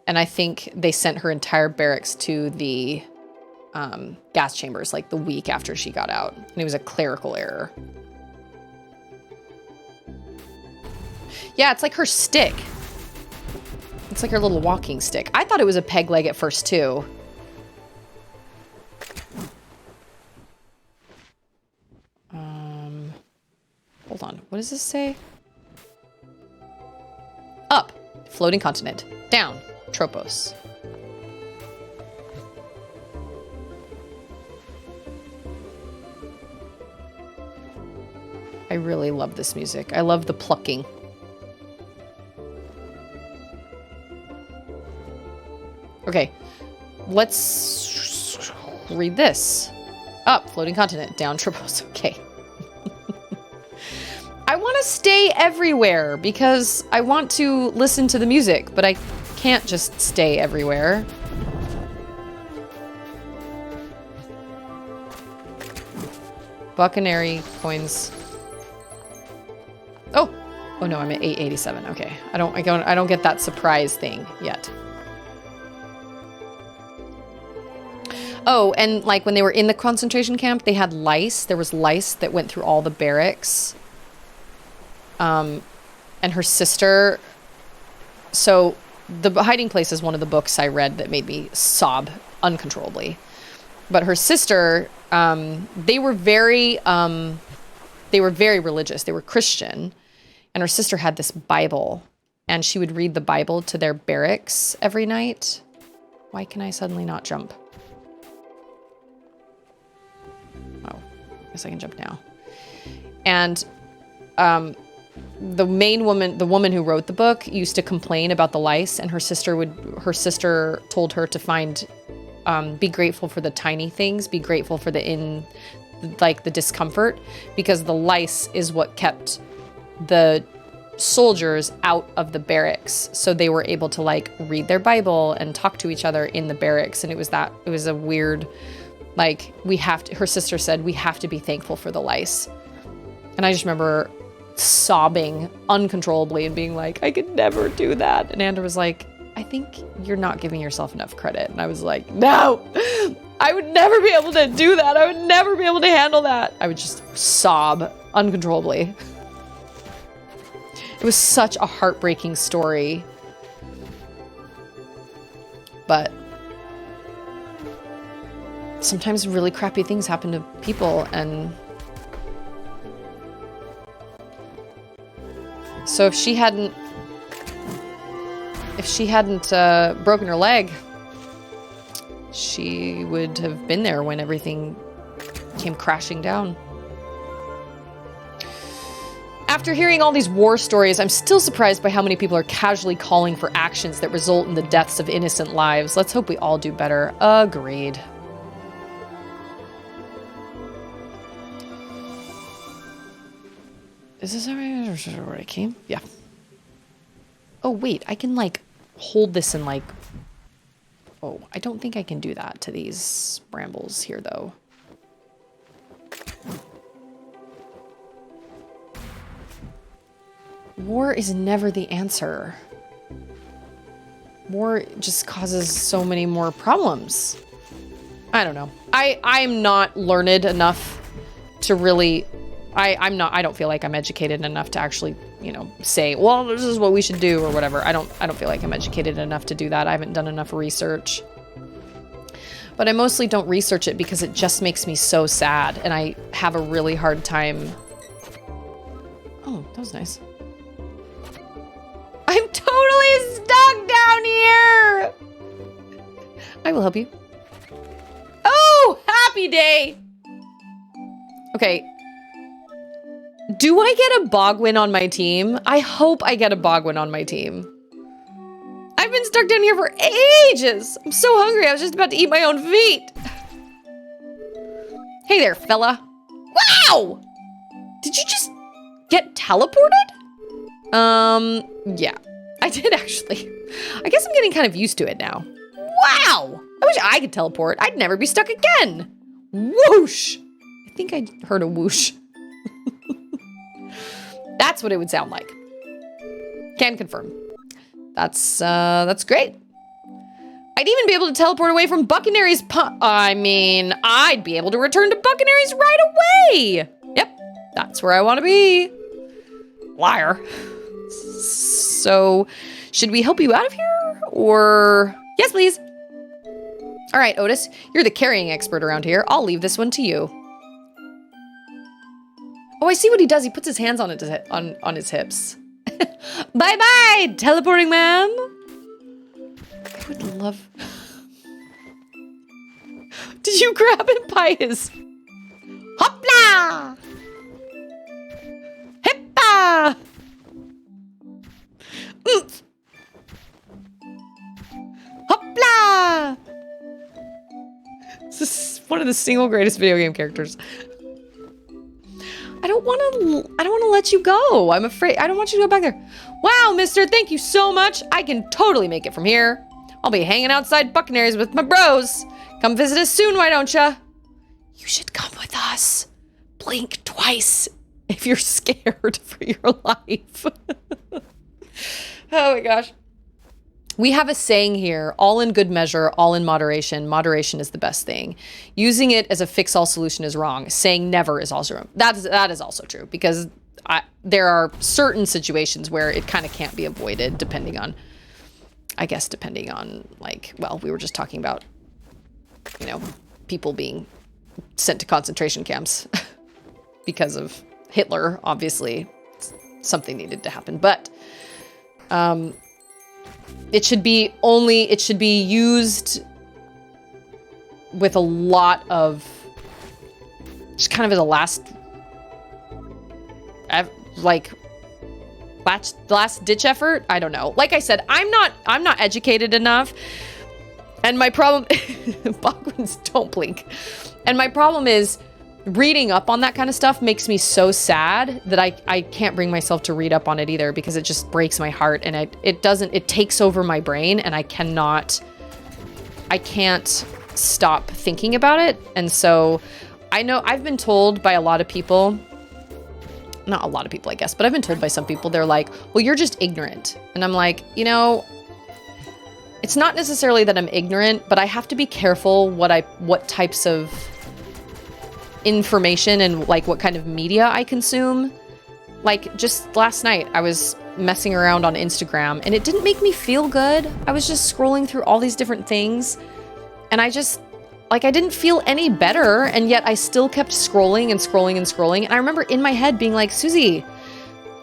And I think they sent her entire barracks to the gas chambers like the week after she got out, and it was a clerical error. Yeah, it's like her stick. It's like her little walking stick. I thought it was a peg leg at first too. Hold on. What does this say? Up. Floating continent. Down. Tropos. I really love this music. I love the plucking. Okay. Let's read this. Up. Floating continent. Down. Tropos. Okay. I want to stay everywhere because I want to listen to the music, but I can't just stay everywhere. Buccanary coins. Oh no, I'm at 887. Okay, I don't get that surprise thing yet. Oh, and like when they were in the concentration camp, they had lice. There was lice that went through all the barracks. And her sister, so The Hiding Place is one of the books I read that made me sob uncontrollably. But her sister, they were very religious. They were Christian. And her sister had this Bible, and she would read the Bible to their barracks every night. Why can I suddenly not jump? Oh, I guess I can jump now. And, the woman who wrote the book used to complain about the lice, and her sister told her to find, be grateful for the tiny things, be grateful for the discomfort, because the lice is what kept the soldiers out of the barracks. So they were able to like read their Bible and talk to each other in the barracks. And it was a weird, like, her sister said, we have to be thankful for the lice. And I just remember sobbing uncontrollably and being like, I could never do that. And Andrew was like, I think you're not giving yourself enough credit. And I was like, no, I would never be able to do that. I would never be able to handle that. I would just sob uncontrollably. It was such a heartbreaking story. But sometimes really crappy things happen to people, and so if she hadn't broken her leg, she would have been there when everything came crashing down. After hearing all these war stories, I'm still surprised by how many people are casually calling for actions that result in the deaths of innocent lives. Let's hope we all do better. Agreed. Is this where I came? Yeah. Oh, wait. I can, like, hold this and, like... Oh, I don't think I can do that to these brambles here, though. War is never the answer. War just causes so many more problems. I don't know. I'm not learned enough to really... I don't feel like I'm educated enough to actually, you know, say, well, this is what we should do or whatever. I don't feel like I'm educated enough to do that. I haven't done enough research. But I mostly don't research it because it just makes me so sad, and I have a really hard time. Oh, that was nice. I'm totally stuck down here. I will help you. Oh, happy day. Okay. Do I get a Bogwin on my team? I hope I get a Bogwin on my team. I've been stuck down here for ages. I'm so hungry. I was just about to eat my own feet. Hey there, fella. Wow! Did you just get teleported? Yeah. I did actually. I guess I'm getting kind of used to it now. Wow! I wish I could teleport. I'd never be stuck again. Whoosh! I think I heard a whoosh. That's what it would sound like. Can confirm. That's great. I'd even be able to teleport away from Buccaneery's I'd be able to return to Buccaneery's right away. Yep, that's where I want to be. Liar. So, should we help you out of here? Or... Yes, please. All right, Otis, you're the carrying expert around here. I'll leave this one to you. Oh, I see what he does. He puts his hands on his hips. Bye-bye, teleporting man. I would love... Did you grab him by his... Hopla! Hippa! Oomph! Hopla! This is one of the single greatest video game characters. I don't want to let you go. I'm afraid. I don't want you to go back there. Wow, mister, thank you so much. I can totally make it from here. I'll be hanging outside Buccaneers with my bros. Come visit us soon, why don't ya? You should come with us. Blink twice if you're scared for your life. Oh my gosh. We have a saying here, all in good measure, all in moderation. Moderation is the best thing. Using it as a fix-all solution is wrong. Saying never is also wrong. That is also true, because there are certain situations where it kind of can't be avoided, depending on, like, well, we were just talking about, you know, people being sent to concentration camps because of Hitler. Obviously, something needed to happen, but it should be used with a lot of, just kind of as a last ditch effort. I don't know. Like I said, I'm not educated enough, and my problem, Bogwins don't blink, and my problem is reading up on that kind of stuff makes me so sad that I can't bring myself to read up on it either, because it just breaks my heart, and it takes over my brain, and I can't stop thinking about it. And so I know I've been told by a lot of people, not a lot of people, I guess, but I've been told by some people, they're like, well, you're just ignorant. And I'm like, you know, it's not necessarily that I'm ignorant, but I have to be careful what types of information and like what kind of media I consume. Like just last night, I was messing around on Instagram, and it didn't make me feel good. I was just scrolling through all these different things, and I just, like, I didn't feel any better, and yet I still kept scrolling and scrolling and scrolling. And I remember in my head being like, Susie,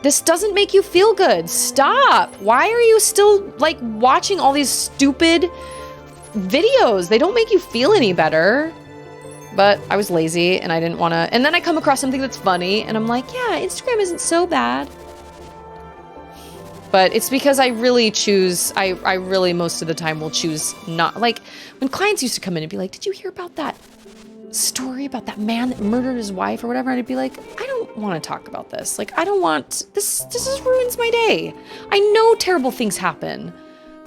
this doesn't make you feel good. Stop. Why are you still, like, watching all these stupid videos? They don't make you feel any better. But I was lazy and I didn't want to. And then I come across something that's funny and I'm like, yeah, Instagram isn't so bad. But it's because I really choose, I really most of the time will choose not, like when clients used to come in and be like, did you hear about that story about that man that murdered his wife or whatever? And I'd be like, I don't want to talk about this. Like, I don't want, this just ruins my day. I know terrible things happen,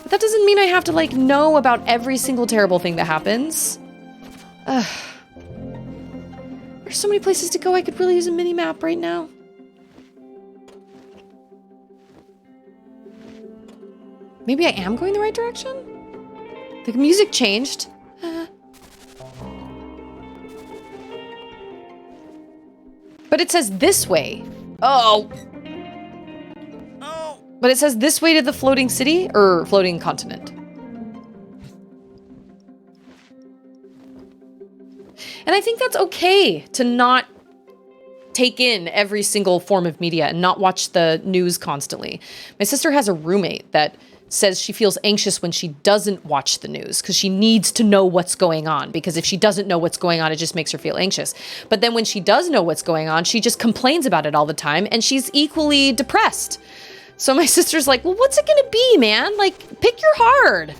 but that doesn't mean I have to like know about every single terrible thing that happens. Ugh. There's so many places to go. I could really use a mini map right now. Maybe I am going the right direction? The music changed. But it says this way. Oh. Oh. But it says this way to the floating city or floating continent. And I think that's okay to not take in every single form of media and not watch the news constantly. My sister has a roommate that says she feels anxious when she doesn't watch the news because she needs to know what's going on, because if she doesn't know what's going on, it just makes her feel anxious. But then when she does know what's going on, she just complains about it all the time and she's equally depressed. So my sister's like, well, what's it gonna be, man? Like, pick your heart.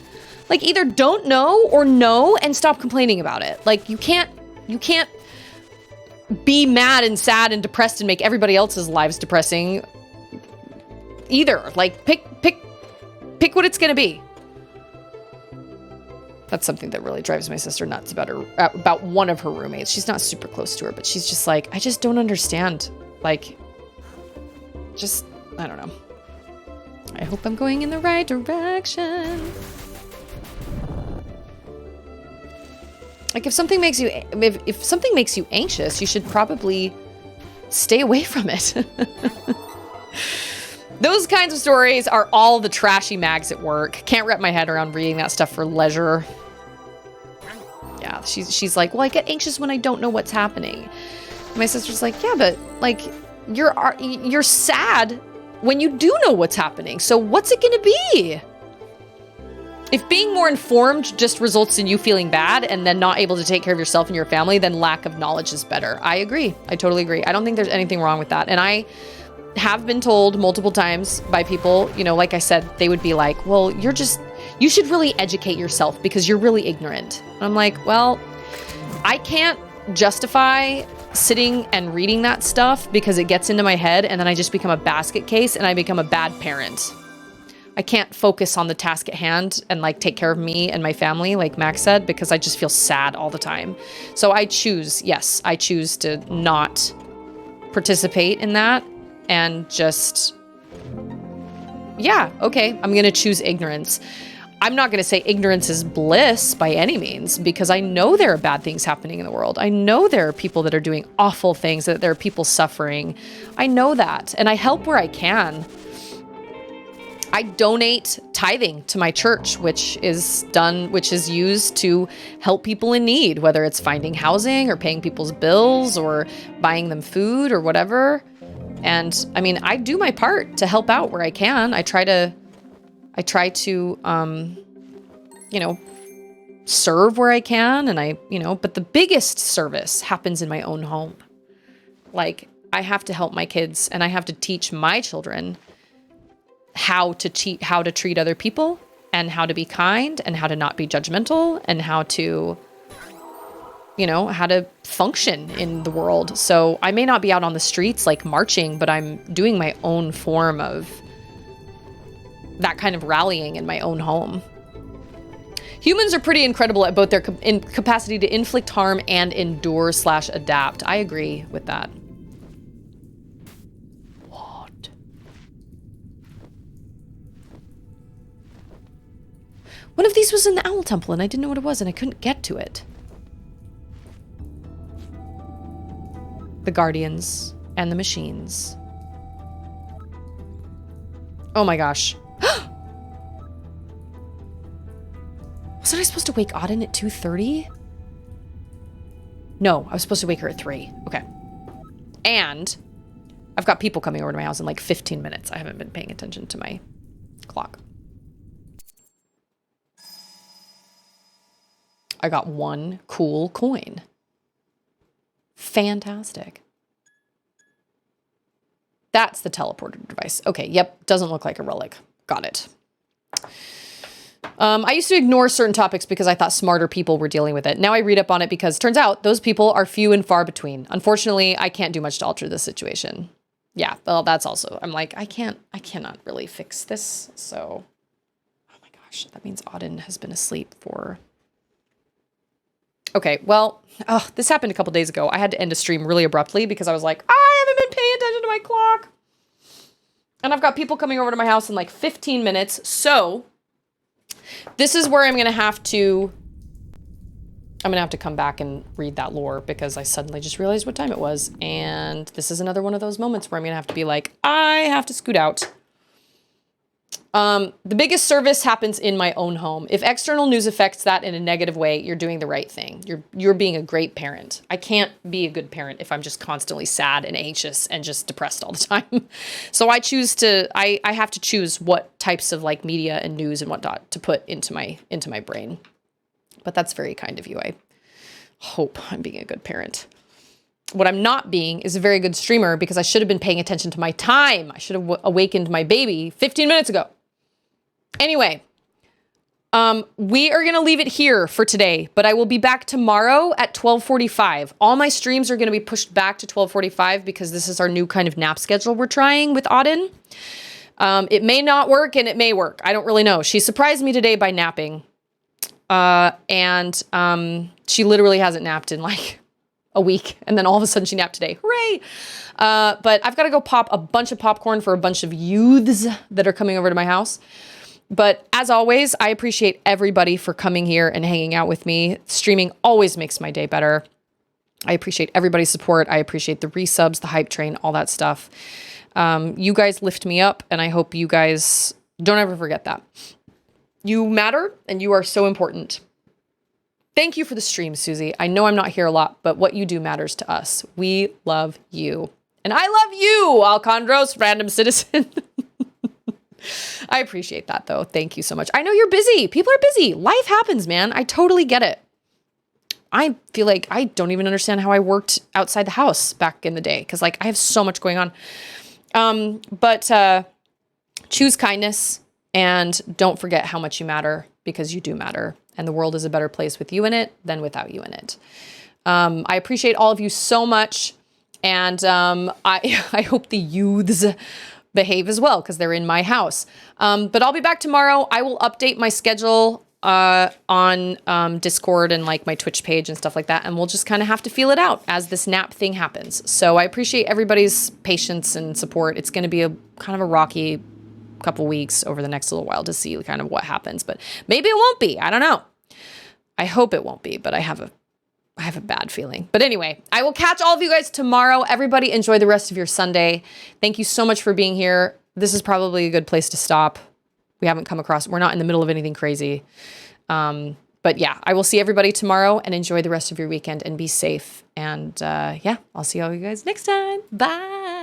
Like, either don't know or know and stop complaining about it. Like, you can't be mad and sad and depressed and make everybody else's lives depressing either. Like, pick what it's gonna be. That's something that really drives my sister nuts about one of her roommates. She's not super close to her, but she's just like, I just don't understand. Like, just, I don't know. I hope I'm going in the right direction. Like, if something makes you anxious, you should probably stay away from it. Those kinds of stories are all the trashy mags at work. Can't wrap my head around reading that stuff for leisure. Yeah, she's like, well, I get anxious when I don't know what's happening. And my sister's like, yeah, but like you're sad when you do know what's happening. So what's it gonna be? If being more informed just results in you feeling bad and then not able to take care of yourself and your family, then lack of knowledge is better. I agree. I totally agree. I don't think there's anything wrong with that. And I have been told multiple times by people, you know, like I said, they would be like, well, you should really educate yourself because you're really ignorant. And I'm like, well, I can't justify sitting and reading that stuff because it gets into my head and then I just become a basket case and I become a bad parent. I can't focus on the task at hand and like take care of me and my family, like Max said, because I just feel sad all the time. So I choose to not participate in that and just, yeah, okay, I'm gonna choose ignorance. I'm not gonna say ignorance is bliss by any means, because I know there are bad things happening in the world. I know there are people that are doing awful things, that there are people suffering. I know that, and I help where I can. I donate tithing to my church, which is used to help people in need, whether it's finding housing or paying people's bills or buying them food or whatever. And I mean, I do my part to help out where I can. I try to, you know, serve where I can. And but the biggest service happens in my own home. Like, I have to help my kids and I have to teach my children how to treat other people and how to be kind and how to not be judgmental and how to, how to function in the world. So I may not be out on the streets like marching, but I'm doing my own form of that kind of rallying in my own home. Humans are pretty incredible at both their capacity to inflict harm and endure/adapt. I agree with that. What? One of these was in the Owl Temple and I didn't know what it was and I couldn't get to it. The Guardians and the Machines. Oh my gosh. Wasn't I supposed to wake Auden at 2:30? No, I was supposed to wake her at 3. Okay. And I've got people coming over to my house in like 15 minutes. I haven't been paying attention to my clock. I got 1 cool coin. Fantastic. That's the teleporter device. Okay, yep, doesn't look like a relic. Got it. I used to ignore certain topics because I thought smarter people were dealing with it. Now I read up on it because turns out those people are few and far between. Unfortunately, I can't do much to alter this situation. Yeah, well, that's also, I'm like, I cannot really fix this. So, oh my gosh, that means Auden has been asleep for... Okay, well, this happened a couple days ago. I had to end a stream really abruptly because I was like, I haven't been paying attention to my clock. And I've got people coming over to my house in like 15 minutes. So this is where I'm going to have to come back and read that lore because I suddenly just realized what time it was. And this is another one of those moments where I'm going to have to be like, I have to scoot out. The biggest service happens in my own home. If external news affects that in a negative way, you're doing the right thing. You're being a great parent. I can't be a good parent if I'm just constantly sad and anxious and just depressed all the time. So I have to choose what types of like media and news and whatnot to put into my brain. But that's very kind of you. I hope I'm being a good parent. What I'm not being is a very good streamer because I should have been paying attention to my time. I should have awakened my baby 15 minutes ago. Anyway, we are going to leave it here for today, but I will be back tomorrow at 12:45. All my streams are going to be pushed back to 12:45 because this is our new kind of nap schedule we're trying with Auden. It may not work and it may work. I don't really know. She surprised me today by napping. And she literally hasn't napped in like a week. And then all of a sudden she napped today. Hooray! But I've got to go pop a bunch of popcorn for a bunch of youths that are coming over to my house. But as always, I appreciate everybody for coming here and hanging out with me. Streaming always makes my day better. I appreciate everybody's support. I appreciate the resubs, the hype train, all that stuff. You guys lift me up, and I hope you guys don't ever forget that. You matter, and you are so important. Thank you for the stream, Susie. I know I'm not here a lot, but what you do matters to us. We love you. And I love you, Alcondros, random citizen. I appreciate that, though. Thank you so much. I know you're busy. People are busy. Life happens, man. I totally get it. I feel like I don't even understand how I worked outside the house back in the day because, like, I have so much going on. But choose kindness and don't forget how much you matter because you do matter. And the world is a better place with you in it than without you in it. I appreciate all of you so much. And I hope the youths behave as well because they're in my house. But I'll be back tomorrow. I will update my schedule on Discord and like my Twitch page and stuff like that. And we'll just kind of have to feel it out as this nap thing happens. So I appreciate everybody's patience and support. It's going to be a kind of a rocky couple weeks over the next little while to see kind of what happens, but maybe it won't be. I don't know. I hope it won't be, but I have a bad feeling. But anyway, I will catch all of you guys tomorrow. Everybody enjoy the rest of your Sunday. Thank you so much for being here. This is probably a good place to stop. We're not in the middle of anything crazy. But yeah, I will see everybody tomorrow and enjoy the rest of your weekend and be safe. And yeah, I'll see all you guys next time. Bye.